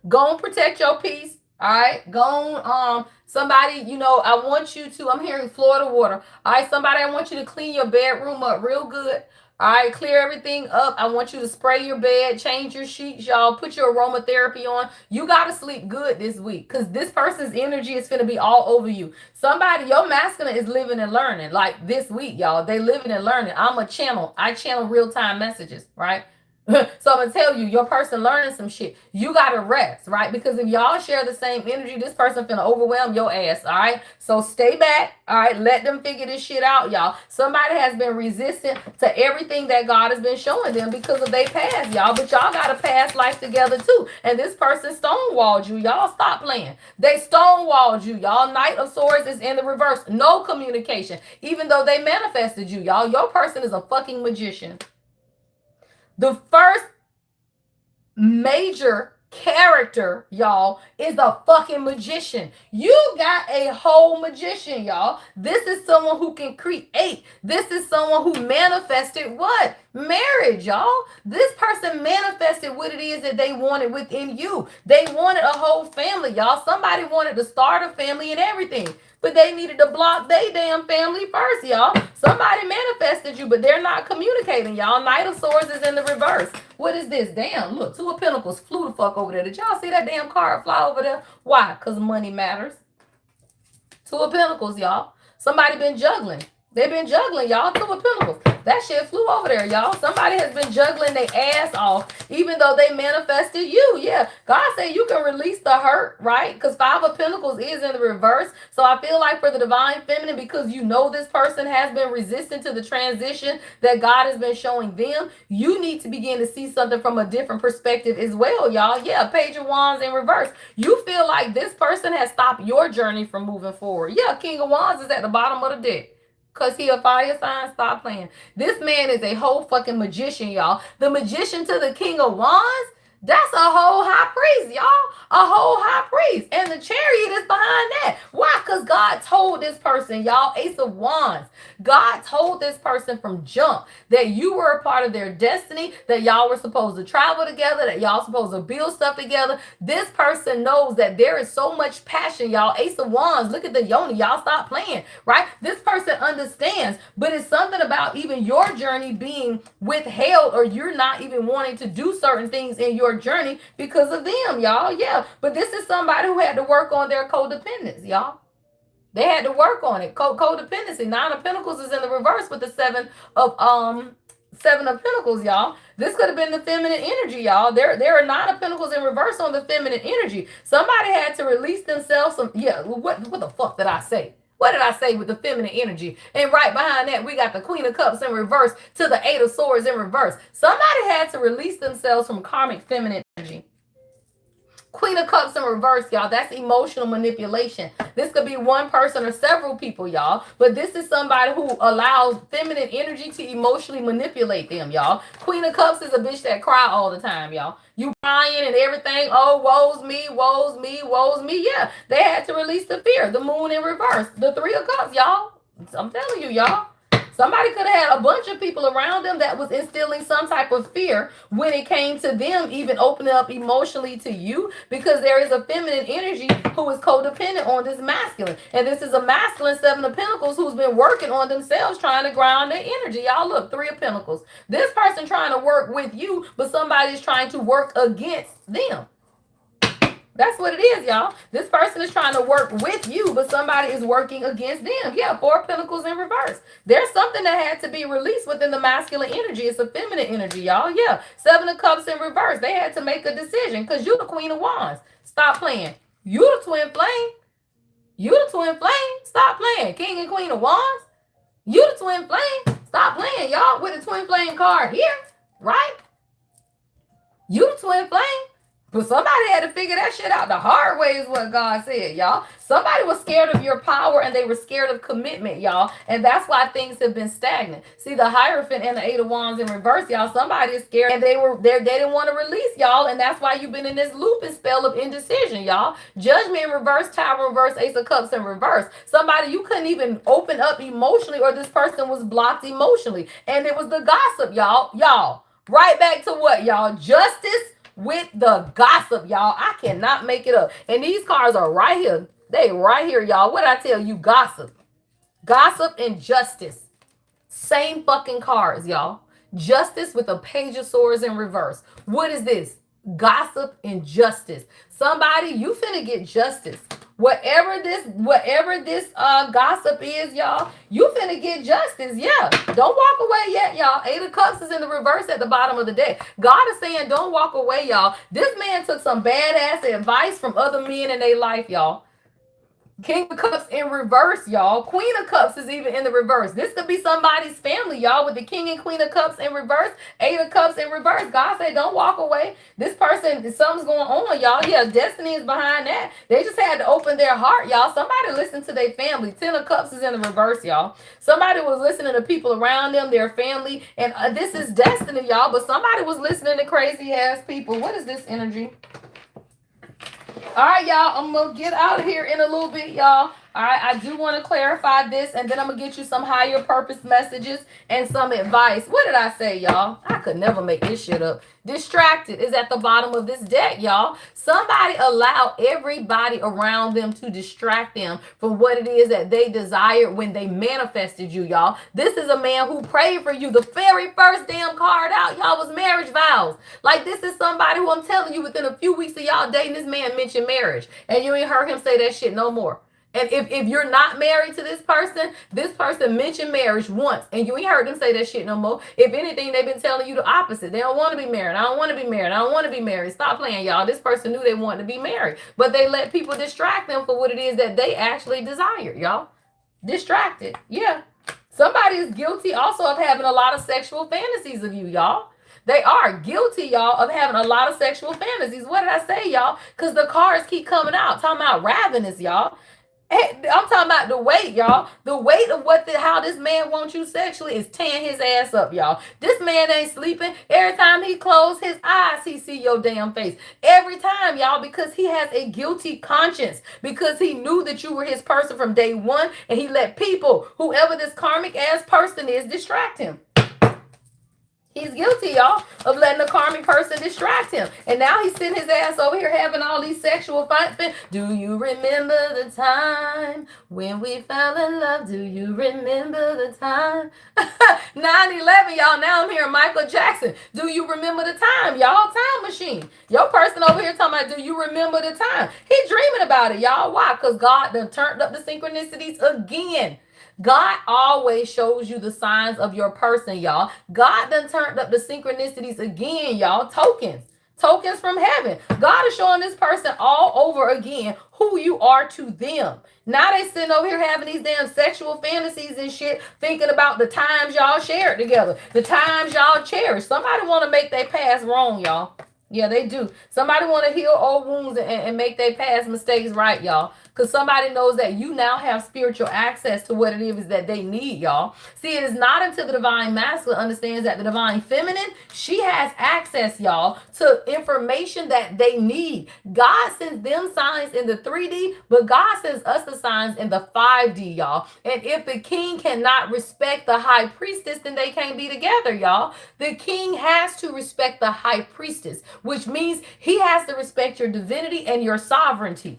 S1: Go and protect your peace. All right. Go on. Somebody, I want you to, I'm hearing Florida water. All right. Somebody, I want you to clean your bedroom up real good. All right. Clear everything up. I want you to spray your bed, change your sheets, y'all. Put your aromatherapy on. You got to sleep good this week because this person's energy is going to be all over you. Somebody, your masculine is living and learning. Like this week, y'all. They living and learning. I channel real-time messages, right? So I'm gonna tell you, your person learning some shit. You gotta rest, right? Because if y'all share the same energy, this person finna overwhelm your ass. All right. So stay back. All right. Let them figure this shit out, y'all. Somebody has been resistant to everything that God has been showing them because of their past, y'all. But y'all got a past life together too. And this person stonewalled you, y'all. Stop playing. They stonewalled you, y'all. Knight of Swords is in the reverse. No communication, even though they manifested you, y'all. Your person is a fucking magician. The first major character, y'all, is a fucking magician. You got a whole magician, y'all. This is someone who can create. This is someone who manifested what? Marriage, y'all. This person manifested what it is that they wanted within you. They wanted a whole family, y'all. Somebody wanted to start a family and everything. But they needed to block their damn family first, y'all. Somebody manifested you, but they're not communicating, y'all. Knight of Swords is in the reverse. What is this? Damn, look, 2 of Pentacles flew the fuck over there. Did y'all see that damn card fly over there? Why? Because money matters. 2 of Pentacles, y'all. Somebody been juggling. They've been juggling, y'all. Two of Pentacles. That shit flew over there, y'all. Somebody has been juggling their ass off, even though they manifested you. Yeah. God said you can release the hurt, right? Because Five of Pentacles is in the reverse. So I feel like for the Divine Feminine, because you know this person has been resistant to the transition that God has been showing them, you need to begin to see something from a different perspective as well, y'all. Yeah. Page of Wands in reverse. You feel like this person has stopped your journey from moving forward. Yeah. King of Wands is at the bottom of the deck. Cause he a fire sign, stop playing. This man is a whole fucking magician, y'all. The magician to the King of Wands, that's a whole high priest, y'all. A whole high priest. And the chariot is behind that. Why? Because God told this person, y'all, Ace of Wands. God told this person from jump that you were a part of their destiny, that y'all were supposed to travel together, that y'all supposed to build stuff together. This person knows that there is so much passion, y'all. Ace of Wands, look at the yoni. Y'all stop playing, right? This person understands, but it's something about even your journey being withheld, or you're not even wanting to do certain things in your journey because of them, y'all. Yeah, but this is somebody who had to work on their codependence, y'all. They had to work on it. Codependency. Nine of Pentacles is in the reverse with the Seven of Pentacles, y'all. This could have been the feminine energy, y'all. There are Nine of Pentacles in reverse on the feminine energy. Somebody had to release themselves. What the fuck did I say? What did I say with the feminine energy? And right behind that, we got the Queen of Cups in reverse to the Eight of Swords in reverse. Somebody had to release themselves from karmic feminine energy. Queen of Cups in reverse, y'all. That's emotional manipulation. This could be one person or several people, y'all. But this is somebody who allows feminine energy to emotionally manipulate them, y'all. Queen of Cups is a bitch that cry all the time, y'all. You crying and everything. Oh, woe's me, woe's me, woe's me. Yeah, they had to release the fear. The Moon in reverse. The Three of Cups, y'all. I'm telling you, y'all. Somebody could have had a bunch of people around them that was instilling some type of fear when it came to them even opening up emotionally to you, because there is a feminine energy who is codependent on this masculine. And this is a masculine Seven of Pentacles who's been working on themselves, trying to ground their energy. Y'all look, Three of Pentacles. This person trying to work with you, but somebody's trying to work against them. That's what it is, y'all. This person is trying to work with you, but somebody is working against them. Yeah, Four of Pentacles in reverse. There's something that had to be released within the masculine energy. It's a feminine energy, y'all. Yeah, Seven of Cups in reverse. They had to make a decision because you the Queen of Wands. Stop playing. You the Twin Flame. You the Twin Flame. Stop playing. King and Queen of Wands. You the Twin Flame. Stop playing, y'all, with the Twin Flame card here, right? You the Twin Flame. But somebody had to figure that shit out the hard way, is what God said, y'all. Somebody was scared of your power and they were scared of commitment, y'all. And that's why things have been stagnant. See, the Hierophant and the Eight of Wands in reverse, y'all. Somebody is scared and they didn't want to release, y'all. And that's why you've been in this loop and spell of indecision, y'all. Judgment in reverse, Tower in reverse, Ace of Cups in reverse. Somebody you couldn't even open up emotionally, or this person was blocked emotionally. And it was the gossip, y'all. Y'all, right back to what, y'all? Justice with the gossip, y'all. I cannot make it up. And these cards are right here. They right here, y'all. What did I tell you? Gossip. Gossip and justice. Same fucking cards, y'all. Justice with a Page of Swords in reverse. What is this? Gossip and justice. Somebody, you finna get justice. Whatever this gossip is, y'all, you finna get justice. Yeah. Don't walk away yet, y'all. Eight of Cups is in the reverse at the bottom of the deck. God is saying, don't walk away, y'all. This man took some badass advice from other men in their life, y'all. King of Cups in reverse, y'all. Queen of Cups is even in the reverse. This could be somebody's family, y'all, with the King and Queen of Cups in reverse, Eight of Cups in reverse. God said, don't walk away. This person, something's going on, y'all. Yeah, destiny is behind that. They just had to open their heart, y'all. Somebody listened to their family. Ten of Cups is in the reverse, y'all. Somebody was listening to people around them, their family, and this is destiny, y'all, but somebody was listening to crazy-ass people. What is this energy? All right, y'all, I'm going to get out of here in a little bit, y'all. All right, I do want to clarify this, and then I'm going to get you some higher purpose messages and some advice. What did I say, y'all? I could never make this shit up. Distracted is at the bottom of this deck, y'all. Somebody allow everybody around them to distract them from what it is that they desired when they manifested you, y'all. This is a man who prayed for you. The very first damn card out, y'all, was marriage vows. Like, this is somebody who, I'm telling you, within a few weeks of y'all dating, this man mentioned marriage, and you ain't heard him say that shit no more. And if you're not married to this person mentioned marriage once, and you ain't heard them say that shit no more. If anything, they've been telling you the opposite. They don't want to be married. I don't want to be married. I don't want to be married. Stop playing, y'all. This person knew they wanted to be married, but they let people distract them for what it is that they actually desire, y'all. Distracted. Yeah. Somebody is guilty also of having a lot of sexual fantasies of you, y'all. They are guilty, y'all, of having a lot of sexual fantasies. What did I say, y'all? Because the cards keep coming out, talking about ravenous, y'all. I'm talking about the weight, y'all. The weight of how this man wants you sexually is tearing his ass up, y'all. This man ain't sleeping. Every time he closes his eyes, he see your damn face. Every time, y'all, because he has a guilty conscience. Because he knew that you were his person from day one, and he let people, whoever this karmic ass person is, distract him. He's guilty, y'all, of letting a karmic person distract him. And now he's sitting his ass over here having all these sexual fights. Do you remember the time when we fell in love? Do you remember the time? 9/11, y'all. Now I'm hearing Michael Jackson. Do you remember the time, y'all? Time machine. Your person over here talking about, do you remember the time? He dreaming about it, y'all. Why? Because God done turned up the synchronicities again. God always shows you the signs of your person, y'all. God done turned up the synchronicities again, y'all. Tokens. Tokens from heaven. God is showing this person all over again who you are to them. Now they sitting over here having these damn sexual fantasies and shit, thinking about the times y'all shared together, the times y'all cherished. Somebody want to make their past wrong, y'all. Yeah, they do. Somebody want to heal old wounds and make their past mistakes right, y'all. Because somebody knows that you now have spiritual access to what it is that they need, y'all. See, it is not until the divine masculine understands that the divine feminine, she has access, y'all, to information that they need. God sends them signs in the 3D, but God sends us the signs in the 5D, y'all. And if the king cannot respect the high priestess, then they can't be together, y'all. The king has to respect the high priestess, which means he has to respect your divinity and your sovereignty.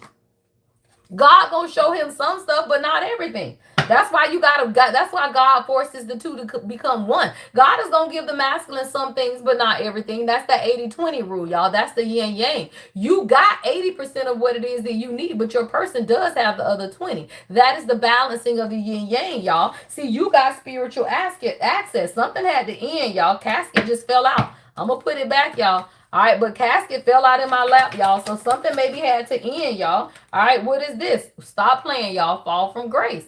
S1: God gonna show him some stuff, but not everything. That's why that's why God forces the two to become one. God is gonna give the masculine some things, but not everything. That's the 80-20 rule, y'all. That's the yin yang. You got 80% of what it is that you need, but your person does have the other 20. That is the balancing of the yin yang, y'all. See, you got spiritual access. Something had to end, y'all. Casket just fell out. I'm gonna put it back, y'all. All right, but casket fell out in my lap, y'all. So something maybe had to end, y'all. All right, what is this? Stop playing, y'all. Fall from grace.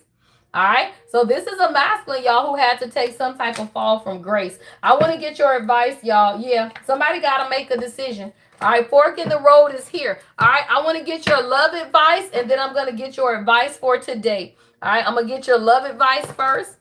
S1: All right, so this is a masculine, y'all, who had to take some type of fall from grace. I want to get your advice, y'all. Yeah, somebody got to make a decision. All right, fork in the road is here. All right, I want to get your love advice, and then I'm going to get your advice for today. All right, I'm going to get your love advice first.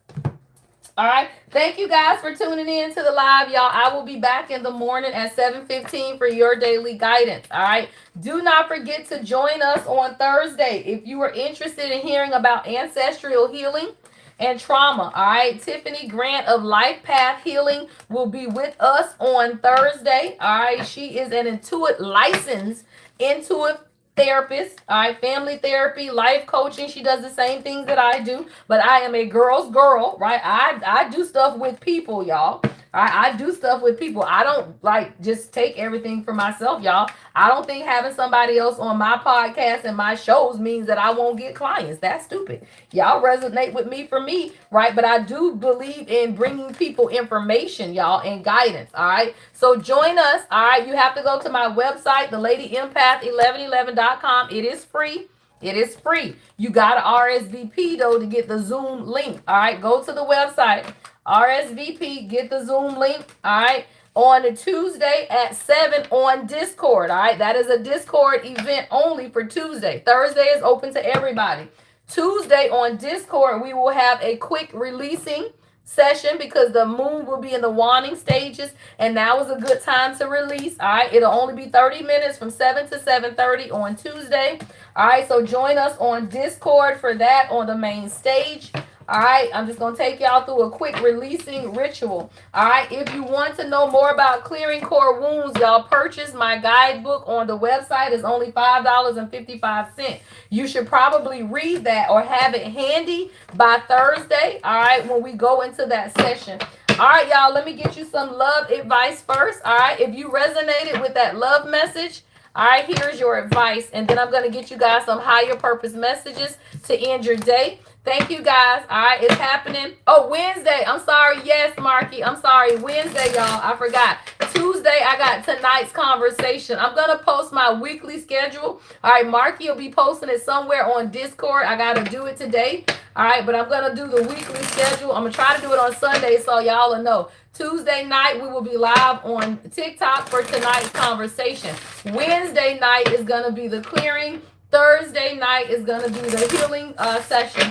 S1: All right. Thank you guys for tuning in to the live, y'all. I will be back in the morning at 7:15 for your daily guidance. All right. Do not forget to join us on Thursday if you are interested in hearing about ancestral healing and trauma. All right. Tiffany Grant of Life Path Healing will be with us on Thursday. All right. She is an licensed intuitive therapist, all right, family therapy, life coaching. She does the same things that I do, but I am a girl's girl, right? I do stuff with people, y'all. I do stuff with people. I don't like just take everything for myself, y'all. I don't think having somebody else on my podcast and my shows means that I won't get clients. That's stupid. Y'all resonate with me for me, right? But I do believe in bringing people information, y'all, and guidance, all right? So join us, all right? You have to go to my website, thelady-empath1111.com. It is free. It is free. You got to RSVP, though, to get the Zoom link, all right? Go to the website. RSVP, get the Zoom link, all right, on a Tuesday at 7 on Discord, all right? That is a Discord event only for Tuesday. Thursday is open to everybody. Tuesday on Discord, we will have a quick releasing session because the moon will be in the waning stages, and now is a good time to release, all right? It'll only be 30 minutes from 7 to 7:30 on Tuesday, all right? So join us on Discord for that on the main stage. All right, I'm just going to take y'all through a quick releasing ritual. All right, if you want to know more about clearing core wounds, y'all purchase my guidebook on the website. It's only $5.55. You should probably read that or have it handy by Thursday, all right, when we go into that session. All right, y'all, let me get you some love advice first. All right, if you resonated with that love message, All right, here's your advice. And then I'm going to get you guys some higher purpose messages to end your day. Thank you guys. All right, it's happening. Oh, Wednesday. I'm sorry. Yes, Marky. I'm sorry. Wednesday, y'all. I forgot. Tuesday, I got tonight's conversation. I'm going to post my weekly schedule. All right, Marky will be posting it somewhere on Discord. I got to do it today. All right, but I'm going to do the weekly schedule. I'm going to try to do it on Sunday so y'all will know. Tuesday night, we will be live on TikTok for tonight's conversation. Wednesday night is going to be the clearing. Thursday night is going to be the healing session.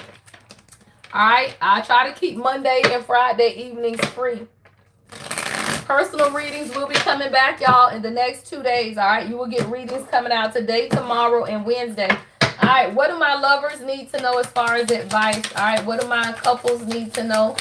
S1: All right, I try to keep Monday and Friday evenings free. Personal readings will be coming back, y'all, in the next 2 days. All right, you will get readings coming out today, tomorrow, and Wednesday. All right, what do my lovers need to know as far as advice? All right, what do my couples need to know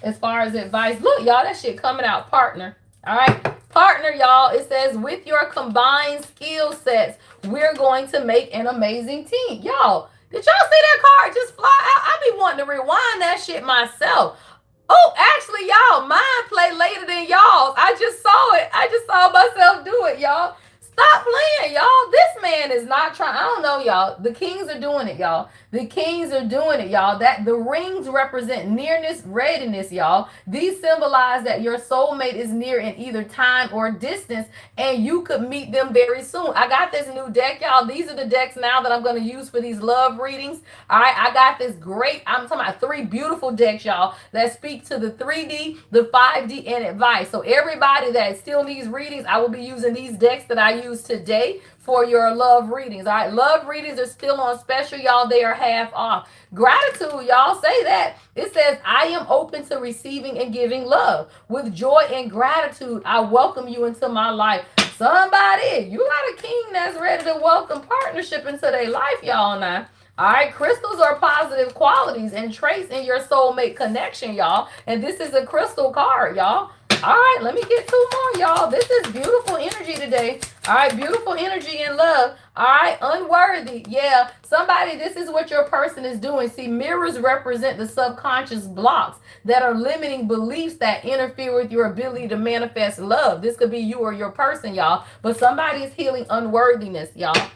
S1: as far as advice? Look, y'all, that shit coming out, partner. All right, partner, y'all. It says, with your combined skill sets, we're going to make an amazing team. Y'all, did y'all see that card just fly out? I be wanting to rewind that shit myself. Oh, actually, y'all, mine play later than y'all's. I just saw it. I just saw myself do it, y'all. Stop playing, y'all. This man is not trying. I don't know, y'all. The kings are doing it, y'all. The kings are doing it, y'all. That the rings represent nearness, readiness, y'all. These symbolize that your soulmate is near in either time or distance, and you could meet them very soon. I got this new deck, y'all. These are the decks now that I'm going to use for these love readings. All right, I got this great, I'm talking about 3 beautiful decks, y'all, that speak to the 3D, the 5D, and advice. So everybody that still needs readings, I will be using these decks that I use today for your love readings. All right, love readings are still on special, y'all. They are half off. Gratitude, y'all, say that. It says, I am open to receiving and giving love. With joy and gratitude, I welcome you into my life. Somebody, you got a king that's ready to welcome partnership into their life, y'all, now. All right, crystals are positive qualities and traits in your soulmate connection, y'all. And this is a crystal card, y'all. All right, let me get 2 more, y'all. This is beautiful energy today. All right, beautiful energy and love. All right, unworthy. Yeah, somebody, this is what your person is doing. See, mirrors represent the subconscious blocks that are limiting beliefs that interfere with your ability to manifest love. This could be you or your person, y'all. But somebody is healing unworthiness, y'all.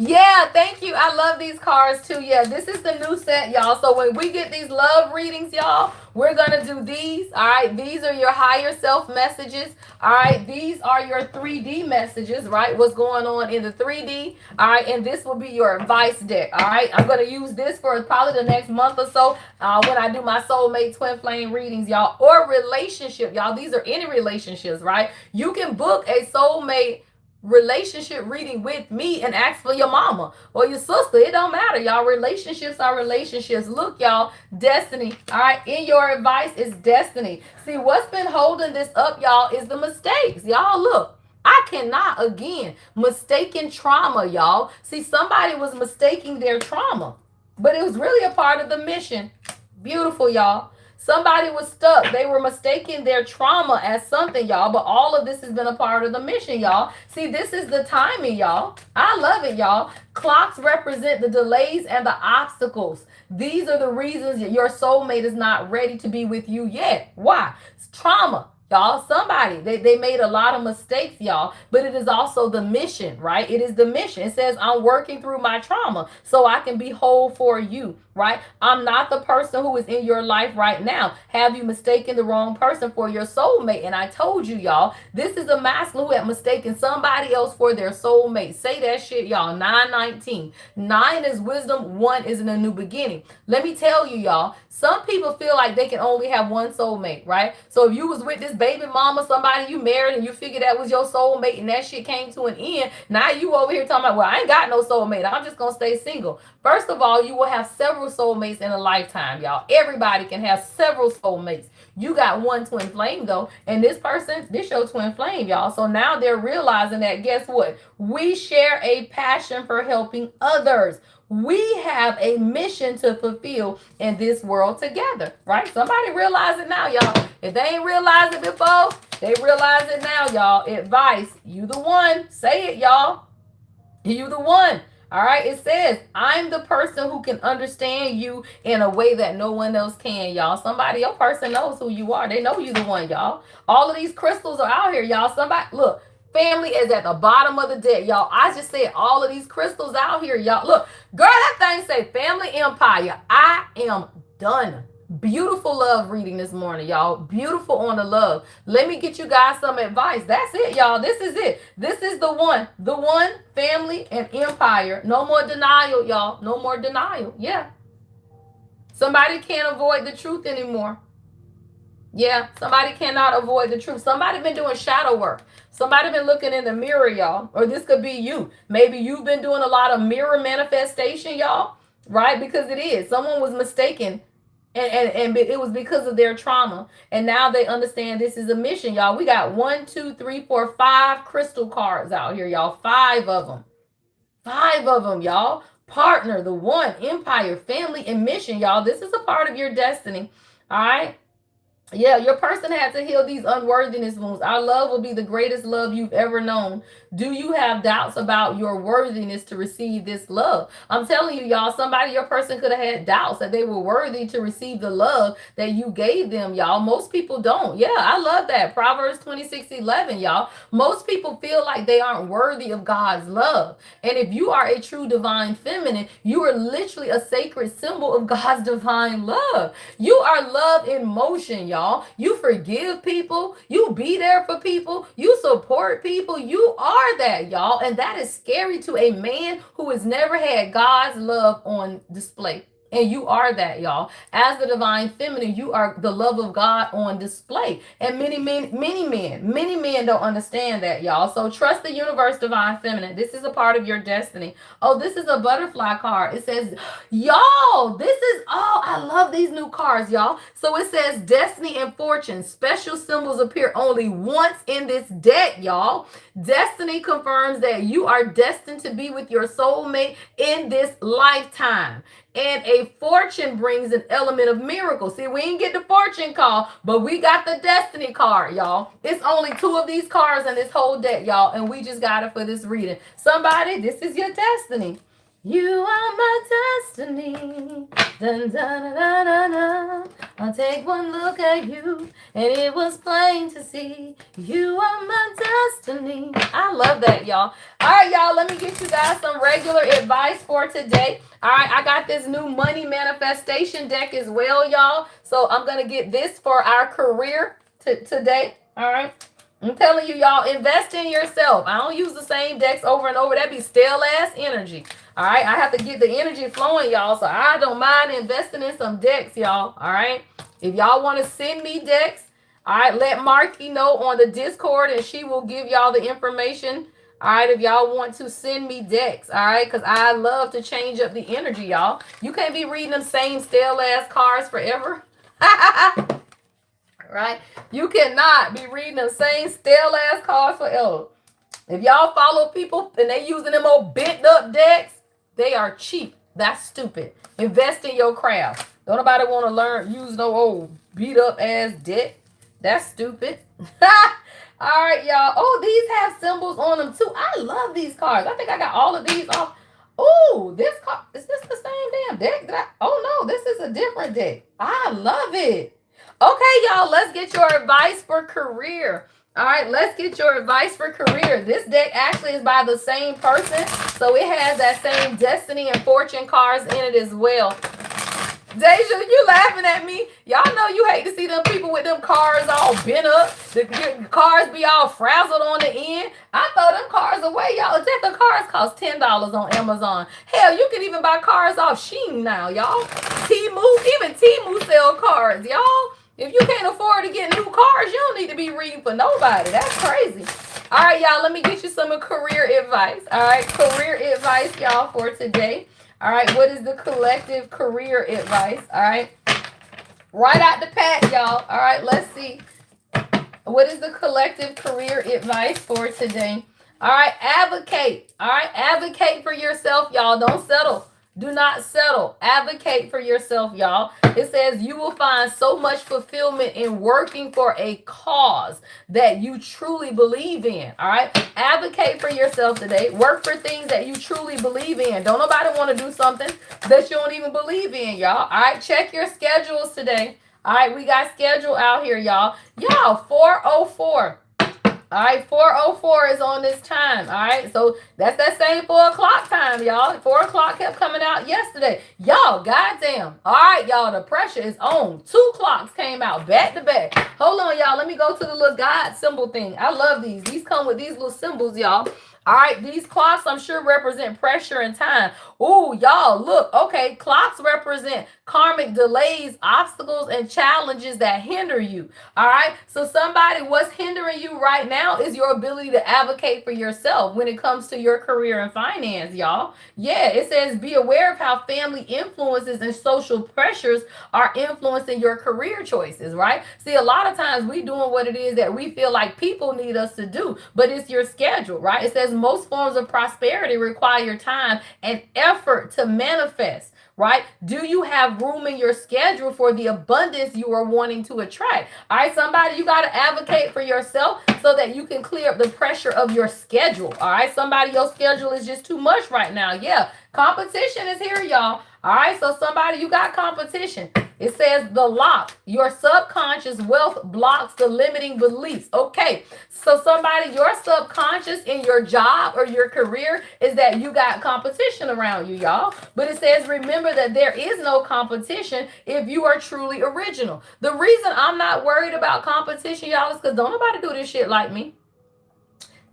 S1: Yeah, thank you. I love these cards too. Yeah, this is the new set, y'all. So when we get these love readings, y'all, we're going to do these. All right, these are your higher self messages. All right, these are your 3D messages, right? What's going on in the 3D. All right, and this will be your advice deck. All right, I'm going to use this for probably the next month or so when I do my soulmate twin flame readings, y'all, or relationship, y'all. These are any relationships, right? You can book a soulmate relationship reading with me and ask for your mama or your sister. It don't matter, y'all. Relationships are relationships. Look, y'all, destiny. All right, in your advice is destiny. See, what's been holding this up, y'all, is the mistakes. Y'all, look, I cannot, again, mistaken trauma, y'all. See, somebody was mistaking their trauma, but it was really a part of the mission. Beautiful, y'all. Somebody was stuck. They were mistaking their trauma as something, y'all. But all of this has been a part of the mission, y'all. See, this is the timing, y'all. I love it, y'all. Clocks represent the delays and the obstacles. These are the reasons that your soulmate is not ready to be with you yet. Why? It's trauma. Y'all, somebody, they made a lot of mistakes, y'all, but it is also the mission, right? It is the mission. It says, I'm working through my trauma so I can be whole for you, right? I'm not the person who is in your life right now. Have you mistaken the wrong person for your soulmate? And I told you, y'all, this is a masculine who had mistaken somebody else for their soulmate. Say that shit, y'all. 919. 9 is wisdom. 1 is in a new beginning. Let me tell you, y'all, some people feel like they can only have one soulmate, right? So if you was with this baby mama, somebody you married, and you figured that was your soulmate, and that shit came to an end, now you over here talking about, well, I ain't got no soulmate. I'm just going to stay single. First of all, you will have several soulmates in a lifetime, y'all. Everybody can have several soulmates. You got one twin flame, though, and this person, this your twin flame, y'all. So now they're realizing that, guess what? We share a passion for helping others. We have a mission to fulfill in this world together, right? Somebody realize it now, y'all. If they ain't realized it before, they realize it now, y'all. Advice, you the one. Say it, y'all. You the one. All right, it says, I'm the person who can understand you in a way that no one else can, y'all. Somebody, your person knows who you are. They know you the one, y'all. All of these crystals are out here, y'all. Somebody, look, Family is at the bottom of the deck, y'all. I just said all of these crystals out here, y'all. Look, girl, that thing say family empire. I am done. Beautiful love reading this morning, y'all. Beautiful on the love. Let me get you guys some advice. That's it, y'all. This is it. This is the one. The one, family and empire. No more denial, y'all. No more denial. Yeah. Somebody can't avoid the truth anymore. Yeah, somebody cannot avoid the truth. Somebody been doing shadow work. Somebody been looking in the mirror, y'all. Or this could be you. Maybe you've been doing a lot of mirror manifestation, y'all. Right? Because it is. Someone was mistaken. And it was because of their trauma. And now they understand this is a mission, y'all. We got 1, 2, 3, 4, 5 crystal cards out here, y'all. 5 of them. 5 of them, y'all. Partner, the one, empire, family, and mission, y'all. This is a part of your destiny. All right. Yeah, your person had to heal these unworthiness wounds. Our love will be the greatest love you've ever known. Do you have doubts about your worthiness to receive this love? I'm telling you, y'all, somebody, your person could have had doubts that they were worthy to receive the love that you gave them, y'all. Most people don't. Yeah, I love that. Proverbs 26:11, y'all. Most people feel like they aren't worthy of God's love. And if you are a true divine feminine, you are literally a sacred symbol of God's divine love. You are love in motion, y'all. You forgive people. You be there for people. You support people. You are that, y'all. And that is scary to a man who has never had God's love on display. And you are that, y'all. As the divine feminine, you are the love of God on display. And many men don't understand that, y'all. So trust the universe, divine feminine. This is a part of your destiny. Oh, this is a butterfly card. It says, y'all, this is, oh, I love these new cards, y'all. So it says destiny and fortune. Special symbols appear only once in this deck, y'all. Destiny confirms that you are destined to be with your soulmate in this lifetime. And a fortune brings an element of miracle. See, we didn't get the fortune call, but we got the destiny card, y'all. It's only 2 of these cards in this whole deck, y'all, and we just got it for this reading. Somebody, this is your destiny. You are my destiny. Dun, dun, dun, dun, dun, dun. I'll take one look at you, and it was plain to see. You are my destiny. I love that, y'all. All right, y'all, let me get you guys some regular advice for today. All right, I got this new money manifestation deck as well, y'all. So I'm going to get this for our career today. All right. I'm telling you, y'all, invest in yourself. I don't use the same decks over and over. That'd be stale ass energy. All right. I have to get the energy flowing, y'all. So I don't mind investing in some decks, y'all. All right. If y'all want to send me decks, all right, let Marky know on the Discord and she will give y'all the information. All right, if y'all want to send me decks, all right, because I love to change up the energy, y'all. You can't be reading them same stale ass cards forever. Right? You cannot be reading the same stale ass cards forever. If y'all follow people and they using them old bent up decks, they are cheap. That's stupid. Invest in your craft. Don't nobody want to learn, use no old beat up ass deck. That's stupid. All right, y'all. Oh, these have symbols on them too. I love these cards. I think I got all of these off. Oh, this card, is this the same damn deck? Oh no, this is a different deck. I love it. Okay, y'all, let's get your advice for career. All right, let's get your advice for career. This deck actually is by the same person, so it has that same destiny and fortune cards in it as well. Deja, you laughing at me? Y'all know you hate to see them people with them cars all bent up. The cars be all frazzled on the end. I throw them cars away, y'all. The cars cost $10 on Amazon. Hell, you can even buy cars off Shein now, y'all. Even Temu sell cars, y'all. If you can't afford to get new cars, you don't need to be reading for nobody. That's crazy. All right, y'all, let me get you some career advice. All right, career advice, y'all, for today. All right, what is the collective career advice? All right, right out the pack, y'all. All right, let's see. What is the collective career advice for today? All right, advocate. All right, advocate for yourself, y'all. Don't settle. Do not settle. Advocate for yourself, y'all. It says you will find so much fulfillment in working for a cause that you truly believe in. All right. Advocate for yourself today. Work for things that you truly believe in. Don't nobody want to do something that you don't even believe in, y'all. All right. Check your schedules today. All right. We got schedule out here, y'all. Y'all, 404. All right, 4:04 is on this time. All right, so that's that same 4 o'clock time, y'all. 4 o'clock kept coming out yesterday. Y'all, goddamn. All right, y'all, the pressure is on. 2 clocks came out back to back. Hold on, y'all. Let me go to the little God symbol thing. I love these. These come with these little symbols, y'all. All right, these clocks I'm sure represent pressure and time. Ooh, y'all, look, okay, clocks represent karmic delays, obstacles, and challenges that hinder you. All right, so somebody, what's hindering you right now is your ability to advocate for yourself when it comes to your career and finance, y'all. Yeah, it says be aware of how family influences and social pressures are influencing your career choices, right? See, a lot of times we doing what it is that we feel like people need us to do, but it's your schedule, right? It says most forms of prosperity require time and effort to manifest, right? Do you have room in your schedule for the abundance you are wanting to attract? All right, somebody, you got to advocate for yourself so that you can clear up the pressure of your schedule. All right, somebody, your schedule is just too much right now. Yeah, competition is here, y'all. All right, so somebody, you got competition. It says the lock. Your subconscious wealth blocks the limiting beliefs. Okay, so somebody, your subconscious in your job or your career is that you got competition around you, y'all. But it says remember that there is no competition if you are truly original. The reason I'm not worried about competition, y'all, is because don't nobody do this shit like me.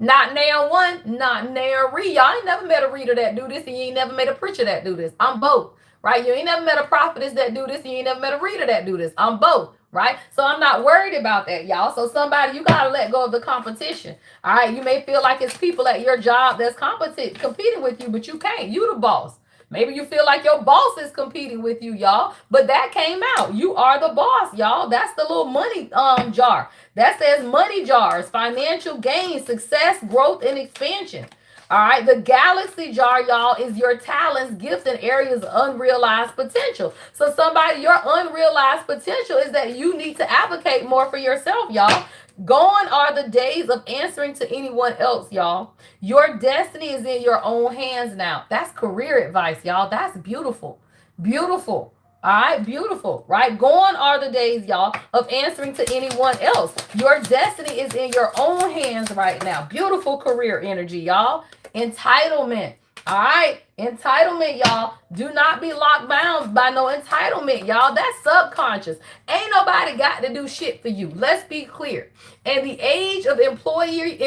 S1: Not now one, not now re. Y'all ain't never met a reader that do this, and you ain't never met a preacher that do this. I'm both, right? You ain't never met a prophetess that do this, and you ain't never met a reader that do this. I'm both, right? So I'm not worried about that, y'all. So somebody, you gotta let go of the competition. All right, you may feel like it's people at your job that's competing with you, but you can't. You the boss. Maybe you feel like your boss is competing with you, y'all, but that came out. You are the boss, y'all. That's the little money jar. That says money jars, financial gain, success, growth, and expansion. All right, the galaxy jar, y'all, is your talents, gifts, and areas of unrealized potential. So somebody, your unrealized potential is that you need to advocate more for yourself, y'all. Gone are the days of answering to anyone else, y'all. Your destiny is in your own hands now. That's career advice, y'all. That's beautiful. Beautiful. All right, beautiful, right? Gone are the days, y'all, of answering to anyone else. Your destiny is in your own hands right now. Beautiful career energy, y'all. Entitlement. All right, entitlement, y'all. Do not be locked bound by no entitlement, y'all. That's subconscious. Ain't nobody got to do shit for you. Let's be clear. And the age of employee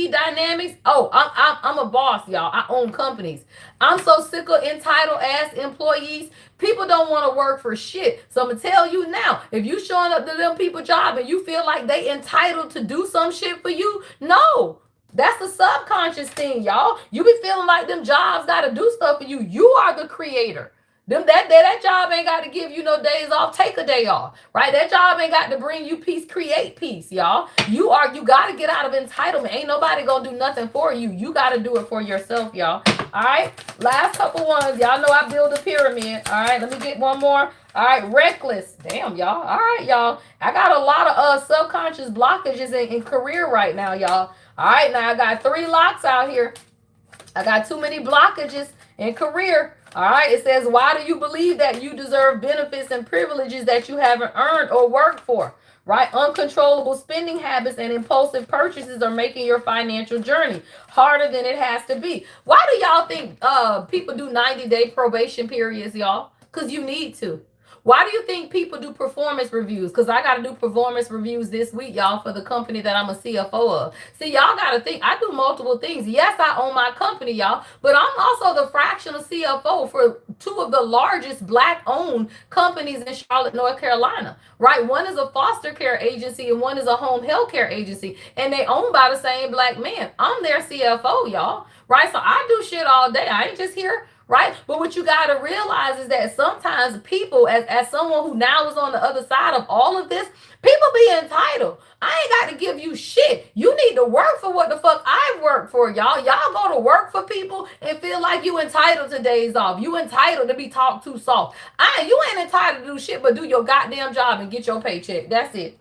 S1: dynamics. Oh, I'm a boss, y'all. I own companies. I'm so sick of entitled ass employees. People don't want to work for shit. So I'm gonna tell you now, if you showing up to them people job and you feel like they entitled to do some shit for you, no. That's the subconscious thing, y'all. You be feeling like them jobs got to do stuff for you. You are the creator. That job ain't got to give you no days off. Take a day off, right? That job ain't got to bring you peace. Create peace, y'all. You got to get out of entitlement. Ain't nobody gonna do nothing for you. You got to do it for yourself, y'all. All right. Last couple ones, y'all know I build a pyramid. All right. Let me get one more. All right, reckless. Damn, y'all. All right, y'all. I got a lot of subconscious blockages in career right now, y'all. All right, now I got 3 locks out here. I got too many blockages in career. All right, it says, why do you believe that you deserve benefits and privileges that you haven't earned or worked for? Right? Uncontrollable spending habits and impulsive purchases are making your financial journey harder than it has to be. Why do y'all think people do 90-day probation periods, y'all? Because you need to. Why do you think people do performance reviews? Because I got to do performance reviews this week, y'all, for the company that I'm a CFO of. See, y'all got to think, I do multiple things. Yes, I own my company, y'all, but I'm also the fractional CFO for 2 of the largest Black-owned companies in Charlotte, North Carolina, right? One is a foster care agency and one is a home health care agency, and they owned by the same Black man. I'm their CFO, y'all, right? So I do shit all day. I ain't just here, right? But what you got to realize is that sometimes people, as someone who now is on the other side of all of this, people be entitled. I ain't got to give you shit. You need to work for what the fuck I've worked for, y'all. Y'all go to work for people and feel like you entitled to days off. You entitled to be talked too soft. You ain't entitled to do shit but do your goddamn job and get your paycheck. That's it.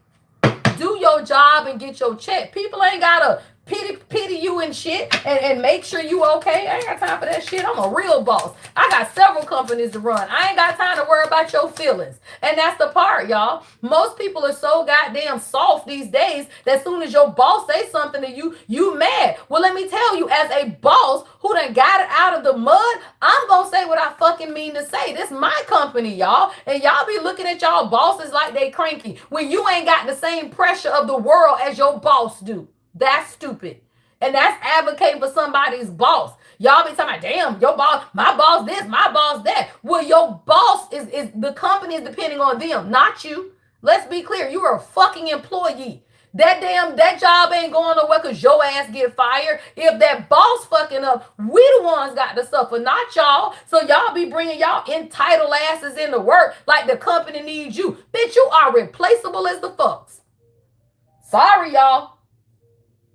S1: Do your job and get your check. People ain't gotta pity you and shit and make sure you okay. I ain't got time for that shit. I'm a real boss. I got several companies to run. I ain't got time to worry about your feelings. And that's the part, y'all. Most people are so goddamn soft these days that as soon as your boss say something to you, you mad. Well, let me tell you, as a boss who done got it out of the mud, I'm gonna say what I fucking mean to say. This my company, y'all. And y'all be looking at y'all bosses like they cranky when you ain't got the same pressure of the world as your boss do. That's stupid. And that's advocating for somebody's boss. Y'all be talking about, damn, your boss, my boss this, my boss that. Well, your boss is the company is depending on them, not you. Let's be clear. You are a fucking employee. That job ain't going nowhere because your ass get fired. If that boss fucking up, we the ones got to suffer, not y'all. So y'all be bringing y'all entitled asses into work like the company needs you. Bitch, you are replaceable as the fucks. Sorry, y'all.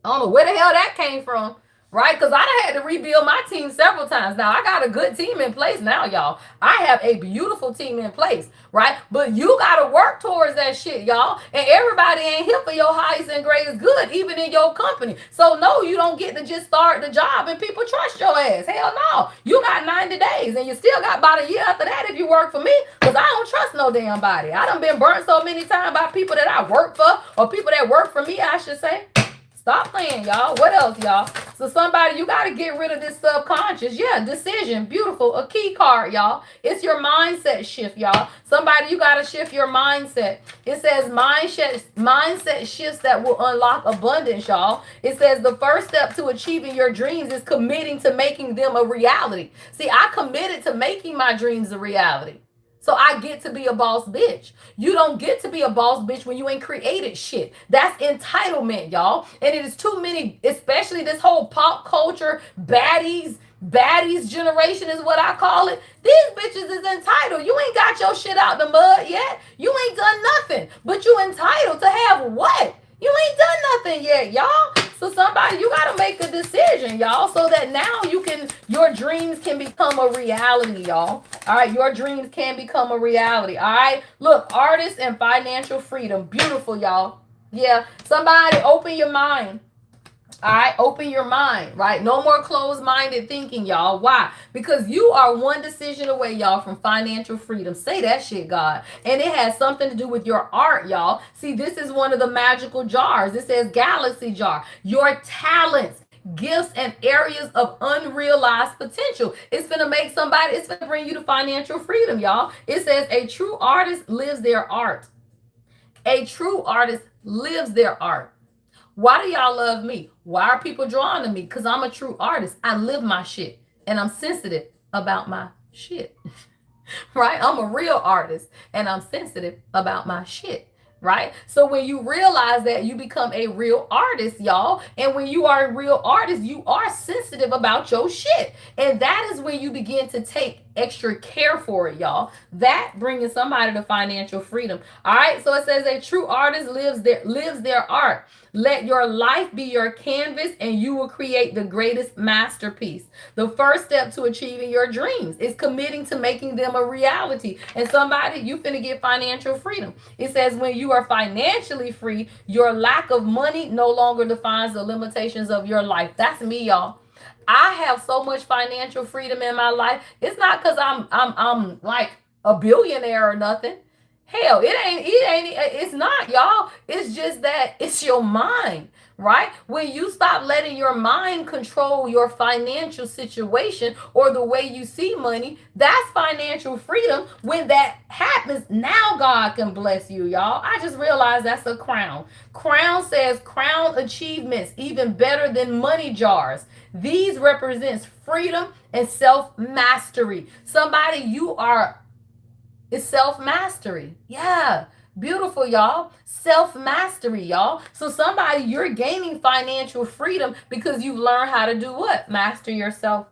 S1: I don't know where the hell that came from, right? Because I done had to rebuild my team several times. Now, I got a good team in place now, y'all. I have a beautiful team in place, right? But you got to work towards that shit, y'all. And everybody ain't here for your highest and greatest good, even in your company. So, no, you don't get to just start the job and people trust your ass. Hell no. You got 90 days and you still got about a year after that if you work for me, because I don't trust no damn body. I done been burnt so many times by people that I work for, or people that work for me, I should say. Stop playing, y'all. What else, y'all? So somebody, you got to get rid of this subconscious. Yeah, decision. Beautiful. A key card, y'all. It's your mindset shift, y'all. Somebody, you got to shift your mindset. It says mindset shifts that will unlock abundance, y'all. It says the first step to achieving your dreams is committing to making them a reality. See, I committed to making my dreams a reality. So I get to be a boss bitch. You don't get to be a boss bitch when you ain't created shit. That's entitlement, y'all. And it is too many, especially this whole pop culture baddies generation is what I call it. These bitches is entitled. You ain't got your shit out the mud yet. You ain't done nothing. But you entitled to have what? You ain't done nothing yet, y'all. So somebody, you got to make a decision, y'all, so that now your dreams can become a reality, y'all. All right, your dreams can become a reality. All right, look, artists and financial freedom. Beautiful, y'all. Yeah, somebody open your mind. All right, open your mind, right? No more closed-minded thinking, y'all. Why? Because you are one decision away, y'all, from financial freedom. Say that shit, God. And it has something to do with your art, y'all. See, this is one of the magical jars. It says galaxy jar. Your talents, gifts, and areas of unrealized potential. It's going to make somebody, it's going to bring you to financial freedom, y'all. It says a true artist lives their art. A true artist lives their art. Why do y'all love me? Why are people drawn to me? Because I'm a true artist. I live my shit. And I'm sensitive about my shit. Right? I'm a real artist. And I'm sensitive about my shit. Right? So when you realize that, you become a real artist, y'all. And when you are a real artist, you are sensitive about your shit. And that is when you begin to take extra care for it, y'all. That bringing somebody to financial freedom. All right. So it says a true artist lives their art. Let your life be your canvas and you will create the greatest masterpiece. The first step to achieving your dreams is committing to making them a reality. And somebody, you finna get financial freedom. It says when you are financially free, your lack of money no longer defines the limitations of your life. That's me, y'all. I have so much financial freedom in my life. It's not because I'm like a billionaire or nothing. Hell, it's not, y'all. It's just that it's your mind, right? When you stop letting your mind control your financial situation or the way you see money, that's financial freedom. When that happens, now God can bless you, y'all. I just realized that's a crown. Crown says crown achievements, even better than money jars. These represents freedom and self-mastery. Somebody, you are it's self-mastery. Yeah. Beautiful, y'all. Self-mastery, y'all. So somebody, you're gaining financial freedom because you've learned how to do what? Master yourself.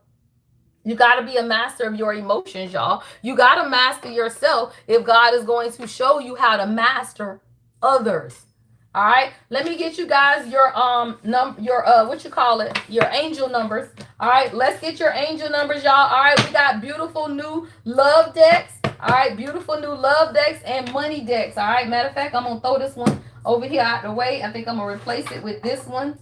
S1: You got to be a master of your emotions, y'all. You got to master yourself if God is going to show you how to master others. All right, let me get you guys your what you call it, your angel numbers. All right, let's get your angel numbers, y'all. All right, we got beautiful new love decks. All right, beautiful new love decks and money decks. All right, matter of fact, I'm gonna throw this one over here out the way. I think I'm gonna replace it with this one.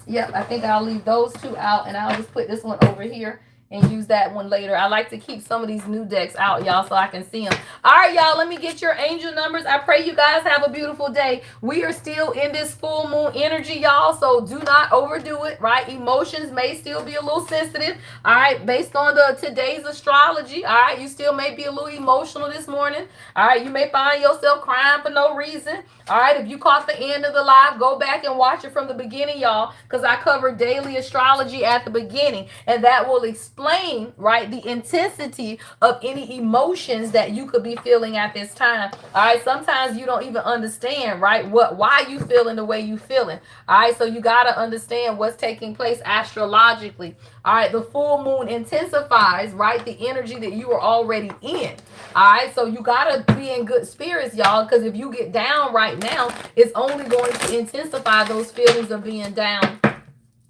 S1: Yep, I think I'll leave those two out and I'll just put this one over here and use that one later. I like to keep some of these new decks out, y'all, so I can see them. All right, y'all, let me get your angel numbers. I pray you guys have a beautiful day. We are still in this full moon energy, y'all, so do not overdo it, right? Emotions may still be a little sensitive, all right, based on the today's astrology, all right? You still may be a little emotional this morning, all right? You may find yourself crying for no reason, all right? If you caught the end of the live, go back and watch it from the beginning, y'all, because I covered daily astrology at the beginning, and that will explain, right, the intensity of any emotions that you could be feeling at this time. All right, sometimes you don't even understand, right, why you feeling the way you feeling. All right, so you got to understand what's taking place astrologically. All right, the full moon intensifies, right, the energy that you are already in. All right, so you got to be in good spirits, y'all, because if you get down right now, it's only going to intensify those feelings of being down.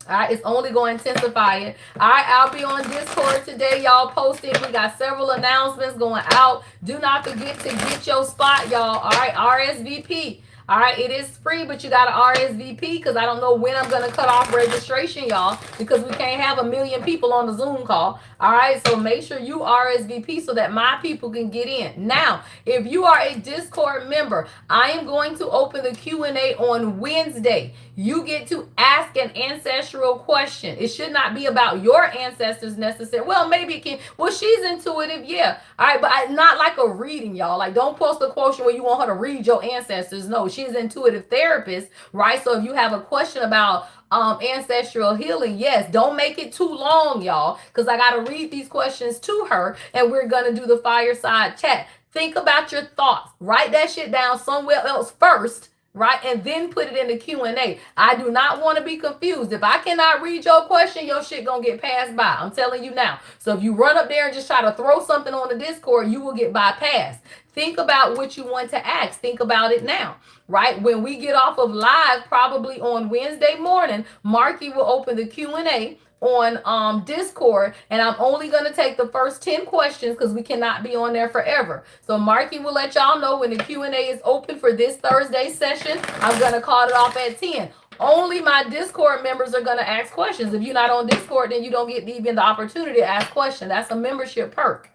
S1: All right, it's only going to intensify it. All right, I'll be on Discord today, y'all, posting. We got several announcements going out. Do not forget to get your spot, y'all. All right, RSVP. All right, it is free, but you got to RSVP because I don't know when I'm going to cut off registration, y'all, because we can't have a million people on the Zoom call. All right, so make sure you RSVP so that my people can get in. Now, if you are a Discord member, I am going to open the Q&A on Wednesday. You get to ask an ancestral question. It should not be about your ancestors necessarily. Well, maybe it can. Well, she's intuitive, yeah. All right, but not like a reading, y'all. Like, don't post a question where you want her to read your ancestors. No, she's an intuitive therapist, right? So if you have a question about ancestral healing, yes, don't make it too long, y'all, because I got to read these questions to her, and we're going to do the fireside chat. Think about your thoughts. Write that shit down somewhere else first, right? And then put it in the Q&A. I do not want to be confused. If I cannot read your question, your shit gonna get passed by. I'm telling you now. So if you run up there and just try to throw something on the Discord, you will get bypassed. Think about what you want to ask. Think about it now, right? When we get off of live, probably on Wednesday morning, Marky will open the Q&A on Discord, and I'm only going to take the first 10 questions because we cannot be on there forever. So Marky will let y'all know when the Q&A is open for this Thursday session. I'm going to call it off at 10. Only my Discord members are going to ask questions. If you're not on Discord, then you don't get even the opportunity to ask questions. That's a membership perk.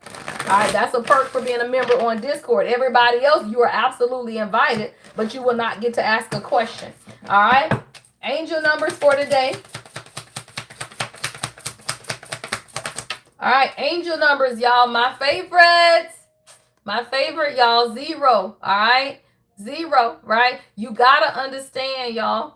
S1: All right, that's a perk for being a member on Discord. Everybody else, you are absolutely invited, but you will not get to ask a question. All right, angel numbers for today. All right, angel numbers, y'all. My favorite, y'all, 0. All right, 0, right? You got to understand, y'all.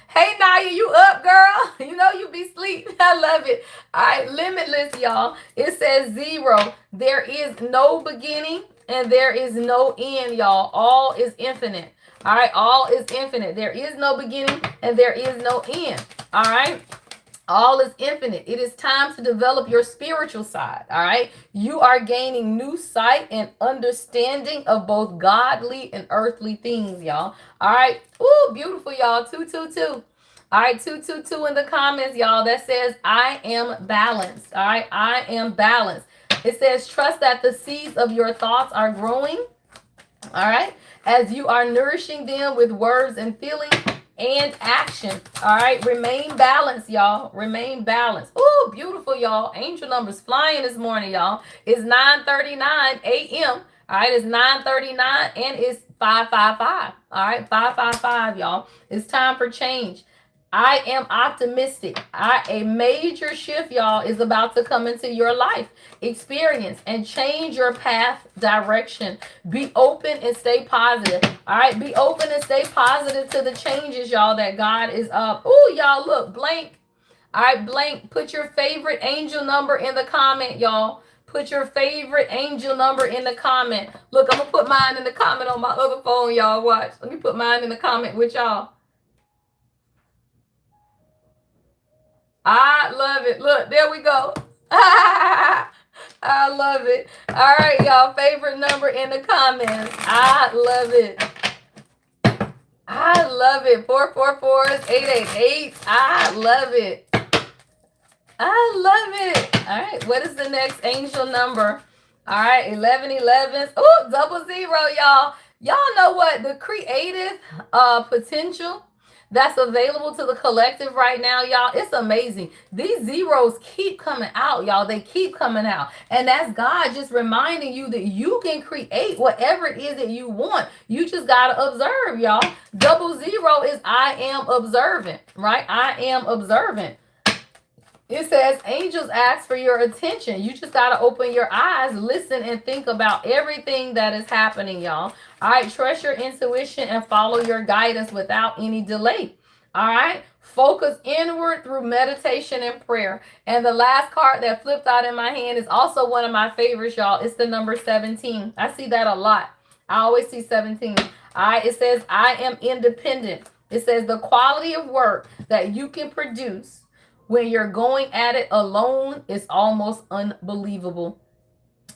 S1: Hey, Naya, you up, girl? You know you be asleep. I love it. All right, limitless, y'all. It says 0. There is no beginning and there is no end, y'all. All is infinite. All right, all is infinite. There is no beginning and there is no end. All right. All is infinite. It is time to develop your spiritual side. All right. You are gaining new sight and understanding of both godly and earthly things, y'all. All right. Ooh, beautiful, y'all. 222. All right. 222 in the comments, y'all. That says, I am balanced. All right. I am balanced. It says, trust that the seeds of your thoughts are growing. All right. As you are nourishing them with words and feelings and action. All right, remain balanced, y'all. Remain balanced. Oh, beautiful, y'all. Angel numbers flying this morning, y'all. It's 9:39 a.m. All right, it's 9:39 and it's 555. All right, 555, y'all. It's time for change. I am optimistic. A major shift, y'all, is about to come into your life experience and change your path direction. Be open and stay positive. All right, be open and stay positive to the changes, y'all, that God is up. Oh, y'all, look, blank. All right, blank. Put your favorite angel number in the comment, y'all. Put your favorite angel number in the comment. Look, I'm gonna put mine in the comment on my other phone, y'all. Watch. Let me put mine in the comment with y'all. I love it. Look, there we go. I love it. All right, y'all. Favorite number in the comments. I love it. I love it. 444s, 888. I love it. I love it. All right. What is the next angel number? All right. 1111s. Oh, 00, y'all. Y'all know what? The creative potential, that's available to the collective right now, y'all. It's amazing. These zeros keep coming out, y'all. They keep coming out. And that's God just reminding you that you can create whatever it is that you want. You just got to observe, y'all. Double zero is I am observant, right? I am observant. It says angels ask for your attention. You just got to open your eyes, listen, and think about everything that is happening, y'all. All right, trust your intuition and follow your guidance without any delay. All right, focus inward through meditation and prayer. And the last card that flipped out in my hand is also one of my favorites, y'all. It's the number 17. I see that a lot. I always see 17. All right, it says, I am independent. It says the quality of work that you can produce when you're going at it alone is almost unbelievable.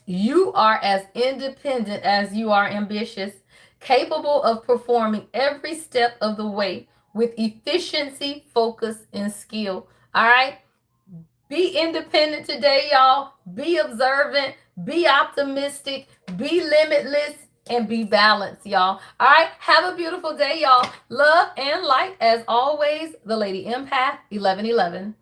S1: You are as independent as you are ambitious, capable of performing every step of the way with efficiency, focus, and skill. All right? Be independent today, y'all. Be observant, be optimistic, be limitless, and be balanced, y'all. All right? Have a beautiful day, y'all. Love and light, as always, the Lady Empath 1111.